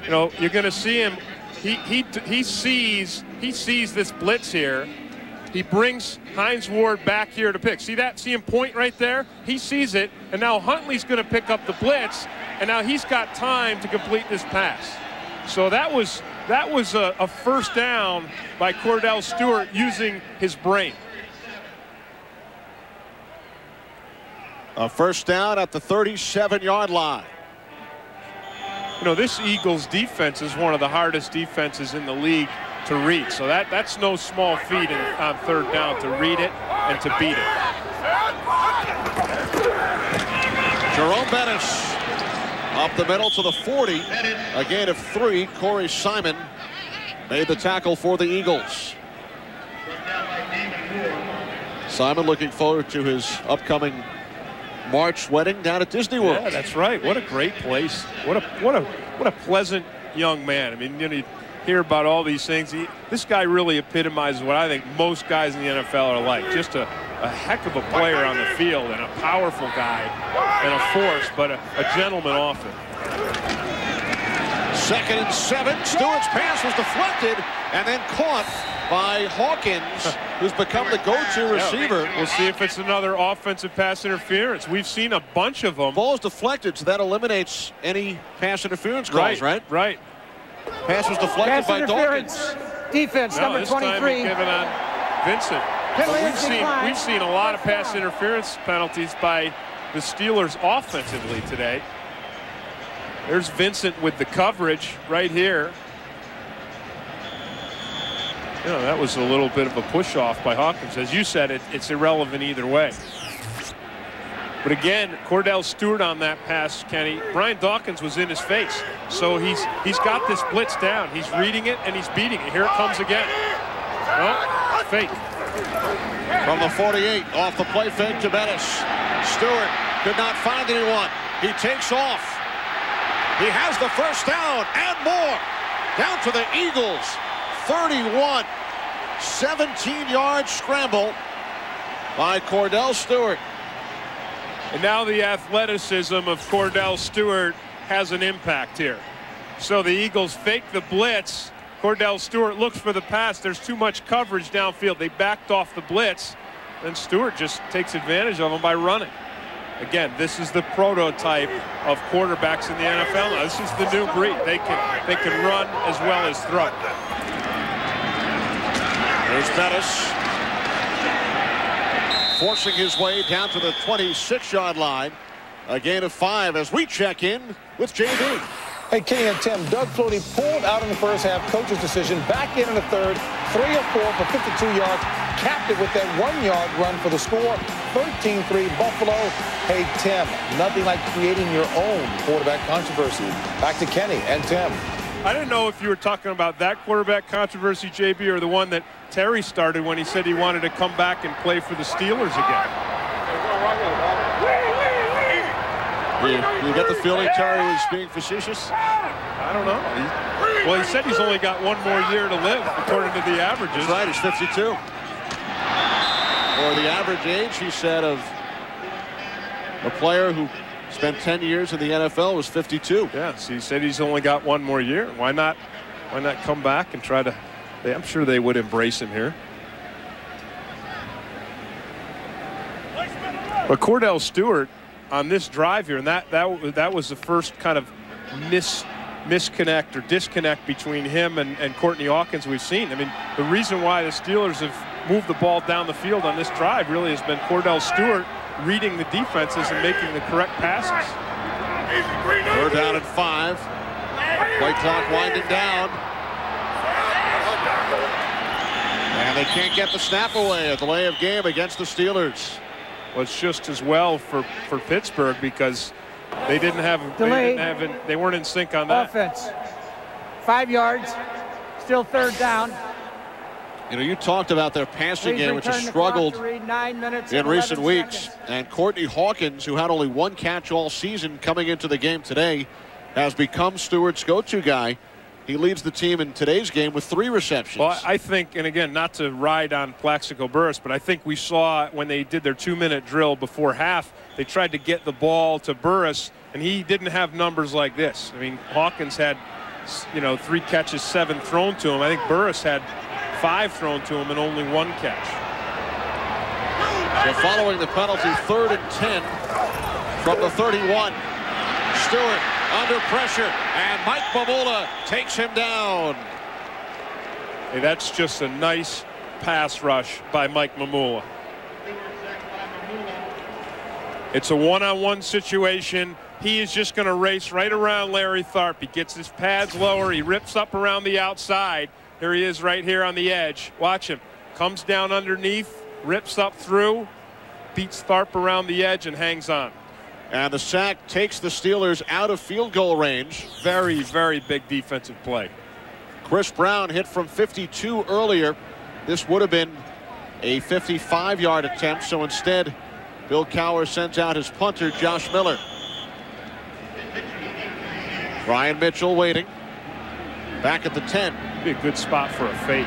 You know, you're going to see him. He sees this blitz here. He brings Hines Ward back here to pick. See that? See him point right there? He sees it, and now Huntley's going to pick up the blitz, and now he's got time to complete this pass. So that was a first down by Cordell Stewart using his brain. A first down at the 37-yard line. You know, this Eagles defense is one of the hardest defenses in the league to read. So that's no small feat on third down, to read it and to beat it. Jerome Bettis up the middle to the 40. A gain of 3. Corey Simon made the tackle for the Eagles. Simon looking forward to his upcoming March wedding down at Disney World. Yeah, that's right. What a great place. What a pleasant young man. I mean, you hear about all these things. This guy really epitomizes what I think most guys in the NFL are like. Just a heck of a player on the field, and a powerful guy, and a force, but a gentleman often. 2nd and 7. Stewart's pass was deflected and then caught by Hawkins, who's become the go-to receiver. We'll see if it's another offensive pass interference. We've seen a bunch of them. Ball's deflected, so that eliminates any pass interference calls, right? Right. Pass was deflected pass by interference. Dawkins. Defense, number 23. This time given on Vincent. We've seen a lot of pass interference penalties by the Steelers offensively today. There's Vincent with the coverage right here. You know, that was a little bit of a push-off by Hawkins. As you said, it's irrelevant either way. But again, Cordell Stewart on that pass, Kenny, Brian Dawkins was in his face. So he's got this blitz down. He's reading it, and he's beating it. Here it comes again. No, fake. From the 48, off the play fake to Bettis. Stewart could not find anyone. He takes off. He has the first down and more. Down to the Eagles. 31. 17-yard scramble by Cordell Stewart. And now the athleticism of Cordell Stewart has an impact here. So the Eagles fake the blitz. Cordell Stewart looks for the pass. There's too much coverage downfield. They backed off the blitz. Then Stewart just takes advantage of them by running. Again, this is the prototype of quarterbacks in the NFL. Now, this is the new breed. They can run as well as throw. There's Bettis forcing his way down to the 26-yard line. A gain of 5 as we check in with JB. Hey, Kenny and Tim, Doug Flutie pulled out in the first half, coach's decision, back in the third, 3 of 4 for 52 yards, capped it with that 1-yard run for the score, 13-3 Buffalo. Hey, Tim, nothing like creating your own quarterback controversy. Back to Kenny and Tim. I didn't know if you were talking about that quarterback controversy, JB, or the one that Terry started when he said he wanted to come back and play for the Steelers again. You get the feeling Terry was being facetious? I don't know. Well, he said he's only got 1 more year to live, according to the averages. That's right, he's 52. Or the average age, he said, of a player who spent 10 years in the NFL was 52. Yes, he said he's only got 1 more year. Why not come back and try to... I'm sure they would embrace him here. But Cordell Stewart on this drive here, and that was the first kind of misconnect or disconnect between him and Courtney Hawkins we've seen. I mean, the reason why the Steelers have moved the ball down the field on this drive really has been Cordell Stewart reading the defenses and making the correct passes. We're down at 5. Play clock winding down. And they can't get the snap away. A delay of game against the Steelers. Well, it's just as well for Pittsburgh because they didn't have they weren't in sync on that. Offense. 5 yards. Still third down. You know, you talked about their passing game, which has struggled in recent weeks. And Courtney Hawkins, who had only 1 catch all season coming into the game today, has become Stewart's go-to guy. He leads the team in today's game with 3 receptions. Well, I think, and again, not to ride on Plaxico Burress, but I think we saw when they did their 2-minute drill before half, they tried to get the ball to Burress, and he didn't have numbers like this. I mean, Hawkins had, 3 catches, 7 thrown to him. I think Burress had 5 thrown to him and only 1 catch. So following the penalty, 3rd and 10 from the 31. Stewart under pressure, and Mike Mamula takes him down. Hey, that's just a nice pass rush by Mike Mamula. It's a one-on-one situation. He is just going to race right around Larry Tharp. He gets his pads lower. He rips up around the outside. Here he is right here on the edge. Watch him. Comes down underneath, rips up through, beats Tharp around the edge, and hangs on. And the sack takes the Steelers out of field goal range. Very, very big defensive play. Chris Brown hit from 52 earlier. This would have been a 55-yard attempt, so instead, Bill Cowher sends out his punter, Josh Miller. Brian Mitchell waiting. Back at the 10. Be a good spot for a fake.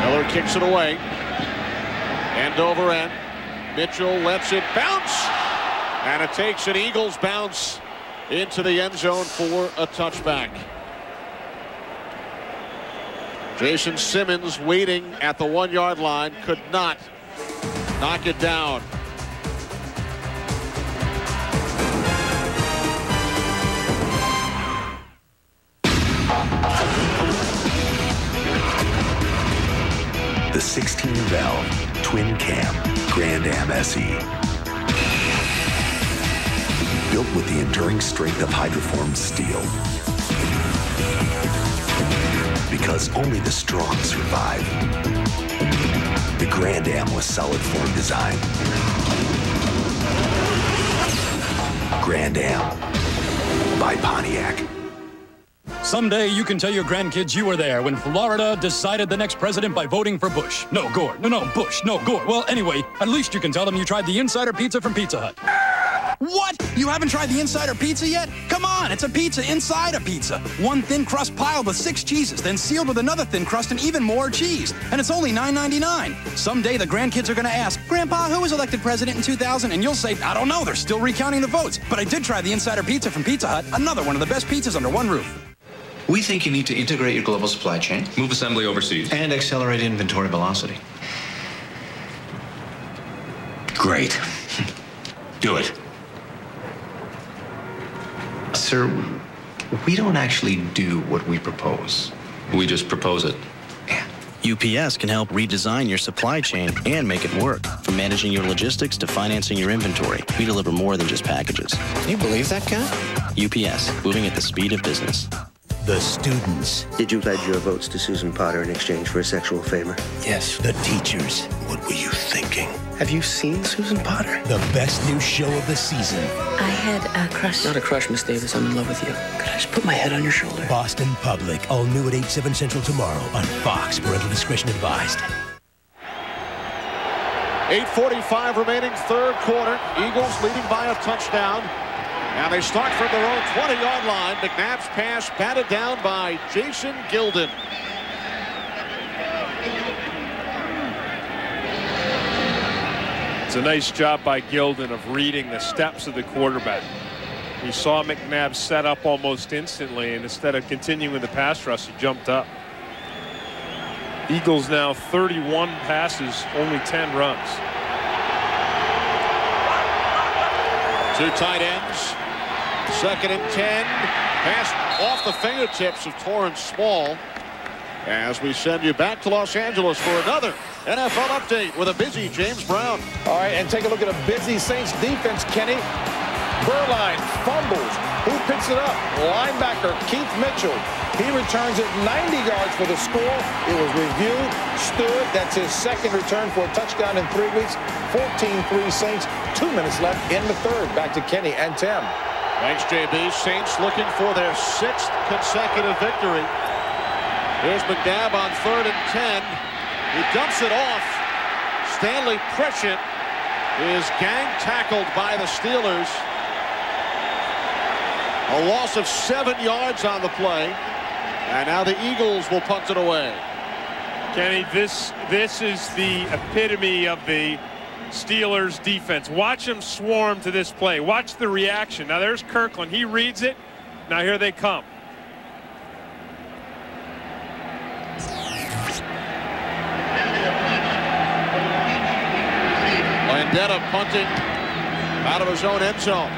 Miller kicks it away. End over end. Mitchell lets it bounce. And it takes an Eagles bounce into the end zone for a touchback. Jason Simmons waiting at the 1-yard line. Could not knock it down. The 16-valve twin cam Grand Am SE. Built with the enduring strength of hydroformed steel. Because only the strong survive. The Grand Am with solid form design. Grand Am by Pontiac. Someday you can tell your grandkids you were there when Florida decided the next president by voting for Bush. No, Gore. No, Bush. No, Gore. Well, anyway, at least you can tell them you tried the Insider Pizza from Pizza Hut. What? You haven't tried the Insider Pizza yet? Come on, it's a pizza inside a pizza. 1 thin crust piled with 6 cheeses, then sealed with another thin crust and even more cheese. And it's only $9.99. Someday the grandkids are gonna ask, Grandpa, who was elected president in 2000? And you'll say, I don't know, they're still recounting the votes. But I did try the Insider Pizza from Pizza Hut, another one of the best pizzas under one roof. We think you need to integrate your global supply chain, move assembly overseas, and accelerate inventory velocity. Great. Do it. Sir, we don't actually do what we propose. we just propose it. Yeah. UPS can help redesign your supply chain and make it work. From managing your logistics to financing your inventory, we deliver more than just packages. Can you believe that guy? UPS, moving at the speed of business. The students. Did you pledge your votes to Susan Potter in exchange for a sexual favor? Yes. The teachers. What were you thinking? Have you seen Susan Potter? The best new show of the season. I had a crush. Not a crush, Miss Davis. I'm in love with you. Could I just put my head on your shoulder? Boston Public. All new at 8/7 Central tomorrow on Fox. Parental discretion advised. 8:45 remaining, third quarter. Eagles leading by a touchdown. And they start from their own 20-yard line. McNabb's pass batted down by Jason Gilden. It's a nice job by Gilden of reading the steps of the quarterback. He saw McNabb set up almost instantly, and instead of continuing the pass rush, he jumped up. Eagles now 31 passes, only 10 runs. Two tight ends. 2nd and 10. Pass off the fingertips of Torrance Small. As we send you back to Los Angeles for another NFL update with a busy James Brown. All right, and take a look at a busy Saints defense, Kenny. Beuerlein fumbles. Who picks it up? Linebacker Keith Mitchell. He returns it 90 yards for the score. It was reviewed, stood. That's his second return for a touchdown in 3 weeks. 14-3 Saints. 2 minutes left in the third. Back to Kenny and Tim. Thanks, JB. Saints looking for their 6th consecutive victory. Here's McNabb on 3rd and 10. He dumps it off. Stanley Pritchett is gang tackled by the Steelers. A loss of 7 yards on the play. And now the Eagles will punt it away. Kenny, this is the epitome of the Steelers defense. Watch them swarm to this play. Watch the reaction. Now there's Kirkland. He reads it. Now here they come. Landeta punting out of his own end zone.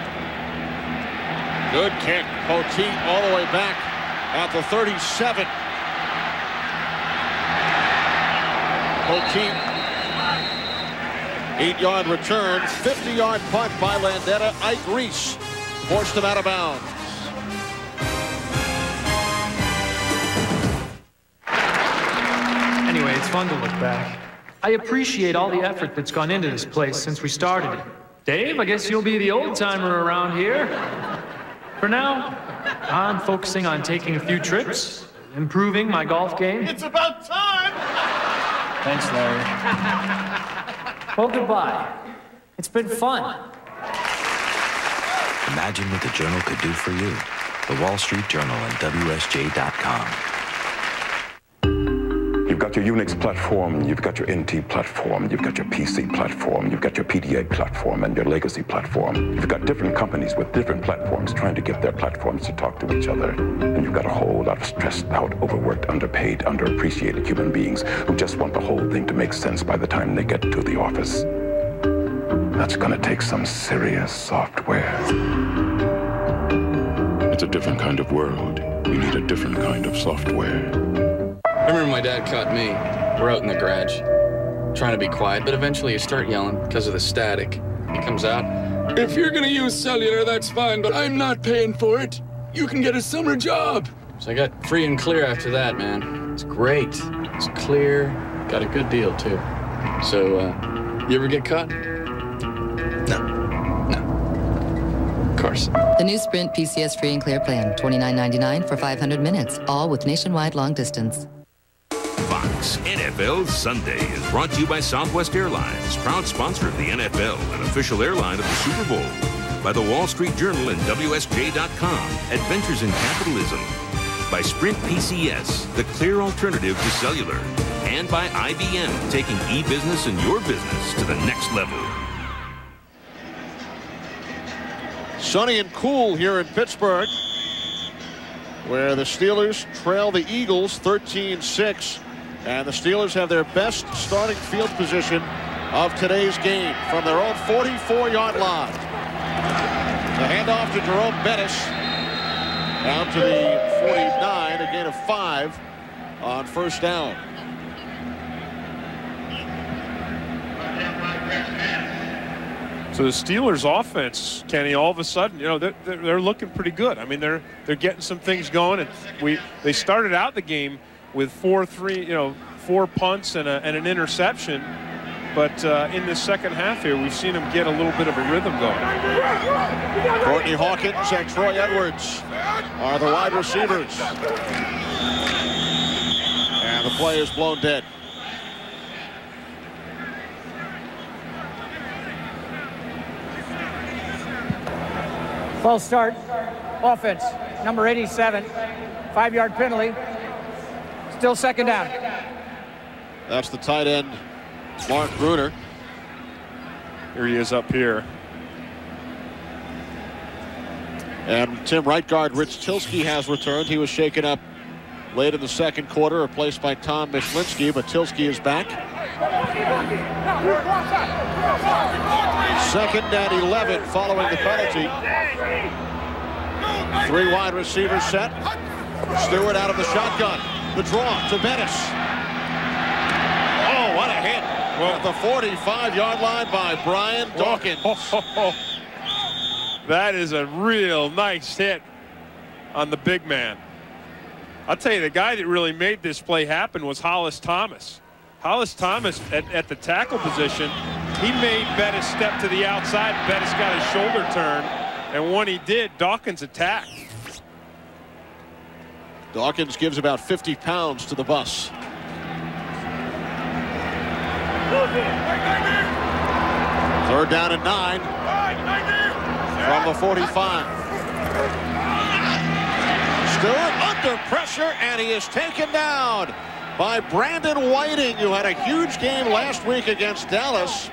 Good kick. Poteet all the way back at the 37. Poteet, 8-yard return, 50-yard punt by Landeta. Ike Reese forced him out of bounds. Anyway, it's fun to look back. I appreciate all the effort that's gone into this place since we started it. Dave, I guess you'll be the old-timer around here. For now, I'm focusing on taking a few trips, improving my golf game. It's about time! Thanks, Larry. Well, goodbye. It's been fun. Imagine what the Journal could do for you. The Wall Street Journal and WSJ.com. You've got your Unix platform, you've got your NT platform, you've got your PC platform, you've got your PDA platform, and your legacy platform. You've got different companies with different platforms trying to get their platforms to talk to each other. And you've got a whole lot of stressed out, overworked, underpaid, underappreciated human beings who just want the whole thing to make sense by the time they get to the office. That's gonna take some serious software. It's a different kind of world. We need a different kind of software. I remember my dad caught me. We're out in the garage, trying to be quiet, but eventually you start yelling because of the static. He comes out. If you're gonna use cellular, that's fine, but I'm not paying for it. You can get a summer job. So I got free and clear after that, man. It's great. It's clear. Got a good deal, too. So, you ever get caught? Of course. The new Sprint PCS Free and Clear plan, $29.99 for 500 minutes, all with nationwide long distance. Fox NFL Sunday is brought to you by Southwest Airlines, proud sponsor of the NFL and official airline of the Super Bowl. By the Wall Street Journal and WSJ.com, Adventures in Capitalism. By Sprint PCS, the clear alternative to cellular. And by IBM, taking e-business and your business to the next level. Sunny and cool here in Pittsburgh, where the Steelers trail the Eagles 13-6. And the Steelers have their best starting field position of today's game from their own 44-yard line. The handoff to Jerome Bettis down to the 49, a gain of 5 on first down. So the Steelers offense, Kenny, all of a sudden, you know, they're looking pretty good. I mean, they're getting some things going, and they started out the game with 4 punts and an interception, but in the second half here, we've seen them get a little bit of a rhythm going. Courtney Hawkins and Troy Edwards are the wide receivers, and the play is blown dead. False start, offense, number 87, 5-yard penalty, still second down. That's the tight end, Mark Bruner. Here he is up here. And Tim, right guard Rich Tilsky has returned. He was shaken up late in the second quarter, replaced by Tom Michlinski, but Tilsky is back. 2nd and 11 following the penalty. 3 wide receivers set. Stewart out of the shotgun. The draw to Bettis. Oh, what a hit. Well, at the 45-yard line by Brian Dawkins. That is a real nice hit on the big man. I'll tell you, the guy that really made this play happen was Hollis Thomas. Hollis Thomas at the tackle position, he made Bettis step to the outside. Bettis got his shoulder turned, and when he did, Dawkins attacked. Dawkins gives about 50 pounds to the bus. Third down and 9 from the 45. Stewart under pressure, and he is taken down by Brandon Whiting, who had a huge game last week against Dallas.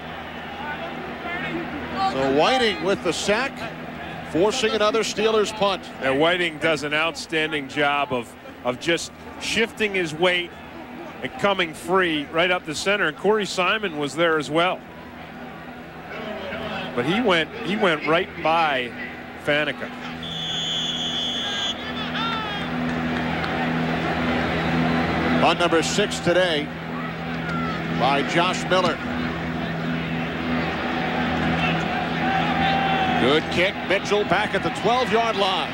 So Whiting with the sack, forcing another Steelers punt. And Whiting does an outstanding job of just shifting his weight and coming free right up the center. And Corey Simon was there as well. But he went right by Faneca. On number 6 today by Josh Miller. Good kick. Mitchell back at the 12-yard line.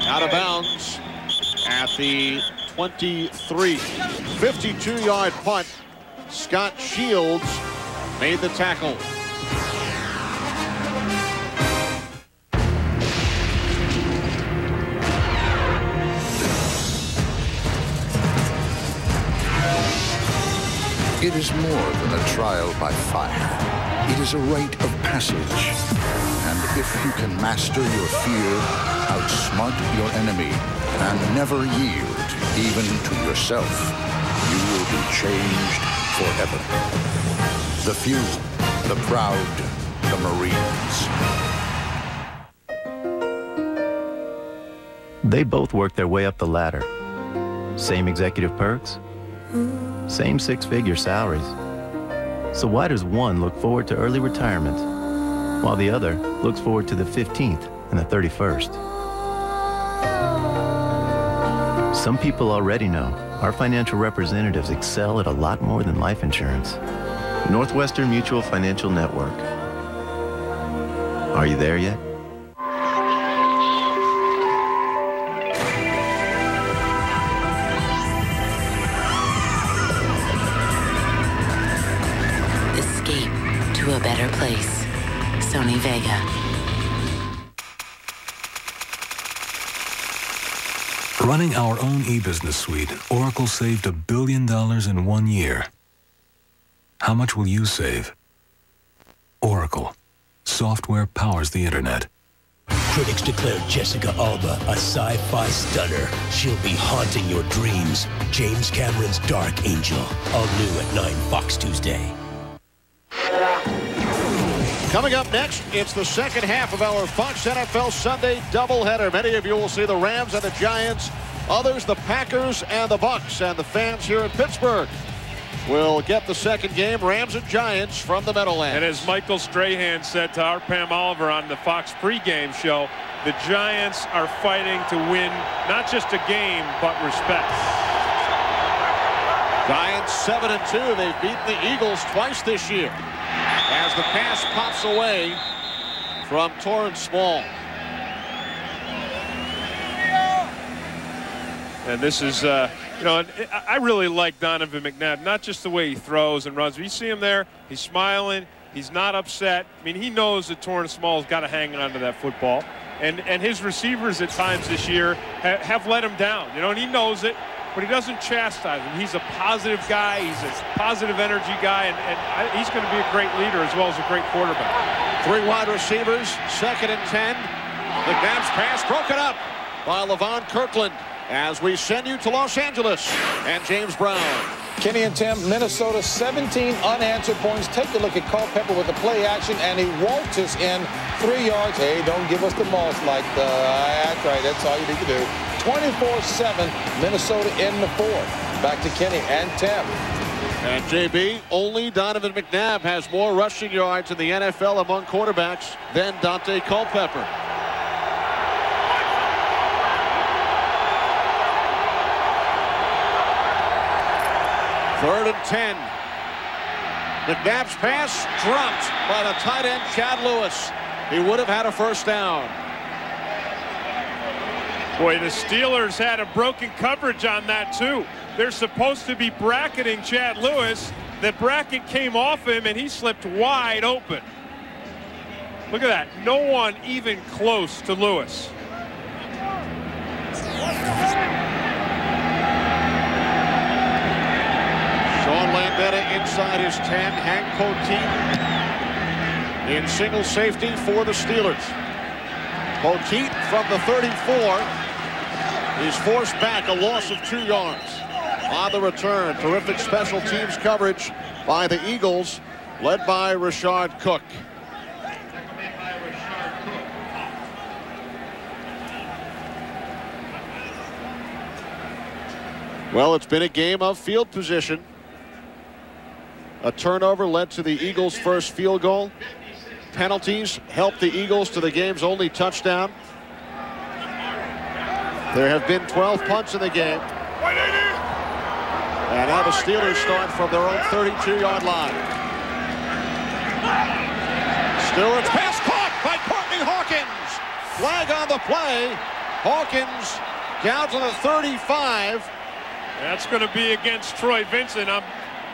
Out of bounds at the 23. 52-yard punt. Scott Shields made the tackle. It is more than a trial by fire. It is a rite of passage. And if you can master your fear, outsmart your enemy, and never yield even to yourself, you will be changed forever. The few, the proud, the Marines. They both worked their way up the ladder. Same executive perks, same 6-figure salaries. So why does one look forward to early retirement while the other looks forward to the 15th and the 31st? Some people already know our financial representatives excel at a lot more than life insurance. Northwestern Mutual Financial Network. Are you there yet? To a better place. Sony Vega. Running our own e-business suite, Oracle saved $1 billion in 1 year. How much will you save? Oracle. Software powers the internet. Critics declare Jessica Alba a sci-fi stunner. She'll be haunting your dreams. James Cameron's Dark Angel. All new at 9 Fox Tuesday. Coming up next, it's the second half of our Fox NFL Sunday doubleheader. Many of you will see the Rams and the Giants. Others, the Packers and the Bucks. And the fans here in Pittsburgh will get the second game, Rams and Giants, from the Meadowlands. And as Michael Strahan said to our Pam Oliver on the Fox pregame show, the Giants are fighting to win not just a game, but respect. Giants 7-2. They've beaten the Eagles twice this year. As the pass pops away from Torrance Small. And this is, you know, I really like Donovan McNabb, not just the way he throws and runs. But you see him there, he's smiling, he's not upset. I mean, he knows that Torrance Small's got to hang on to that football. And his receivers at times this year have let him down, you know, and he knows it, but he doesn't chastise him. He's a positive guy, he's a positive energy guy, and he's going to be a great leader as well as a great quarterback. 3 wide receivers, 2nd and 10. McNabb's pass broken up by LaVon Kirkland. As we send you to Los Angeles and James Brown. Kenny and Tim, Minnesota 17 unanswered points. Take a look at Culpepper with the play action, and he waltzes in 3 yards. Hey, don't give us the moss like the. That's right, that's all you need to do. 24-7, Minnesota in the 4th. Back to Kenny and Tim. And JB, only Donovan McNabb has more rushing yards in the NFL among quarterbacks than Dante Culpepper. Third and 10. McNabb's pass dropped by the tight end, Chad Lewis. He would have had a first down. Boy, the Steelers had a broken coverage on that, too. They're supposed to be bracketing Chad Lewis. The bracket came off him, and he slipped wide open. Look at that. No one even close to Lewis. Sean Landeta inside his 10. Hank Poteet in single safety for the Steelers. Poteet from the 34. He's forced back a loss of 2 yards. On the return, terrific special teams coverage by the Eagles, led by Rashard Cook. Well, it's been a game of field position. A turnover led to the Eagles' first field goal. Penalties helped the Eagles to the game's only touchdown. There have been 12 punts in the game. And now the Steelers start from their own 32-yard line. Stewart's pass caught by Courtney Hawkins. Flag on the play. Hawkins down to the 35. That's going to be against Troy Vincent.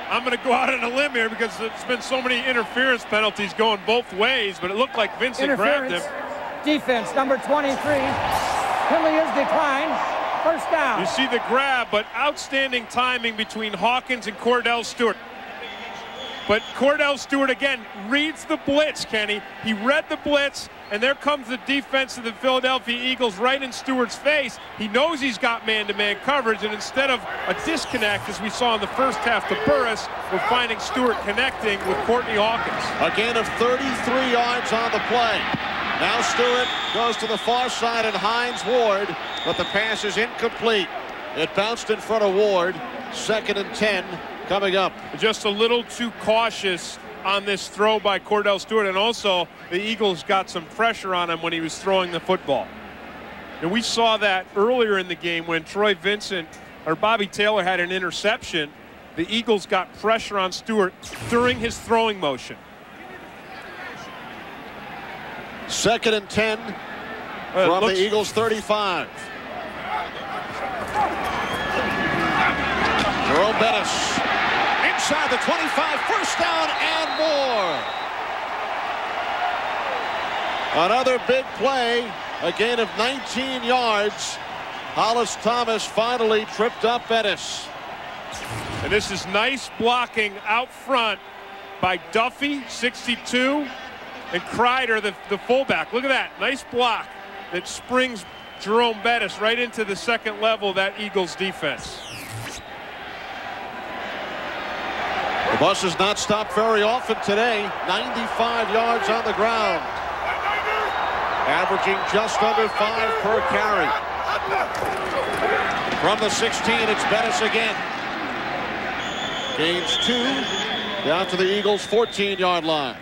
I'm going to go out on a limb here because there's been so many interference penalties going both ways, but it looked like Vincent grabbed him. Defense, number 23. Penalty is declined. First down. You see the grab, but outstanding timing between Hawkins and Cordell Stewart. But Cordell Stewart, again, reads the blitz, Kenny. He read the blitz, and there comes the defense of the Philadelphia Eagles right in Stewart's face. He knows he's got man-to-man coverage, and instead of a disconnect, as we saw in the first half to Burris, we're finding Stewart connecting with Courtney Hawkins. A gain of 33 yards on the play. Now Stewart goes to the far side and Hines Ward, but the pass is incomplete. It bounced in front of Ward. 2nd and 10 coming up. Just a little too cautious on this throw by Cordell Stewart, and also the Eagles got some pressure on him when he was throwing the football. And we saw that earlier in the game when Troy Vincent or Bobby Taylor had an interception. The Eagles got pressure on Stewart during his throwing motion. 2nd and 10 from the Eagles 35. Jerome Bettis inside the 25, first down and more. Another big play, a gain of 19 yards. Hollis Thomas finally tripped up Bettis. And this is nice blocking out front by Duffy, 62. And Kreider, the fullback. Look at that. Nice block that springs Jerome Bettis right into the second level of that Eagles defense. The bus has not stopped very often today. 95 yards on the ground. Averaging just under 5 per carry. From the 16, it's Bettis again. Gains 2 down to the Eagles' 14-yard line.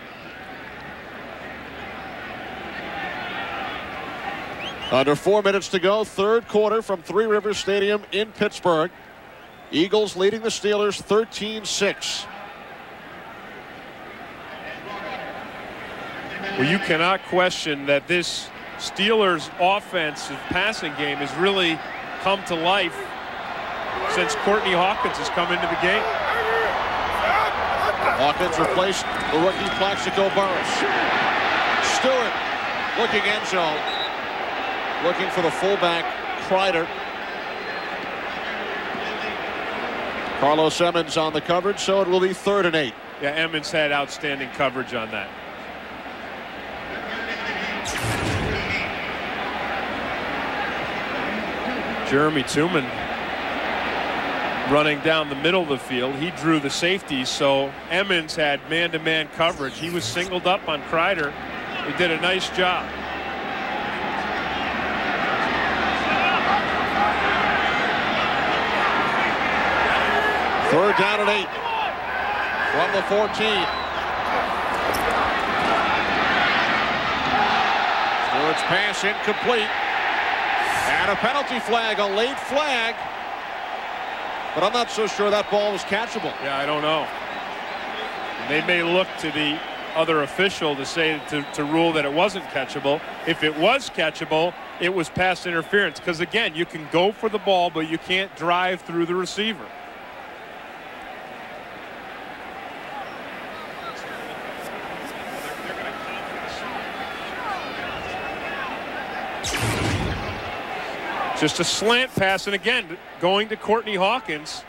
Under 4 minutes to go, third quarter from Three Rivers Stadium in Pittsburgh. Eagles leading the Steelers 13-6. Well, you cannot question that this Steelers offensive passing game has really come to life since Courtney Hawkins has come into the game. Hawkins replaced the rookie Plaxico Burress. Stewart looking end zone. Looking for the fullback, Kreider. Carlos Emmons on the coverage, so it will be 3rd and 8. Yeah, Emmons had outstanding coverage on that. Jeremy Tooman running down the middle of the field. He drew the safety, so Emmons had man-to-man coverage. He was singled up on Kreider. He did a nice job. Third down and 8 from the 14. Stewart's pass incomplete. And a penalty flag, a late flag. But I'm not so sure that ball was catchable. Yeah, I don't know. They may look to the other official to say to rule that it wasn't catchable. If it was catchable, it was pass interference. Because again, you can go for the ball, but you can't drive through the receiver. Just a slant pass, and again, going to Courtney Hawkins.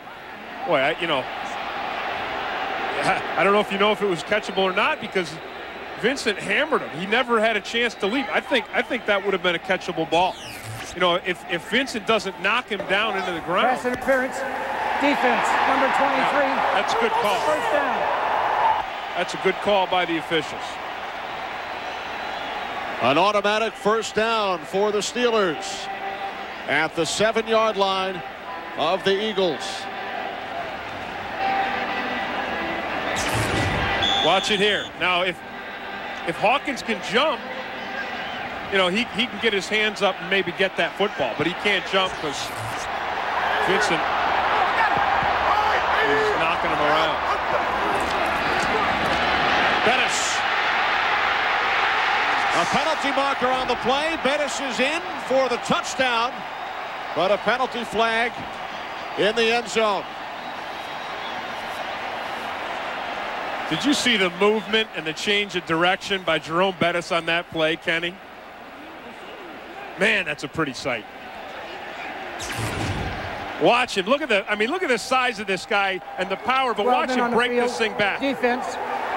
Boy, I don't know if you know if it was catchable or not, because Vincent hammered him. He never had a chance to leap. I think that would have been a catchable ball. You know, if Vincent doesn't knock him down into the ground. Pass interference. Defense, number 23. That's a good call. First down. That's a good call by the officials. An automatic first down for the Steelers at the 7-yard line of the Eagles. Watch it here. Now, if Hawkins can jump, you know, he can get his hands up and maybe get that football, but he can't jump because Vincent is knocking him around. Bettis. A penalty marker on the play. Bettis is in for the touchdown, but a penalty flag in the end zone. Did you see the movement and the change of direction by Jerome Bettis on that play, Kenny? Man, that's a pretty sight. Watch him. Look at the size of this guy and the power, but watch him break this thing back. Defense.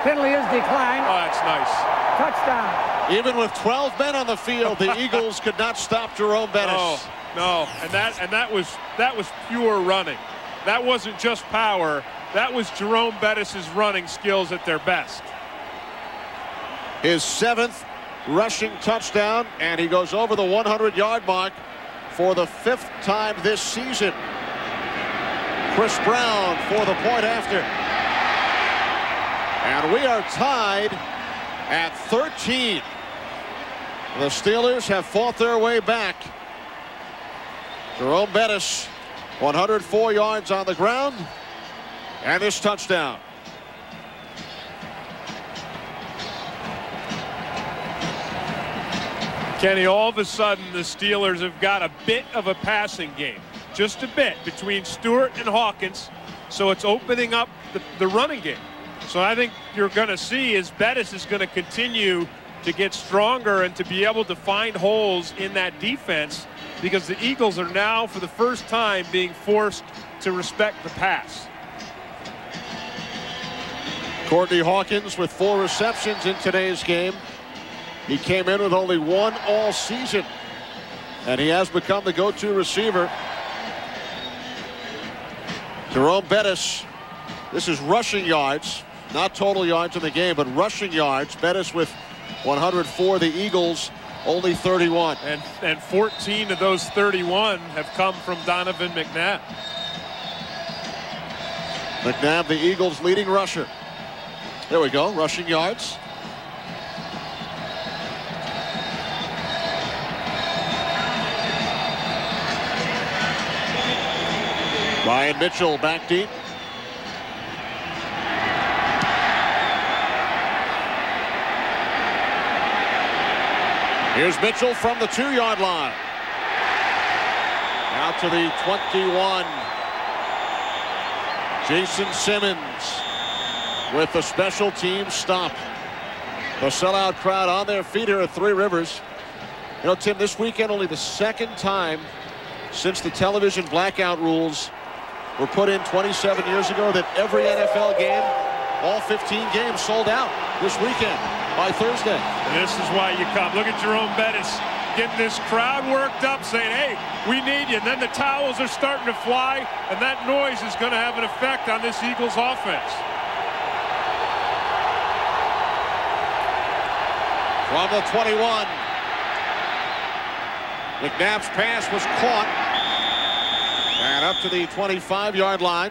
Penalty is declined. Oh, that's nice. Touchdown. Even with 12 men on the field, the Eagles could not stop Jerome Bettis. Oh, no, and that was pure running. That wasn't just power. That was Jerome Bettis' running skills at their best. His 7th rushing touchdown, and he goes over the 100-yard mark for the 5th time this season. Chris Brown for the point after. And we are tied at 13. The Steelers have fought their way back. Jerome Bettis, 104 yards on the ground, and this touchdown. Kenny, all of a sudden the Steelers have got a bit of a passing game, just a bit, between Stewart and Hawkins, so it's opening up the running game. So I think you're going to see is Bettis is going to continue to get stronger and to be able to find holes in that defense, because the Eagles are now for the first time being forced to respect the pass. Courtney Hawkins with 4 receptions in today's game. He came in with only 1 all season, and he has become the go-to receiver. Jerome Bettis, this is rushing yards, not total yards in the game, but rushing yards. Bettis with 104, the Eagles only 31. And 14 of those 31 have come from Donovan McNabb. McNabb, the Eagles' leading rusher. There we go, rushing yards. Brian Mitchell back deep. Here's Mitchell from the 2-yard line. Out to the 21. Jason Simmons with the special team stop. The sellout crowd on their feet here at Three Rivers. You know, Tim, this weekend only the second time since the television blackout rules were put in 27 years ago that every NFL game, all 15 games, sold out this weekend by Thursday. And this is why you come. Look at Jerome Bettis getting this crowd worked up, saying, hey, we need you. And then the towels are starting to fly, and that noise is going to have an effect on this Eagles offense. From the 21. McNabb's pass was caught. And up to the 25-yard line.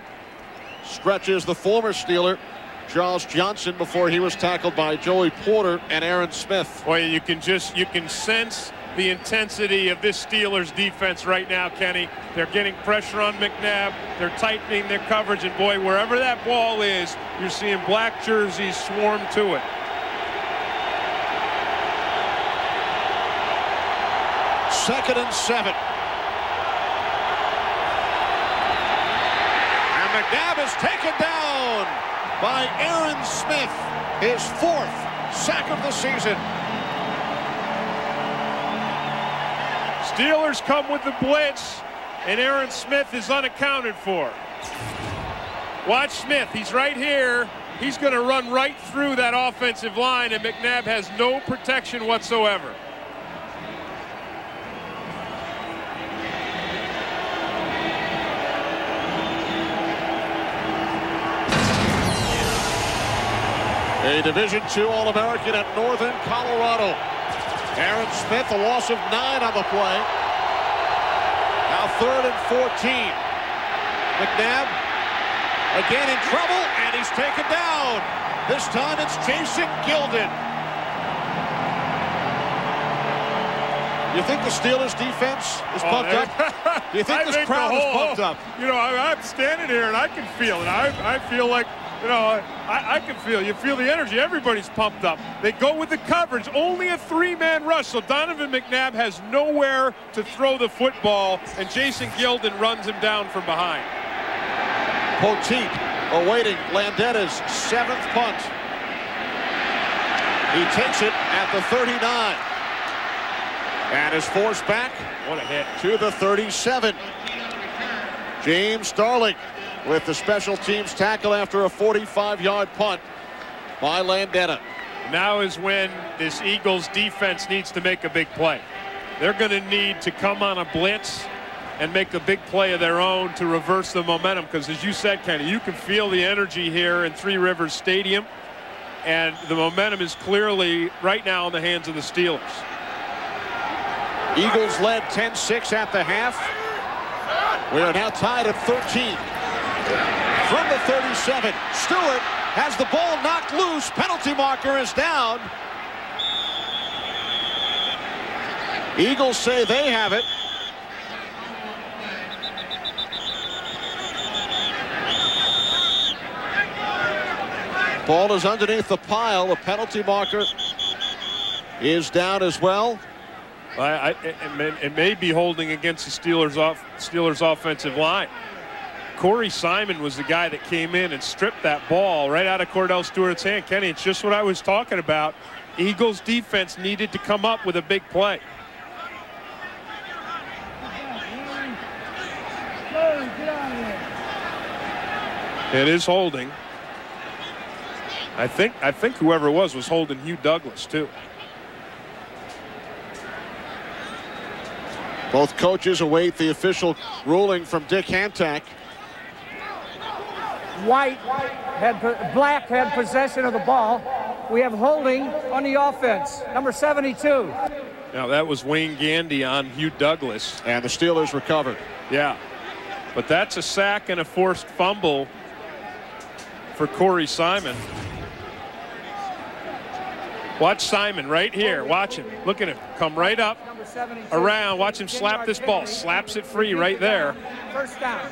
Stretches the former Steeler, Charles Johnson, before he was tackled by Joey Porter and Aaron Smith. Boy, you can sense the intensity of this Steelers defense right now, Kenny. They're getting pressure on McNabb. They're tightening their coverage. And boy, wherever that ball is, you're seeing black jerseys swarm to it. Second and 7. And McNabb is taken down by Aaron Smith. His 4th sack of the season. Steelers come with the blitz, and Aaron Smith is unaccounted for. Watch Smith. He's right here. He's going to run right through that offensive line, and McNabb has no protection whatsoever. A Division II All-American at Northern Colorado. Aaron Smith, a loss of 9 on the play. Now 3rd and 14. McNabb again in trouble, and he's taken down. This time it's Jason Gildon. You think the Steelers defense is pumped up? Do you think this crowd is pumped up? You know, I'm standing here and I can feel it. I feel like, you know, I can feel, you feel the energy. Everybody's pumped up. They go with the coverage. Only a 3-man rush. So Donovan McNabb has nowhere to throw the football, and Jason Gildon runs him down from behind. Poteet awaiting Landetta's 7th punt. He takes it at the 39. And is forced back. What a hit. To the 37. James Starling with the special teams tackle after a 45-yard punt by Landetta. Now is when this Eagles defense needs to make a big play. They're going to need to come on a blitz and make a big play of their own to reverse the momentum, because as you said, Kenny, you can feel the energy here in Three Rivers Stadium, and the momentum is clearly right now in the hands of the Steelers. Eagles led 10-6 at the half. We are now tied at 13. From the 37, Stewart has the ball knocked loose. Penalty marker is down. Eagles say they have it. Ball is underneath the pile. The penalty marker is down as well. It may be holding against the Steelers offensive line. Corey Simon was the guy that came in and stripped that ball right out of Cordell Stewart's hand. Kenny, it's just what I was talking about. Eagles defense needed to come up with a big play. It is holding. I think whoever it was holding Hugh Douglas too. Both coaches await the official ruling from Dick Hantak. Black had possession of the ball. We have holding on the offense, number 72. Now that was Wayne Gandy on Hugh Douglas. And the Steelers recovered. Yeah, but that's a sack and a forced fumble for Corey Simon. Watch Simon right here. Watch him. Look at him. Come right up, around. Watch him slap this ball. Slaps it free right there. First down.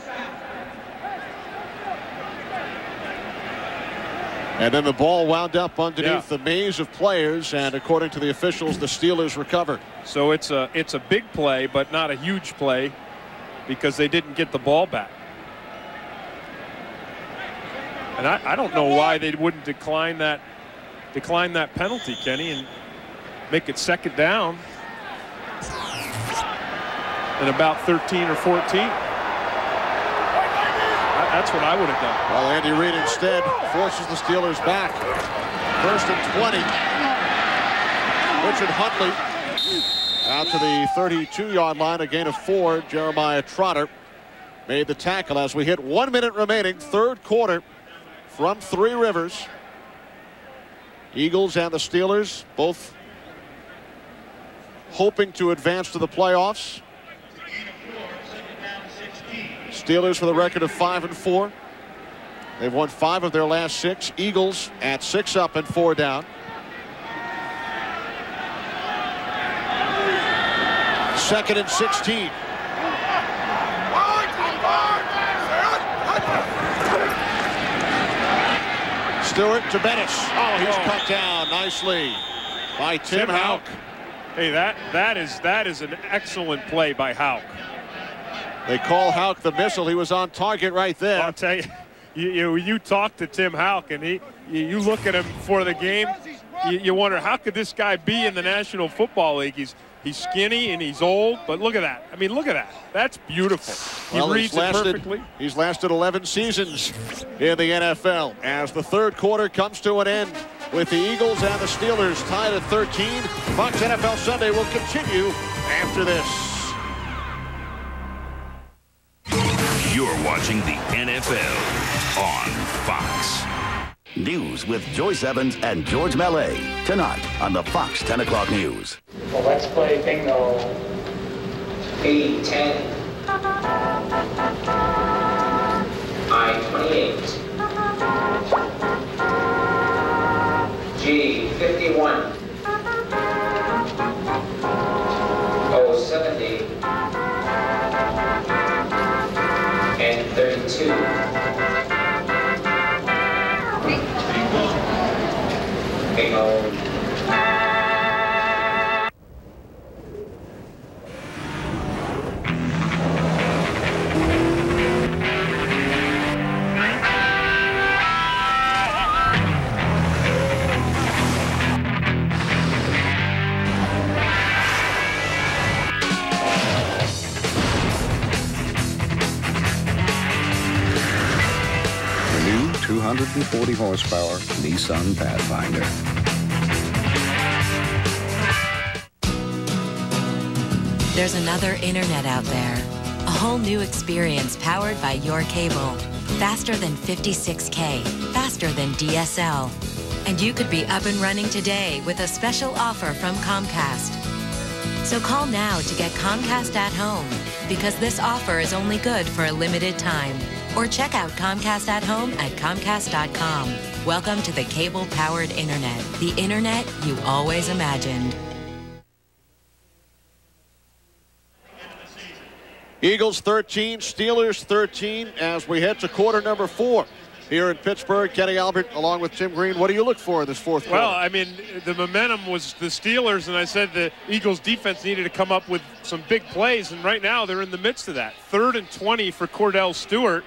And then the ball wound up underneath the maze of players, and according to the officials, the Steelers recovered. So it's a big play, but not a huge play because they didn't get the ball back. And I don't know why they wouldn't decline that penalty, Kenny, and make it second down and about 13 or 14. That's what I would have done. Well, Andy Reid instead forces the Steelers back. 1st and 20. Richard Huntley out to the 32-yard line, a gain of 4. Jeremiah Trotter made the tackle as we hit 1 minute remaining, third quarter from Three Rivers. Eagles and the Steelers both hoping to advance to the playoffs. Steelers with a record of 5-4. They've won 5 of their last 6. Eagles at 6 up and 4 down. Second and 16. Stewart to Bettis. Oh, he's cut down nicely by Tim Houck. Hey, that is an excellent play by Houck. They call Houck the missile. He was on target right there. I'll tell you, you talk to Tim Houck, and you look at him for the game, you wonder, how could this guy be in the National Football League? He's skinny and he's old, but look at that. I mean, look at that. That's beautiful. He reads it perfectly. He's lasted 11 seasons in the NFL as the third quarter comes to an end with the Eagles and the Steelers tied at 13. Fox NFL Sunday will continue after this. You're watching the NFL on Fox. News with Joyce Evans and George Mallet tonight on the Fox 10 o'clock news. Well, let's play bingo. A10. I-28. G51. O70. And 32. Bingo. The new 240 horsepower Nissan Pathfinder. There's another internet out there. A whole new experience powered by your cable. Faster than 56K. Faster than DSL. And you could be up and running today with a special offer from Comcast. So call now to get Comcast at home, because this offer is only good for a limited time. Or check out Comcast at home at Comcast.com. Welcome to the cable-powered internet. The internet you always imagined. Eagles 13, Steelers 13 as we head to quarter number 4 here in Pittsburgh. Kenny Albert along with Tim Green. What do you look for in this fourth quarter? Well, I mean, the momentum was the Steelers, and I said the Eagles defense needed to come up with some big plays, and right now they're in the midst of that. 3rd and 20 for Cordell Stewart,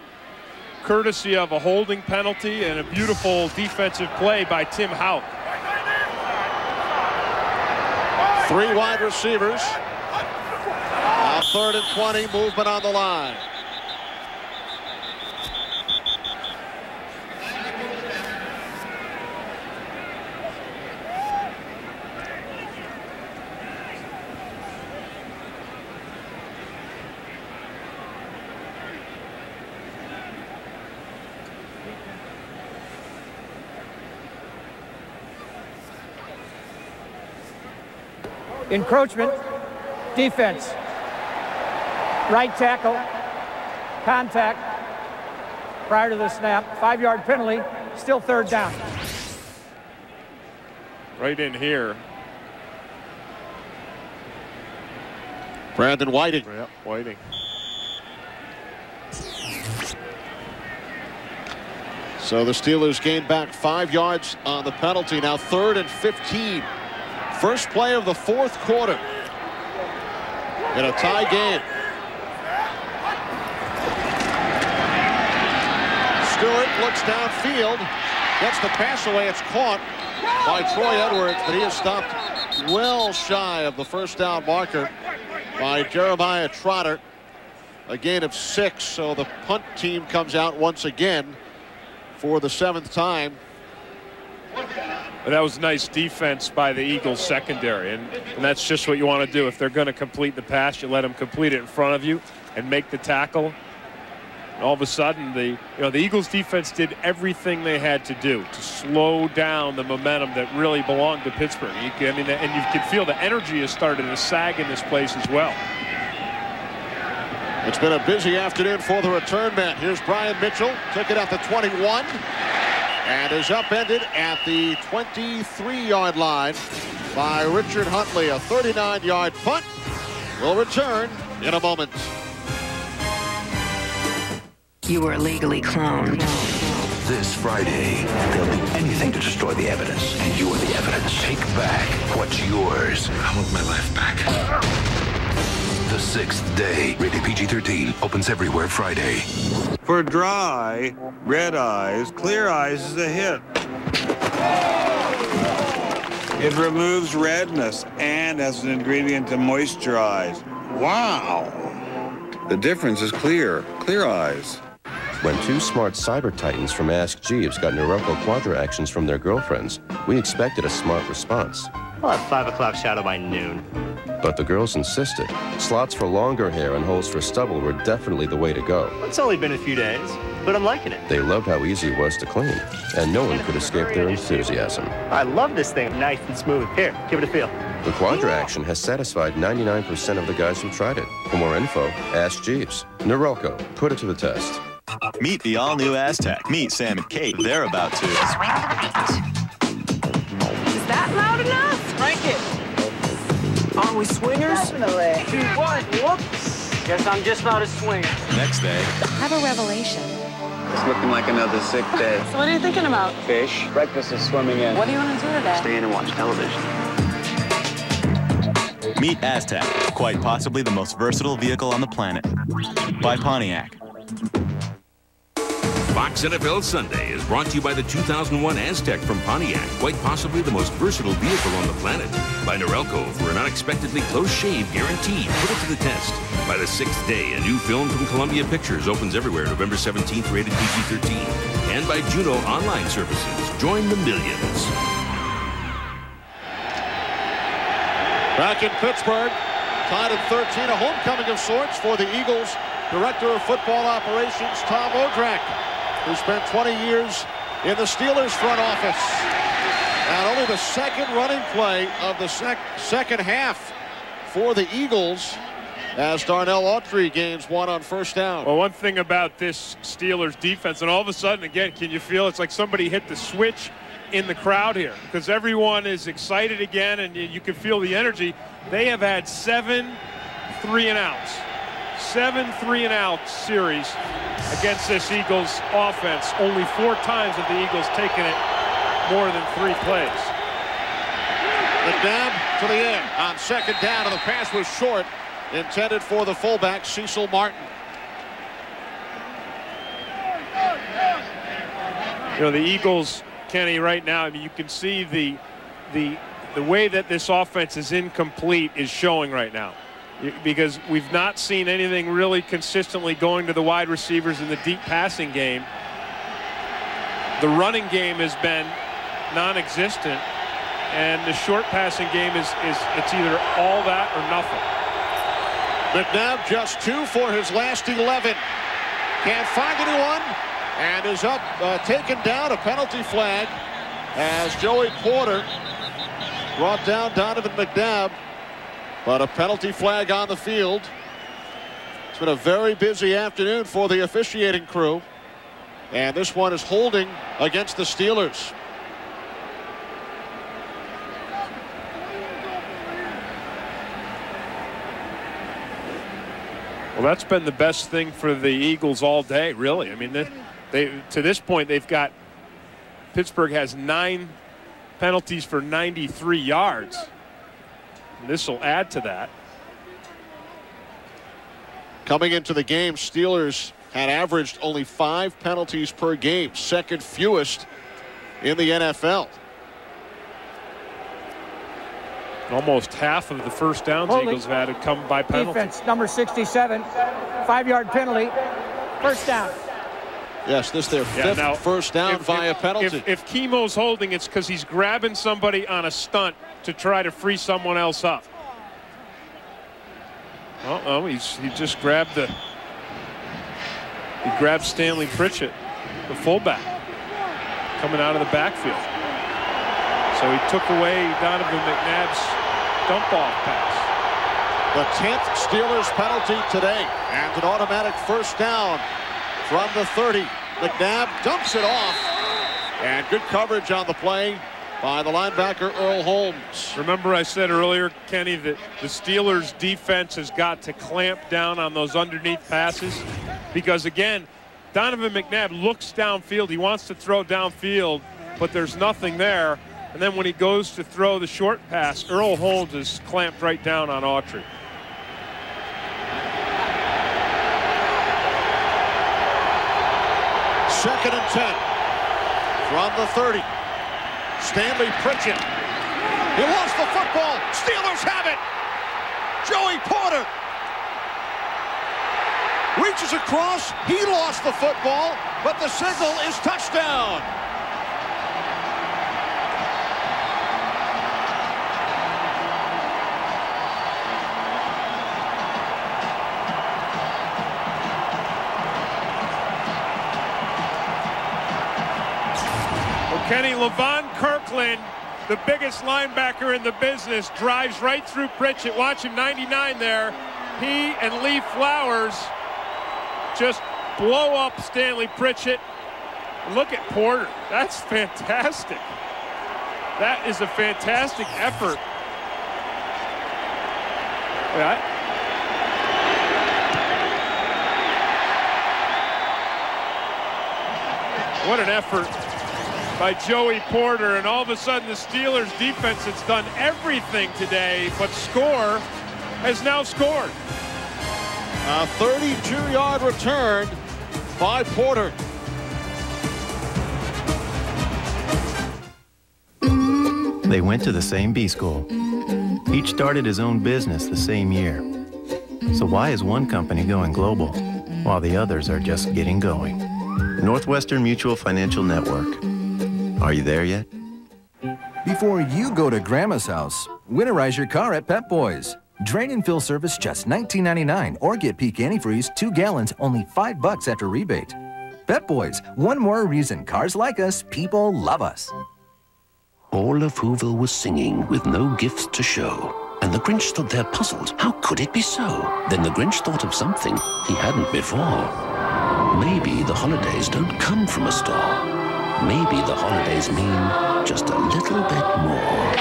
courtesy of a holding penalty and a beautiful defensive play by Tim Houck. 3 wide receivers. Now 3rd and 20, movement on the line. Encroachment, defense. Right tackle, contact prior to the snap, 5-yard penalty, still 3rd down. Right in here. Brandon Whiting. Yeah, Whiting. So the Steelers gain back 5 yards on the penalty. Now 3rd and 15. First play of the 4th quarter in a tie game. Stewart looks downfield, gets the pass away. It's caught by Troy Edwards, but he is stopped well shy of the first down marker by Jeremiah Trotter. A gain of 6, so the punt team comes out once again for the 7th time. But that was nice defense by the Eagles secondary, and that's just what you want to do. If they're going to complete the pass, you let them complete it in front of you and make the tackle. And all of a sudden, the Eagles defense did everything they had to do to slow down the momentum that really belonged to Pittsburgh. And you can feel the energy has started to sag in this place as well. It's been a busy afternoon for the return man. Here's Brian Mitchell. Took it at the 21 and is upended at the 23-yard line by Richard Huntley. A 39-yard punt will return in a moment. You were legally cloned. This Friday, they'll do anything to destroy the evidence, and you are the evidence. Take back what's yours. I want my life back. The Sixth Day, rated PG-13, opens everywhere Friday. For dry, red eyes, Clear Eyes is a hit. It removes redness and has an ingredient to moisturize. Wow! The difference is clear. Clear Eyes. When 2 smart cyber titans from Ask Jeeves got Norelco Quadra actions from their girlfriends, we expected a smart response. I'll have 5 o'clock shadow by noon. But the girls insisted. Slots for longer hair and holes for stubble were definitely the way to go. It's only been a few days, but I'm liking it. They loved how easy it was to clean, and no one could escape their enthusiasm. I love this thing. Nice and smooth. Here, give it a feel. The Quadra action has satisfied 99% of the guys who tried it. For more info, ask Jeeves. Norelco, put it to the test. Meet the all-new Aztec. Meet Sam and Kate. They're about to swing to the beat. Is that loud enough? Crank it. Aren't we swingers? Definitely. 2, 1. Whoops. Guess I'm just not a swinger. Next day. Have a revelation. It's looking like another sick day. So what are you thinking about? Fish. Breakfast is swimming in. What do you want to do today? Stay in and watch television. Meet Aztec, quite possibly the most versatile vehicle on the planet. By Pontiac. Fox NFL Sunday is brought to you by the 2001 Aztec from Pontiac, quite possibly the most versatile vehicle on the planet. By Norelco, for an unexpectedly close shave guaranteed. Put it to the test. By The Sixth Day, a new film from Columbia Pictures, opens everywhere November 17th, rated PG-13. And by Juno Online Services. Join the millions. Back in Pittsburgh, tied at 13, a homecoming of sorts for the Eagles. Director of Football Operations, Tom Odrak, who spent 20 years in the Steelers front office. And only the second running play of the second half for the Eagles as Darnell Autry gains 1 on first down. Well, one thing about this Steelers defense, and all of a sudden, again, can you feel it's like somebody hit the switch in the crowd here, because everyone is excited again, and you can feel the energy. They have had 7 3-and-outs. 7 3-and-out series against this Eagles offense. Only 4 times have the Eagles taken it more than 3 plays. McNabb to the end on second down, and the pass was short, intended for the fullback, Cecil Martin. You know, the Eagles, Kenny, right now, I mean, you can see the way that this offense is incomplete is showing right now, because we've not seen anything really consistently going to the wide receivers in the deep passing game. The running game has been non-existent, and the short passing game it's either all that or nothing. McNabb just 2 for his last 11. Can't find anyone, and is up, taken down. A penalty flag as Joey Porter brought down Donovan McNabb. But a penalty flag on the field. It's been a very busy afternoon for the officiating crew. And this one is holding against the Steelers. Well, that's been the best thing for the Eagles all day, really. I mean, to this point, they've got Pittsburgh has 9 penalties for 93 yards. This will add to that. Coming into the game, Steelers had averaged only 5 penalties per game, second fewest in the NFL. Almost half of the first downs Eagles have had come by penalty. Defense, number 67, 5-yard penalty, first down. Yes, this is their 5th first down via penalty. If Chemo's holding, it's because he's grabbing somebody on a stunt to try to free someone else up. Uh-oh, he just grabbed he grabbed Stanley Pritchett, the fullback, coming out of the backfield. So he took away Donovan McNabb's dump-off pass. The 10th Steelers penalty today, and an automatic first down from the 30. McNabb dumps it off, and good coverage on the play by the linebacker Earl Holmes. Remember I said earlier, Kenny, that the Steelers defense has got to clamp down on those underneath passes, because again, Donovan McNabb looks downfield. He wants to throw downfield, but there's nothing there. And then when he goes to throw the short pass, Earl Holmes is clamped right down on Autry. Second and 10 from the 30. Stanley Pritchett. He lost the football. Steelers have it. Joey Porter reaches across. He lost the football, but the signal is touchdown. Kenny, Levon Kirkland, the biggest linebacker in the business, drives right through Pritchett. Watch him, 99 there. He and Lee Flowers just blow up Stanley Pritchett. Look at Porter. That's fantastic. That is a fantastic effort. What an effort by Joey Porter, and all of a sudden the Steelers defense has done everything today, but score has now scored. A 32-yard return by Porter. They went to the same B school. Each started his own business the same year. So why is one company going global while the others are just getting going? Northwestern Mutual Financial Network. Are you there yet? Before you go to Grandma's house, winterize your car at Pep Boys. Drain and fill service just $19.99 or get peak antifreeze 2 gallons only $5 after rebate. Pep Boys, one more reason cars like us, people love us. All of Whoville was singing with no gifts to show. And the Grinch stood there puzzled. How could it be so? Then the Grinch thought of something he hadn't before. Maybe the holidays don't come from a store. Maybe the holidays mean just a little bit more.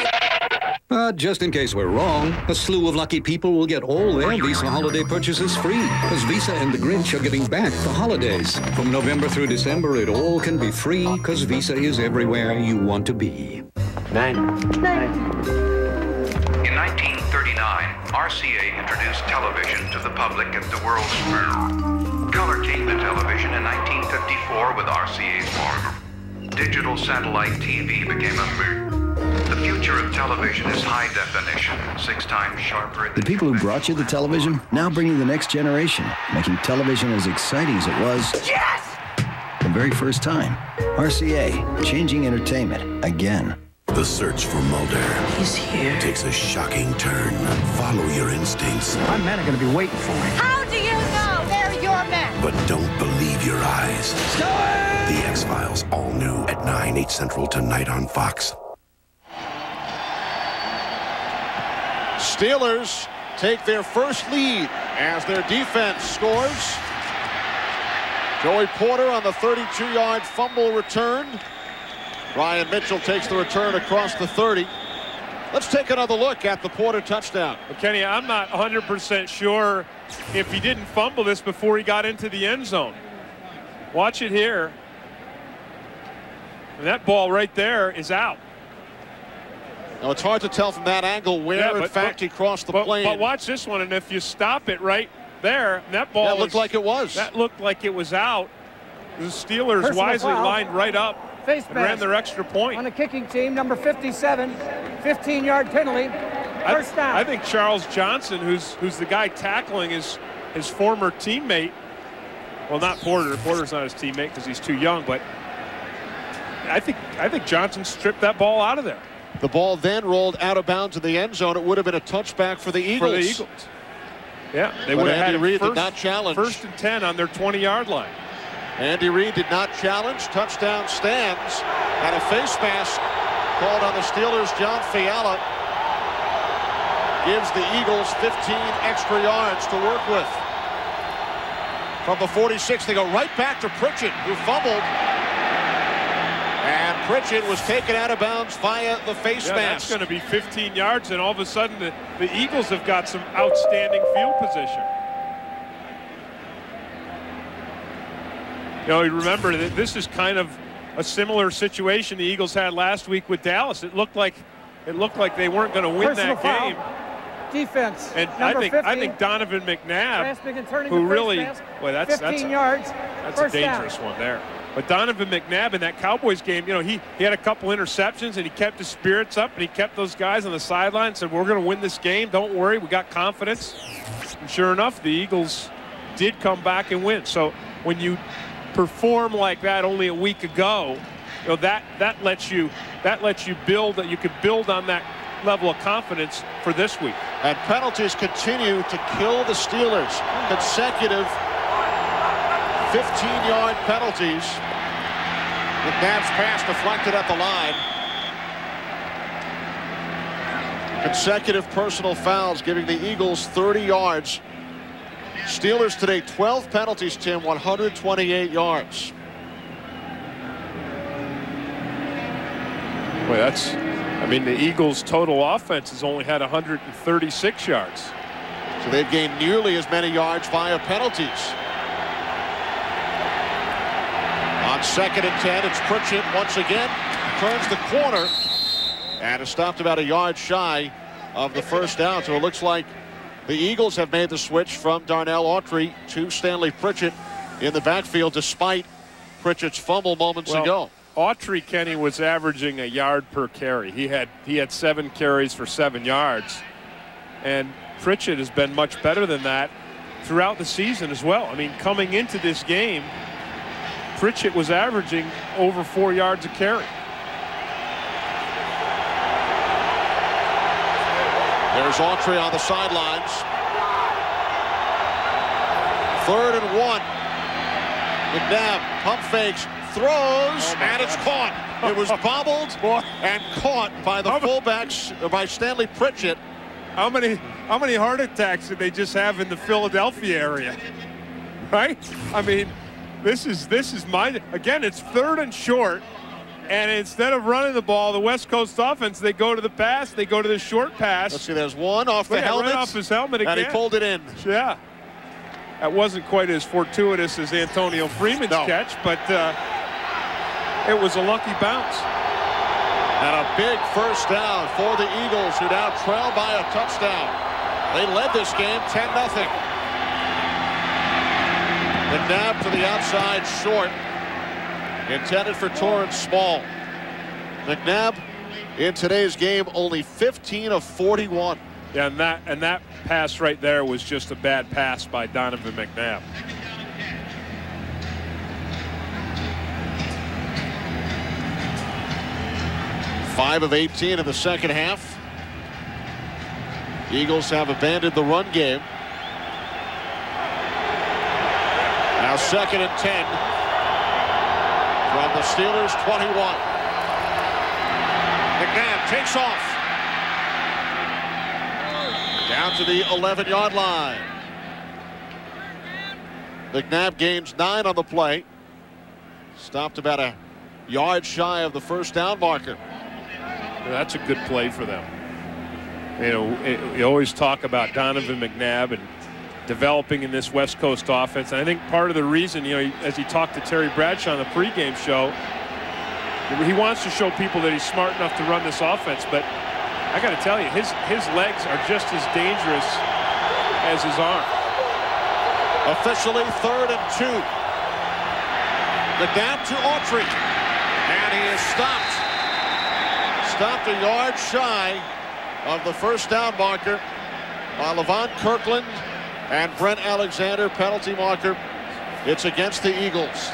But just in case we're wrong, a slew of lucky people will get all their Visa holiday purchases free, because Visa and the Grinch are getting back the holidays. From November through December, it all can be free, because Visa is everywhere you want to be. Nine. In 1939, RCA introduced television to the public at the World's Fair. Color came to television in 1954 with RCA's Mark. Digital satellite TV became a thing. The future of television is high definition, 6 times sharper. The people who brought you the television now bring you the next generation, making television as exciting as it was. Yes! The very first time. RCA, changing entertainment again. The search for Mulder. He's here. Takes a shocking turn. Follow your instincts. My men are going to be waiting for me. How do you know they're your men? But don't believe your eyes. The X-Files, all new at 9, 8 Central tonight on Fox. Steelers take their first lead as their defense scores. Joey Porter on the 32-yard fumble return. Ryan Mitchell takes the return across the 30. Let's take another look at the Porter touchdown. Well, Kenny, I'm not 100% sure if he didn't fumble this before he got into the end zone. Watch it here. And that ball right there is out. Now, it's hard to tell from that angle where, in fact, he crossed the plane. But watch this one, and if you stop it right there, that ball looked like it was. That looked like it was out. The Steelers wisely lined right up and ran their extra point. On the kicking team, number 57, 15-yard penalty, first down. I think Charles Johnson, who's the guy tackling his former teammate, well, not Porter. Porter's not his teammate because he's too young, but I think Johnson stripped that ball out of there. The ball then rolled out of bounds in the end zone. It would have been a touchback for the Eagles. Yeah, they would have had Andy Reid did not challenge. 1st and 10 on their 20-yard line. Andy Reid did not challenge. Touchdown stands. And a face mask called on the Steelers. John Fiala gives the Eagles 15 extra yards to work with. From the 46, they go right back to Pritchett, who fumbled. And Pritchett was taken out of bounds via the face mask. That's going to be 15 yards, and all of a sudden the Eagles have got some outstanding field position. You know, you remember that this is kind of a similar situation the Eagles had last week with Dallas. It looked like they weren't going to win that game. Defense. And I think Donovan McNabb, who really, well, that's 15 yards. That's a dangerous one there. But Donovan McNabb in that Cowboys game, you know, he had a couple interceptions and he kept his spirits up and he kept those guys on the sideline and said, we're going to win this game. Don't worry, we got confidence. And sure enough, the Eagles did come back and win. So when you perform like that only a week ago, you know, that lets you build, that you could build on that level of confidence for this week. And penalties continue to kill the Steelers. Consecutive 15-yard penalties. McNabb's pass deflected at the line. Consecutive personal fouls giving the Eagles 30 yards. Steelers today 12 penalties, Tim, 128 yards. Well, I mean, the Eagles' total offense has only had 136 yards. So they've gained nearly as many yards via penalties. On 2nd and 10, it's Pritchett once again. Turns the corner. And is stopped about a yard shy of the first down. So it looks like the Eagles have made the switch from Darnell Autry to Stanley Pritchett in the backfield, despite Pritchett's fumble moments ago. Autry, Kenny, was averaging a yard per carry. He had 7 carries for 7 yards. And Pritchett has been much better than that throughout the season as well. I mean, coming into this game, Pritchett was averaging over 4 yards a carry. There's Autry on the sidelines. 3rd and 1. McNabb pump fakes, throws, and it's caught. It was bobbled and caught by the fullbacks, by Stanley Pritchett. How many heart attacks did they just have in the Philadelphia area? Right? I mean, this is again, it's 3rd and short. And instead of running the ball, the West Coast offense, they go to the pass. They go to the short pass. Let's see, there's one off the helmet. Right off his helmet again. And he pulled it in. Yeah. That wasn't quite as fortuitous as Antonio Freeman's catch, but it was a lucky bounce. And a big first down for the Eagles, who now trail by a touchdown. They led this game 10-0. McNabb to the outside short. Intended for Torrance Small. McNabb in today's game only 15 of 41. Yeah, and that pass right there was just a bad pass by Donovan McNabb. Five of 18 in the second half. Eagles have abandoned the run game. Now 2nd and 10. From the Steelers 21. McNabb takes off. Down to the 11-yard line. McNabb gains 9 on the play. Stopped about a yard shy of the first down marker. That's a good play for them. You know, you always talk about Donovan McNabb and developing in this West Coast offense. And I think part of the reason, you know, as he talked to Terry Bradshaw on the pregame show, He wants to show people that he's smart enough to run this offense, but I got to tell you, his legs are just as dangerous as his arm. Officially 3rd and 2. The down to Autry, and he is stopped. Stopped a yard shy of the first down marker by Levon Kirkland and Brent Alexander. Penalty marker. It's against the Eagles.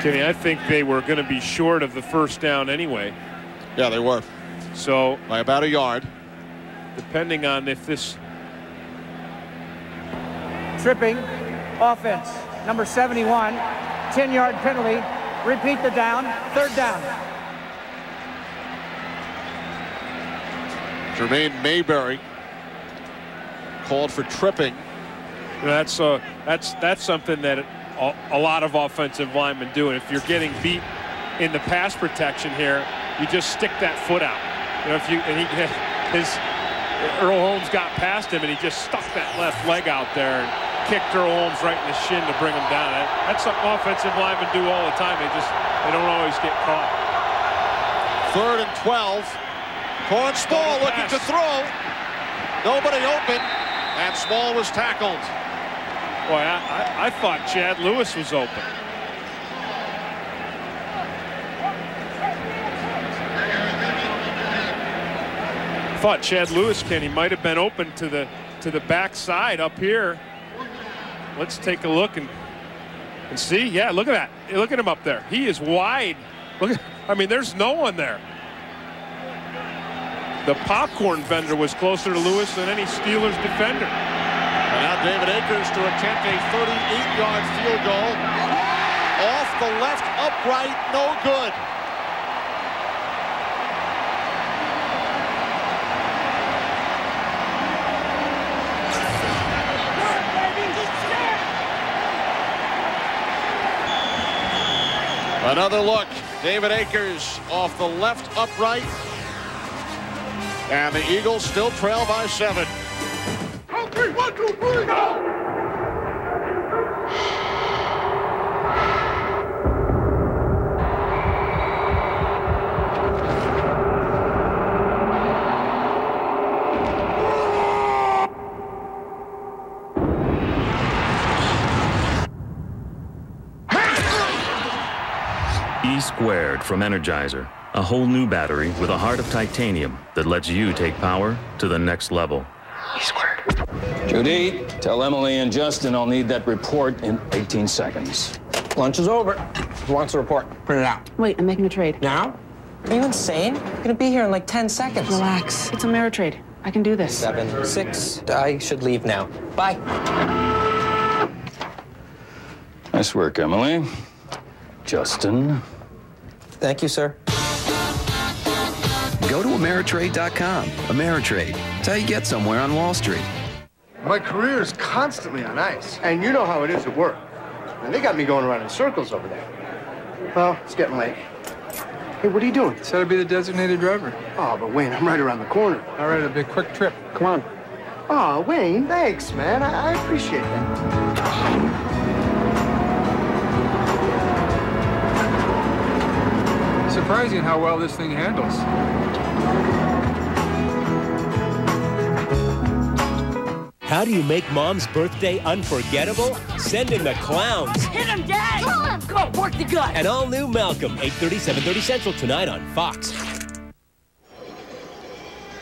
Kenny, I think they were going to be short of the first down anyway. Yeah, they were. So by about a yard. Depending on if this... Tripping offense, number 71, 10-yard penalty. Repeat the down, 3rd down. Jermaine Mayberry called for tripping. That's something that a lot of offensive linemen do. And if you're getting beat in the pass protection here, you just stick that foot out. You know, Earl Holmes got past him and he just stuck that left leg out there and kicked Earl Holmes right in the shin to bring him down. That's something offensive linemen do all the time. They don't always get caught. 3rd and 12. Corn Small looking to throw. Nobody open, and Small was tackled. Boy, I thought Chad Lewis was open. Thought Chad Lewis, Kenny, might have been open to the backside up here. Let's take a look and see. Yeah, look at that. Look at him up there. He is wide. I mean, there's no one there. The popcorn vendor was closer to Lewis than any Steelers defender. And now David Akers to attempt a 38-yard field goal. Off the left upright, no good. Another look. David Akers off the left upright. And the Eagles still trail by 7. 3, 1, 2, 3, go! E-squared from Energizer. A whole new battery with a heart of titanium that lets you take power to the next level. E-squared. Judy, tell Emily and Justin I'll need that report in 18 seconds. Lunch is over. Who wants the report? Print it out. Wait, I'm making a trade. Now? Are you insane? You're gonna be here in like 10 seconds. Relax. It's Ameritrade. I can do this. 7, 6. I should leave now. Bye. Nice work, Emily. Justin. Thank you, sir. Go to Ameritrade.com. Ameritrade. It's how you get somewhere on Wall Street. My career is constantly on ice, and you know how it is at work. And they got me going around in circles over there. Well, it's getting late. Hey, what are you doing? Said I'd be the designated driver. Oh, but Wayne, I'm right around the corner. All right, it'll be a quick trip. Come on. Oh, Wayne, thanks, man. I appreciate that. Surprising how well this thing handles. How do you make Mom's birthday unforgettable? Send in the clowns. Hit him, Dad! Pull him! Go, work the gut! An all-new Malcolm, 8:30, 7:30 Central tonight on Fox.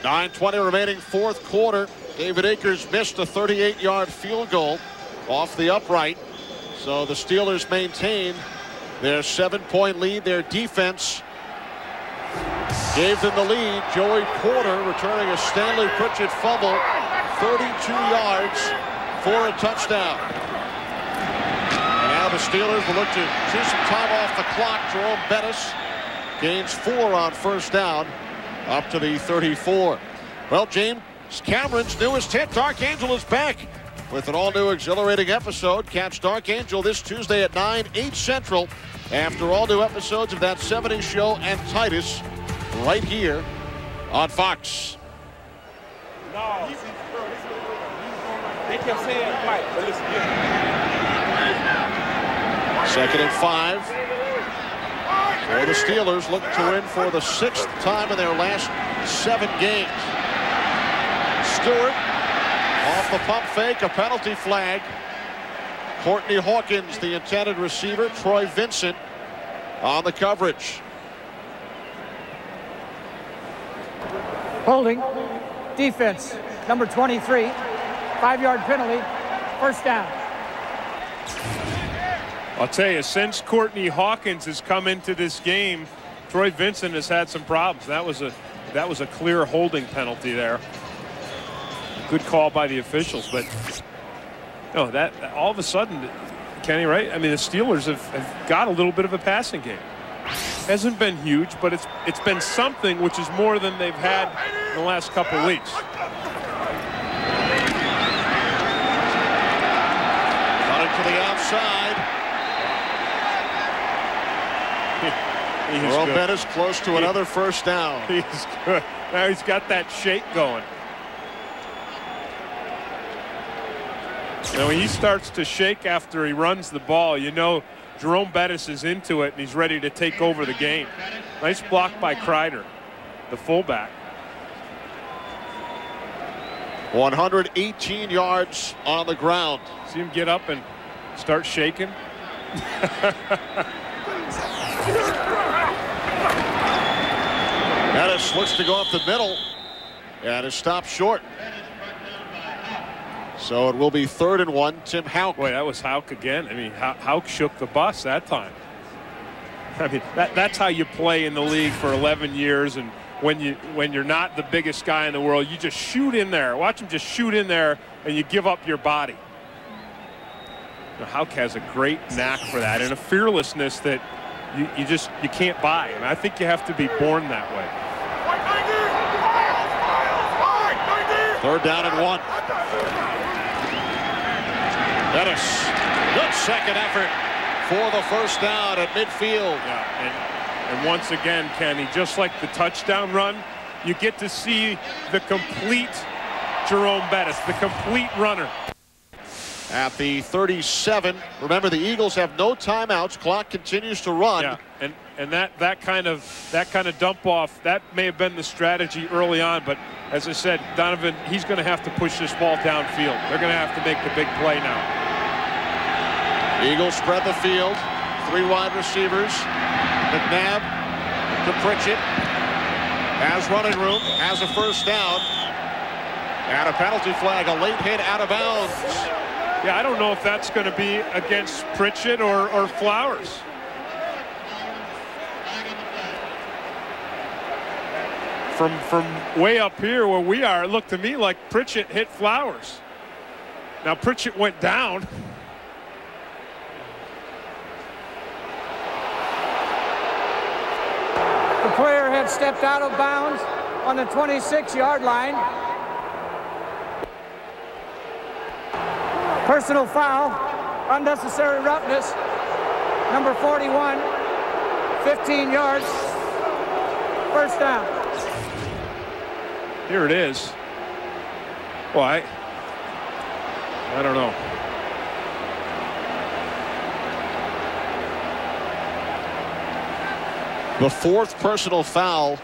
9:20 remaining fourth quarter. David Akers missed a 38-yard field goal off the upright. So the Steelers maintain their 7-point lead. Their defense gave them the lead. Joey Porter returning a Stanley Pritchett fumble. 32 yards for a touchdown. And now the Steelers will look to see some time off the clock. Jerome Bettis gains 4 on first down up to the 34. Well, James Cameron's newest hit, Dark Angel, is back with an all-new exhilarating episode. Catch Dark Angel this Tuesday at 9, 8 Central after all new episodes of That 70s Show and Titus right here on Fox. They kept saying Mike, but listen, Second and 5. For the Steelers, looking to win for the 6th time in their last 7 games. Stewart off the pump fake, a penalty flag. Courtney Hawkins, the intended receiver. Troy Vincent on the coverage. Holding. Defense. Number 23. 5-yard penalty. First down. I'll tell you, since Courtney Hawkins has come into this game, Troy Vincent has had some problems. That was a clear holding penalty there. Good call by the officials, but no, that all of a sudden, Kenny, right? I mean, the Steelers have got a little bit of a passing game. Hasn't been huge, but it's been something, which is more than they've had in the last couple of weeks. Running to the outside. Jerome Bettis close to another first down. He's good. Now he's got that shake going. Now when he starts to shake after he runs the ball, you know Jerome Bettis is into it and he's ready to take over the game. Nice block by Kreider, the fullback. 118 yards on the ground. See him get up and start shaking. Bettis looks to go up the middle and is stopped short. So it will be 3rd and 1. Tim Houck. Boy, that was Houck again. I mean, Houck shook the bus that time. I mean, that's how you play in the league for 11 years. And when you're not the biggest guy in the world, you just shoot in there. Watch him just shoot in there, and you give up your body. Now, Houck has a great knack for that and a fearlessness that you can't buy. And I think you have to be born that way. 3rd down and 1. Bettis, good second effort for the first down at midfield. Yeah, and once again, Kenny, just like the touchdown run, you get to see the complete Jerome Bettis, the complete runner. At the 37, remember the Eagles have no timeouts. Clock continues to run. Yeah, and that kind of dump off, that may have been the strategy early on, but as I said, Donovan, he's going to have to push this ball downfield. They're going to have to make the big play now. Eagles spread the field. 3 wide receivers. McNabb to Pritchett. Has running room. Has a first down. And a penalty flag. A late hit out of bounds. Yeah, I don't know if that's going to be against Pritchett or Flowers. From way up here where we are, it looked to me like Pritchett hit Flowers. Now Pritchett went down. The player had stepped out of bounds on the 26-yard line. Personal foul, unnecessary roughness. Number 41, 15 yards, first down. Here it is. Well, I don't know. The 4th personal foul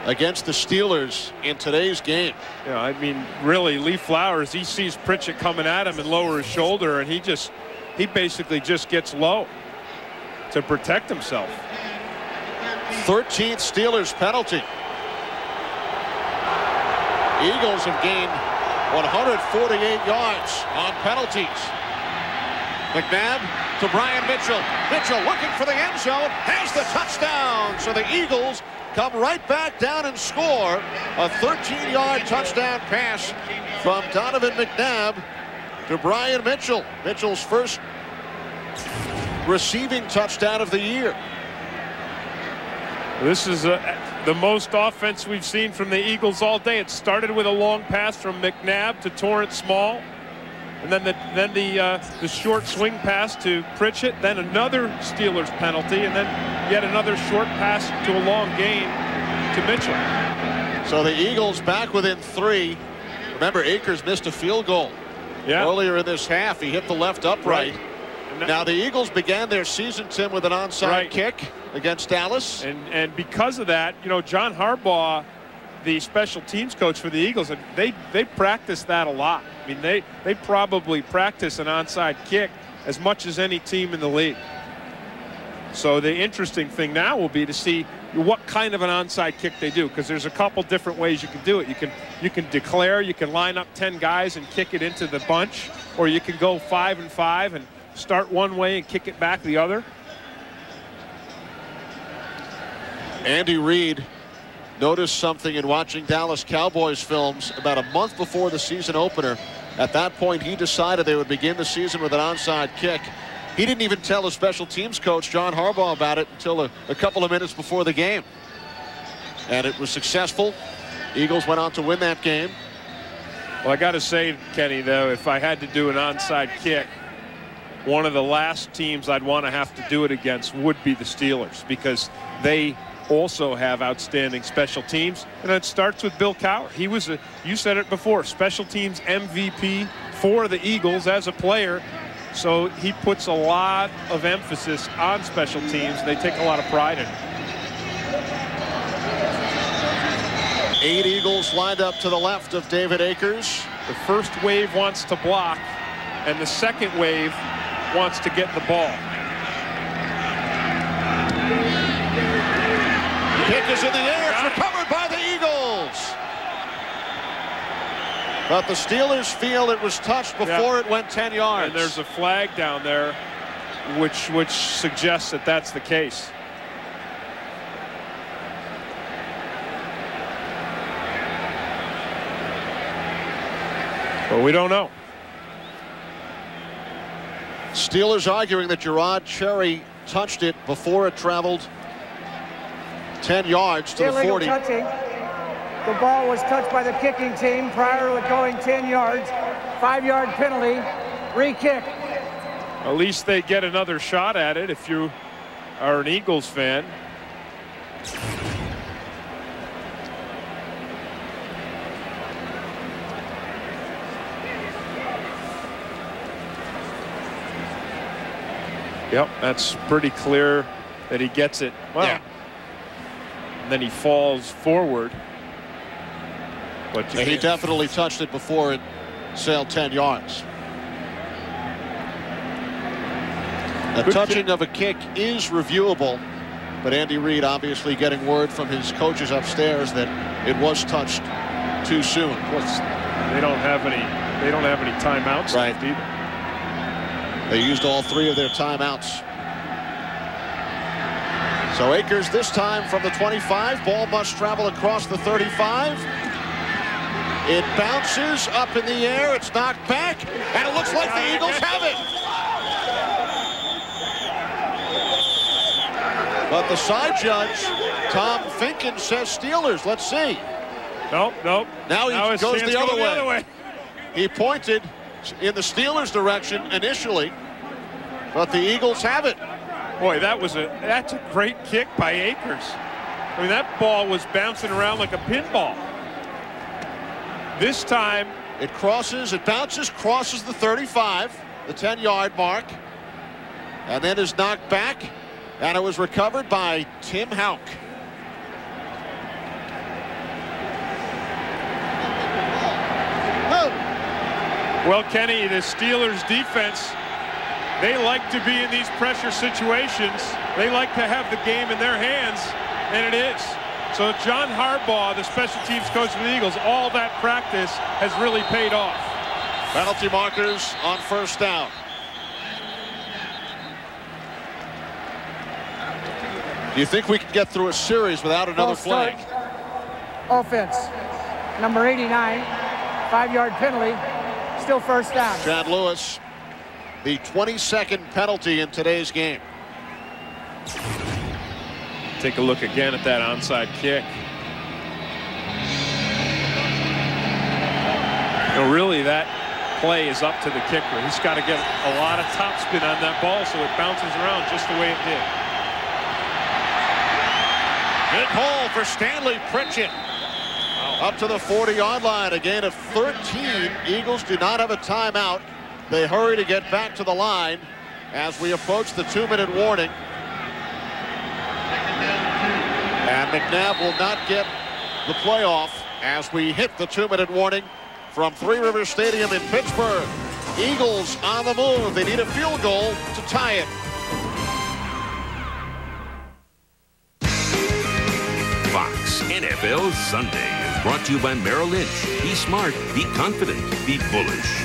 against the Steelers in today's game. Yeah, I mean, really, Lee Flowers, he sees Pritchett coming at him and lower his shoulder, and he basically just gets low to protect himself. 13th Steelers penalty. Eagles have gained 148 yards on penalties. McNabb to Brian Mitchell. Mitchell looking for the end zone, has the touchdown. So the Eagles come right back down and score a 13-yard touchdown pass from Donovan McNabb to Brian Mitchell. Mitchell's first receiving touchdown of the year. This is the most offense we've seen from the Eagles all day. It started with a long pass from McNabb to Torrance Small, and then the short swing pass to Pritchett, then another Steelers penalty, and then yet another short pass to a long gain to Mitchell. So the Eagles back within 3. Remember, Akers missed a field goal earlier in this half. He hit the left upright. Right. Now the Eagles began their season, Tim, with an onside kick against Dallas. And because of that, you know, John Harbaugh, the special teams coach for the Eagles, and they practice that a lot. I mean, they probably practice an onside kick as much as any team in the league. So the interesting thing now will be to see what kind of an onside kick they do, because there's a couple different ways you can do it. You can declare, you can line up 10 guys and kick it into the bunch, or you can go 5 and 5 and start one way and kick it back the other. Andy Reid noticed something in watching Dallas Cowboys films about a month before the season opener. At that point, he decided they would begin the season with an onside kick. He didn't even tell his special teams coach, John Harbaugh, about it until a couple of minutes before the game. And it was successful. Eagles went on to win that game. Well, I got to say, Kenny, though, if I had to do an onside kick, one of the last teams I'd want to have to do it against would be the Steelers, because they also have outstanding special teams. And it starts with Bill Cowher. He was you said it before, special teams MVP for the Eagles as a player. So he puts a lot of emphasis on special teams. They take a lot of pride in it. 8 Eagles lined up to the left of David Akers. The first wave wants to block, and the second wave wants to get the ball. Kick is in the air. It's recovered by the Eagles. But the Steelers feel it was touched before it went 10 yards. And there's a flag down there which suggests that that's the case. But we don't know. Steelers arguing that Gerard Cherry touched it before it traveled 10 yards to the 40. Touching. The ball was touched by the kicking team prior to it going 10 yards. 5-yard penalty. Re-kick. At least they get another shot at it if you are an Eagles fan. Yep, that's pretty clear that he gets it. Well, yeah. And then he falls forward. But he definitely touched it before it sailed 10 yards. A touching of a kick is reviewable, but Andy Reid obviously getting word from his coaches upstairs that it was touched too soon. They don't have any timeouts left either. They used all 3 of their timeouts. So Akers this time from the 25. Ball must travel across the 35. It bounces up in the air. It's knocked back, and it looks like the Eagles have it. But the side judge, Tom Finken, says Steelers. Let's see. Nope. Now he goes the other way. He pointed in the Steelers' direction initially, but the Eagles have it. Boy, that's a great kick by Akers. I mean, that ball was bouncing around like a pinball. This time it bounces, crosses the 35, the 10-yard mark, and then is knocked back, and it was recovered by Tim Houck. Well, Kenny, the Steelers defense, they like to be in these pressure situations. They like to have the game in their hands, and it is. So John Harbaugh, the special teams coach of the Eagles, all that practice has really paid off. Penalty markers on first down. Do you think we can get through a series without another flag? Offense, number 89, 5-yard penalty, still first down. Chad Lewis, the 22nd penalty in today's game. Take a look again at that onside kick. You know, really, that play is up to the kicker. He's got to get a lot of topspin on that ball so it bounces around just the way it did. Good hole for Stanley Pritchett. up to the 40-yard line. A gain of 13. Eagles do not have a timeout. They hurry to get back to the line as we approach the 2-minute warning. And McNabb will not get the playoff as we hit the 2-minute warning from Three Rivers Stadium in Pittsburgh. Eagles on the move. They need a field goal to tie it. Fox NFL Sunday is brought to you by Merrill Lynch. Be smart, be confident, be bullish.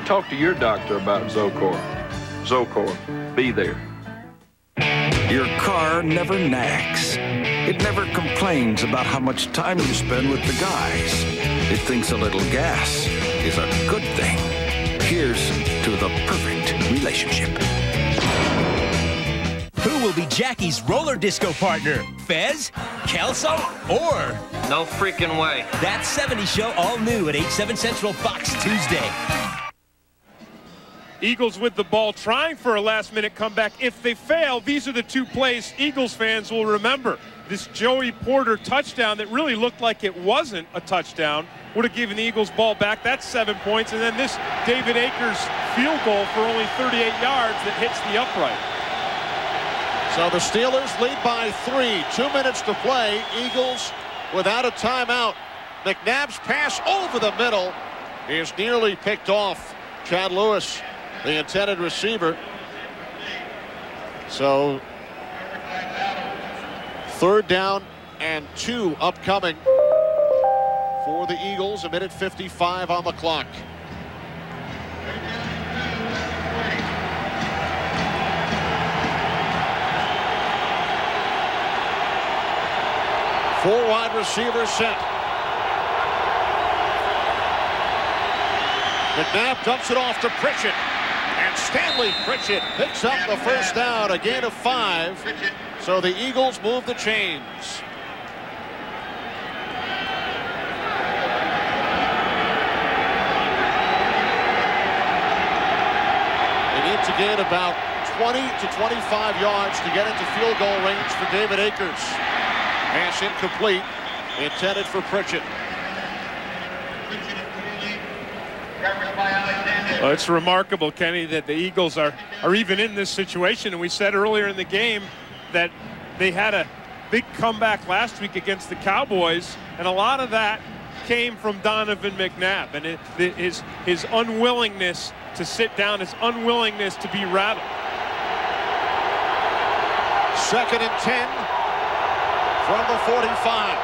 Talk to your doctor about Zocor. Zocor, be there. Your car never nags. It never complains about how much time you spend with the guys. It thinks a little gas is a good thing. Here's to the perfect relationship. Who will be Jackie's roller disco partner? Fez, Kelso, or... No freaking way. That 70s Show, all new at 8/7 Central Fox Tuesday. Eagles with the ball, trying for a last-minute comeback. If they fail, these are the two plays Eagles fans will remember. This Joey Porter touchdown that really looked like it wasn't a touchdown would have given the Eagles ball back. That's 7 points. And then this David Akers field goal for only 38 yards that hits the upright. So the Steelers lead by 3. 2 minutes to play. Eagles without a timeout. McNabb's pass over the middle is nearly picked off. Chad Lewis, the intended receiver. So 3rd down and 2 upcoming for the Eagles. 1:55 on the clock. Four wide receivers set. McNabb dumps it off to Pritchett. And Stanley Pritchett picks up the first down, a gain of 5. So the Eagles move the chains. They need to gain about 20 to 25 yards to get into field goal range for David Akers. Pass incomplete, intended for Pritchett. Well, it's remarkable, Kenny, that the Eagles are even in this situation. And we said earlier in the game that they had a big comeback last week against the Cowboys, and a lot of that came from Donovan McNabb and his unwillingness to sit down, his unwillingness to be rattled. 2nd and 10 from the 45.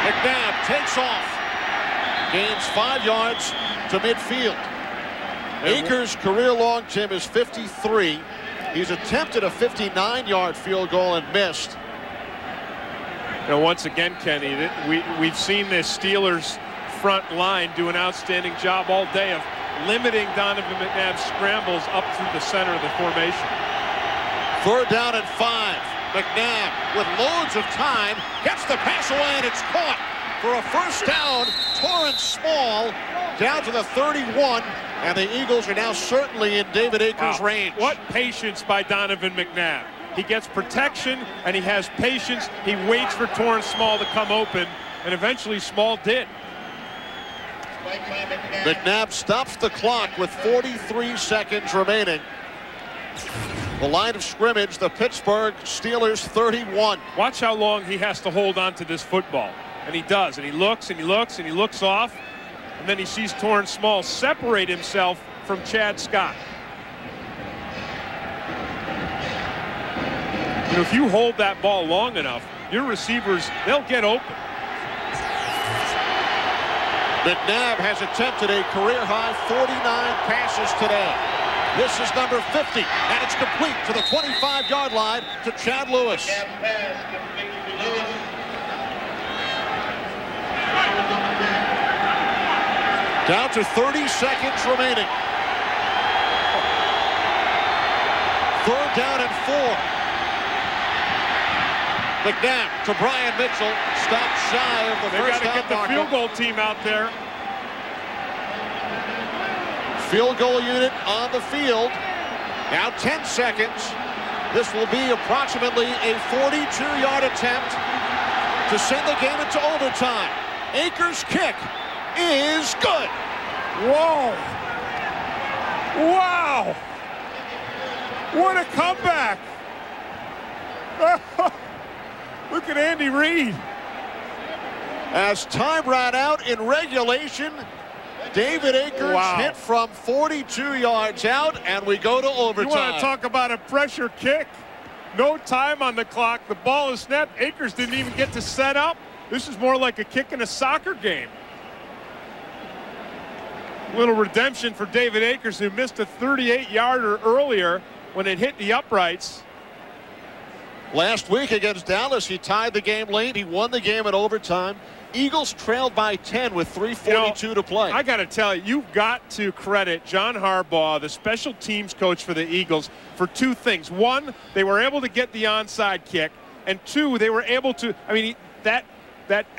McNabb takes off. Gains 5 yards to midfield. Akers' career long, Jim, is 53. He's attempted a 59-yard field goal and missed. You know, once again, Kenny, we've seen this Steelers front line do an outstanding job all day of limiting Donovan McNabb's scrambles up through the center of the formation. 3rd down and 5. McNabb with loads of time gets the pass away, and it's caught for a first down. Torrance Small down to the 31, and the Eagles are now certainly in David Akers' range. What patience by Donovan McNabb. He gets protection, and he has patience. He waits for Torrance Small to come open, and eventually Small did. McNabb stops the clock with 43 seconds remaining. The line of scrimmage, the Pittsburgh Steelers 31. Watch how long he has to hold on to this football. And he does, and he looks, and he looks, and he looks off. And then he sees Torrance Small separate himself from Chad Scott. You know, if you hold that ball long enough, your receivers, they'll get open. McNabb has attempted a career-high 49 passes today. This is number 50, and it's complete to the 25-yard line to Chad Lewis. Down to 30 seconds remaining. 3rd down and 4. McNabb to Brian Mitchell. Stopped shy of the first down marker. They got to get the field goal team out there. Field goal unit on the field. Now 10 seconds. This will be approximately a 42-yard attempt to send the game into overtime. Akers' kick is good. Whoa. Wow. What a comeback. Look at Andy Reid. As time ran out in regulation, David Akers hit from 42 yards out, and we go to overtime. You want to talk about a pressure kick? No time on the clock. The ball is snapped. Akers didn't even get to set up. This is more like a kick in a soccer game. Little redemption for David Akers, who missed a 38-yarder earlier when it hit the uprights. Last week against Dallas, he tied the game late. He won the game in overtime. Eagles trailed by 10 with 3:42 to play. I got to tell you, you've got to credit John Harbaugh, the special teams coach for the Eagles, for 2 things. 1, they were able to get the onside kick, and 2, they were able to, I mean, that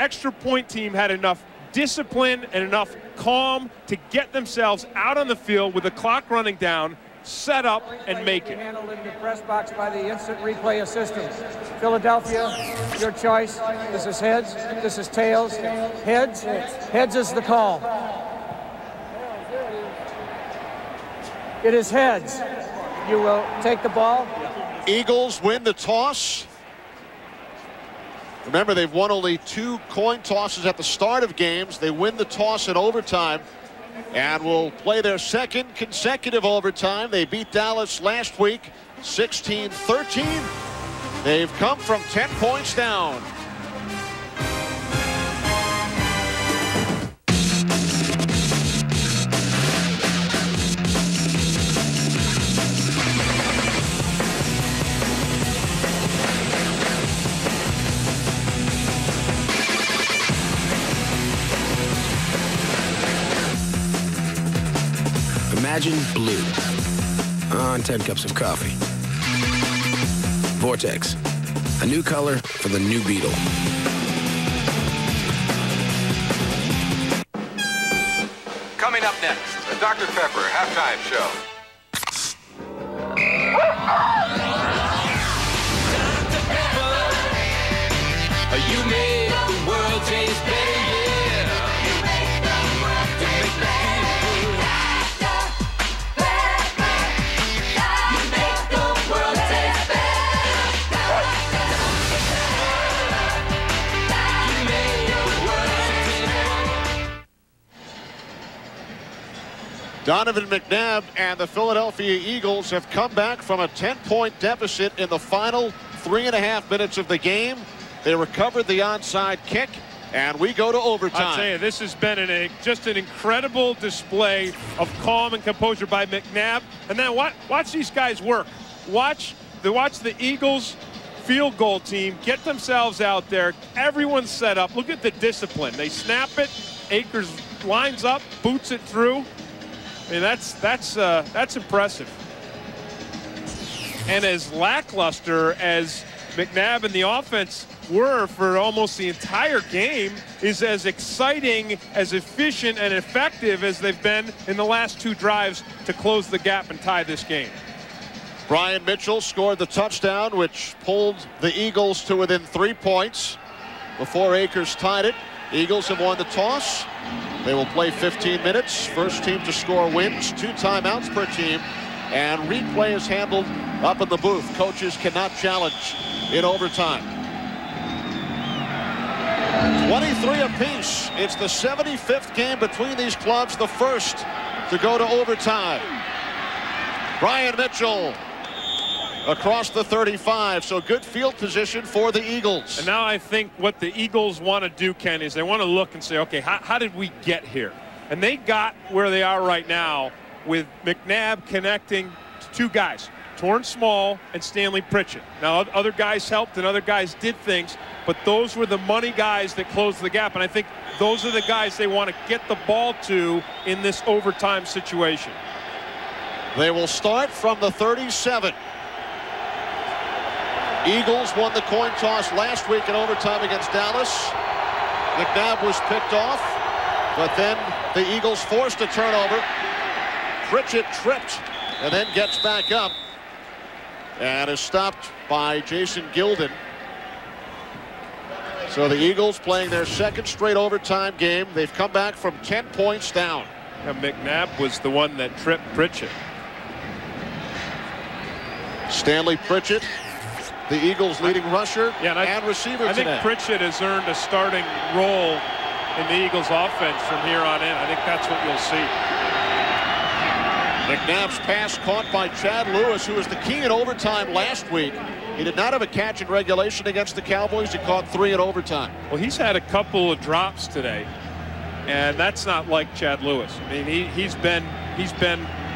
extra point team had enough discipline and enough calm to get themselves out on the field with the clock running down, set up, and make it. Handled in the press box by the instant replay assistants. Philadelphia, your choice. This is heads. This is tails. Heads. Heads is the call. It is heads. You will take the ball. Eagles win the toss. Remember, they've won only 2 coin tosses at the start of games. They win the toss in overtime and will play their 2nd consecutive overtime. They beat Dallas last week 16-13. They've come from 10 points down. Imagine blue on 10 cups of coffee. Vortex, a new color for the new Beetle. Coming up next, the Dr. Pepper halftime show. You made the world taste better, yeah. You make the world taste better. Dr. Pepper. You make the world taste better. You make the world taste better. Donovan McNabb and the Philadelphia Eagles have come back from a 10-point deficit in the final 3.5 minutes of the game. They recovered the onside kick, and we go to overtime. I'll tell you, this has been just an incredible display of calm and composure by McNabb. And then watch these guys work. Watch the Eagles field goal team get themselves out there. Everyone's set up. Look at the discipline. They snap it. Akers lines up, boots it through. I mean, that's impressive. And as lackluster as McNabb and the offense were for almost the entire game, is as exciting, as efficient and effective as they've been in the last 2 drives to close the gap and tie this game. Brian Mitchell scored the touchdown, which pulled the Eagles to within 3 points before Akers tied it. Eagles have won the toss. They will play 15 minutes. First team to score wins. 2 timeouts per team. And replay is handled up in the booth. Coaches cannot challenge in overtime. 23 apiece. It's the 75th game between these clubs, the first to go to overtime. Brian Mitchell across the 35, so good field position for the Eagles. And now I think what the Eagles want to do, Ken, is they want to look and say, okay, how did we get here? And they got where they are right now with McNabb connecting to 2 guys, Torrance Small and Stanley Pritchett. Now, other guys helped and other guys did things, but those were the money guys that closed the gap. And I think those are the guys they want to get the ball to in this overtime situation. They will start from the 37. Eagles won the coin toss last week in overtime against Dallas. McNabb was picked off, but then the Eagles forced a turnover. Pritchett tripped and then gets back up and is stopped by Jason Gilden. So the Eagles playing their 2nd straight overtime game. They've come back from 10 points down. And McNabb was the one that tripped Pritchett. Stanley Pritchett, the Eagles' leading rusher and receiver I think today. Pritchett has earned a starting role in the Eagles' offense from here on in. I think that's what you'll see. McNabb's pass caught by Chad Lewis, who was the key in overtime last week. He did not have a catch in regulation against the Cowboys. He caught 3 in overtime. Well, he's had a couple of drops today, and that's not like Chad Lewis. I mean, he's been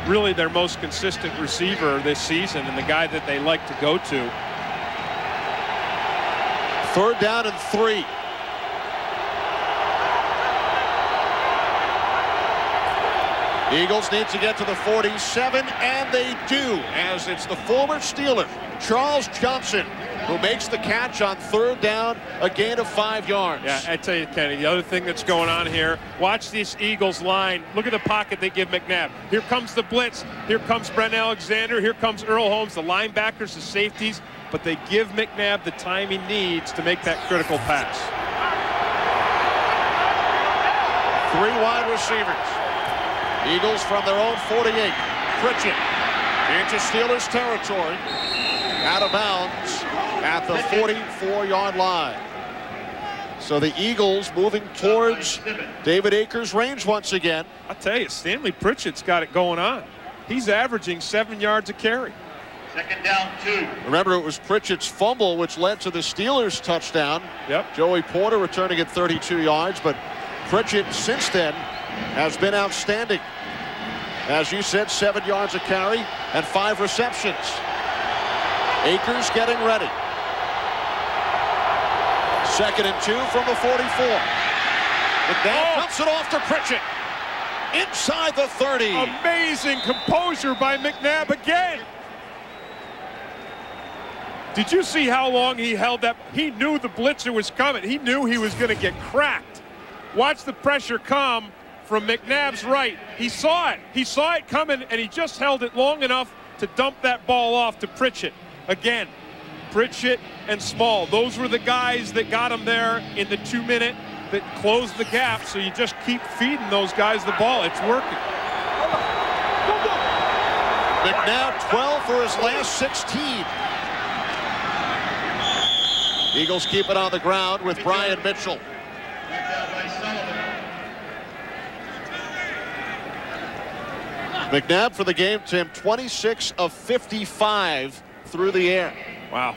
really their most consistent receiver this season and the guy that they like to go to. 3rd down and 3. Eagles need to get to the 47, and they do, as it's the former Steeler, Charles Johnson, who makes the catch on 3rd down, a gain of 5 yards. Yeah, I tell you, Kenny, the other thing that's going on here, watch this Eagles line. Look at the pocket they give McNabb. Here comes the blitz. Here comes Brent Alexander. Here comes Earl Holmes, the linebackers, the safeties. But they give McNabb the time he needs to make that critical pass. 3 wide receivers. Eagles from their own 48. Pritchett into Steelers territory. Out of bounds at the 44-yard line. So the Eagles moving towards David Akers' range once again. I'll tell you, Stanley Pritchett's got it going on. He's averaging 7 yards a carry. 2nd down 2. Remember, it was Pritchett's fumble which led to the Steelers' touchdown. Yep. Joey Porter returning at 32 yards, but Pritchett since then has been outstanding. As you said, 7 yards a carry and 5 receptions. Akers getting ready. 2nd and 2 from the 44. McNabb dumps it off to Pritchett. Inside the 30. Amazing composure by McNabb again. Did you see how long he held that? He knew the blitzer was coming. He knew he was going to get cracked. Watch the pressure come from McNabb's right. He saw it. He saw it coming, and he just held it long enough to dump that ball off to Pritchett. Again, Pritchett and Small. Those were the guys that got him there in the 2-minute that closed the gap. So you just keep feeding those guys the ball. It's working. McNabb 12 for his last 16. Eagles keep it on the ground with Brian Mitchell. McNabb for the game, Tim, 26 of 55 through the air. Wow.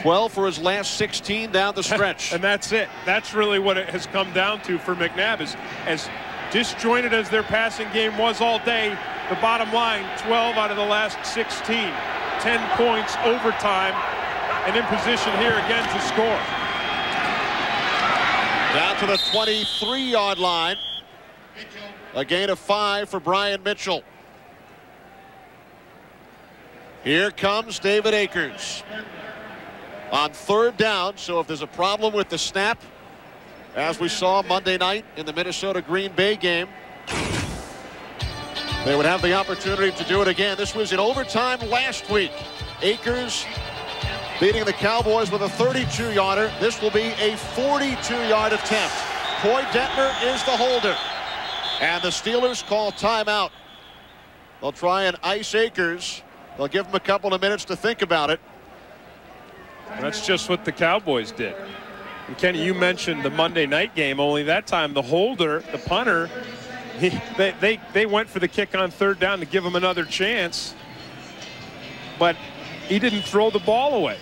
12 for his last 16 down the stretch. And that's it. That's really what it has come down to for McNabb. Is as disjointed as their passing game was all day, the bottom line, 12 out of the last 16. 10 points overtime, and in position here again to score. Down to the 23-yard line. A gain of 5 for Brian Mitchell. Here comes David Akers on 3rd down. So if there's a problem with the snap, as we saw Monday night in the Minnesota Green Bay game, They would have the opportunity to do it again. This was in overtime last week. Akers beating the Cowboys with a 32-yarder. This will be a 42-yard attempt. Koy Detmer is the holder. And the Steelers call timeout. They'll try and ice Akers. They'll give him a couple of minutes to think about it. That's just what the Cowboys did. And Kenny, you mentioned the Monday night game, only that time the holder, the punter, they went for the kick on third down to give him another chance, but he didn't throw the ball away.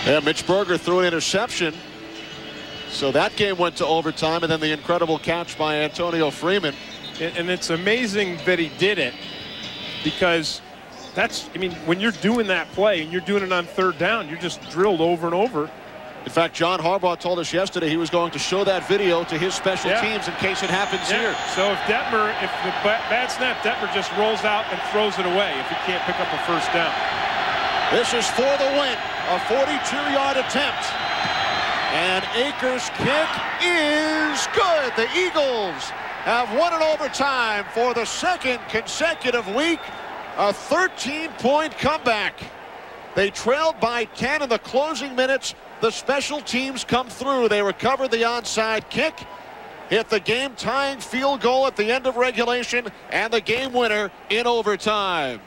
Yeah, Mitch Berger threw an interception. So that game went to overtime, and then the incredible catch by Antonio Freeman. And it's amazing that he did it, because that's, I mean, when you're doing that play and you're doing it on third down, you're just drilled over and over. In fact, John Harbaugh told us yesterday he was going to show that video to his special teams in case it happens here. So if the bad snap, Detmer just rolls out and throws it away if he can't pick up a first down. This is for the win, a 42-yard attempt. And Akers' kick is good. The Eagles have won in overtime for the second consecutive week. A 13-point comeback. They trailed by 10 in the closing minutes. The special teams come through. They recovered the onside kick, hit the game-tying field goal at the end of regulation, and the game winner in overtime.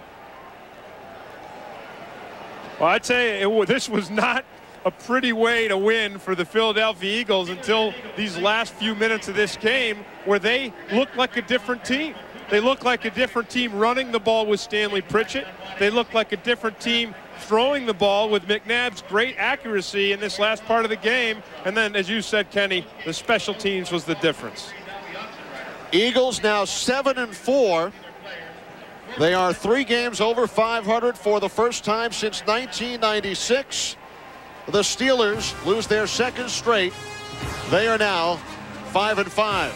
Well, I tell you, this was not a pretty way to win for the Philadelphia Eagles until these last few minutes of this game, where they looked like a different team. They looked like a different team running the ball with Stanley Pritchett. They looked like a different team throwing the ball with McNabb's great accuracy in this last part of the game. And then, as you said, Kenny, the special teams was the difference. Eagles now 7-4. They are 3 games over 500 for the first time since 1996. The Steelers lose their second straight. They are now 5-5.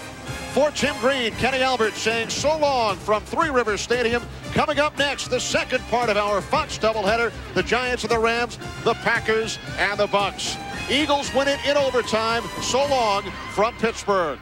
For Tim Green, Kenny Albert saying so long from Three Rivers Stadium. Coming up next, the second part of our Fox doubleheader, the Giants and the Rams, the Packers and the Bucks. Eagles win it in overtime. So long from Pittsburgh.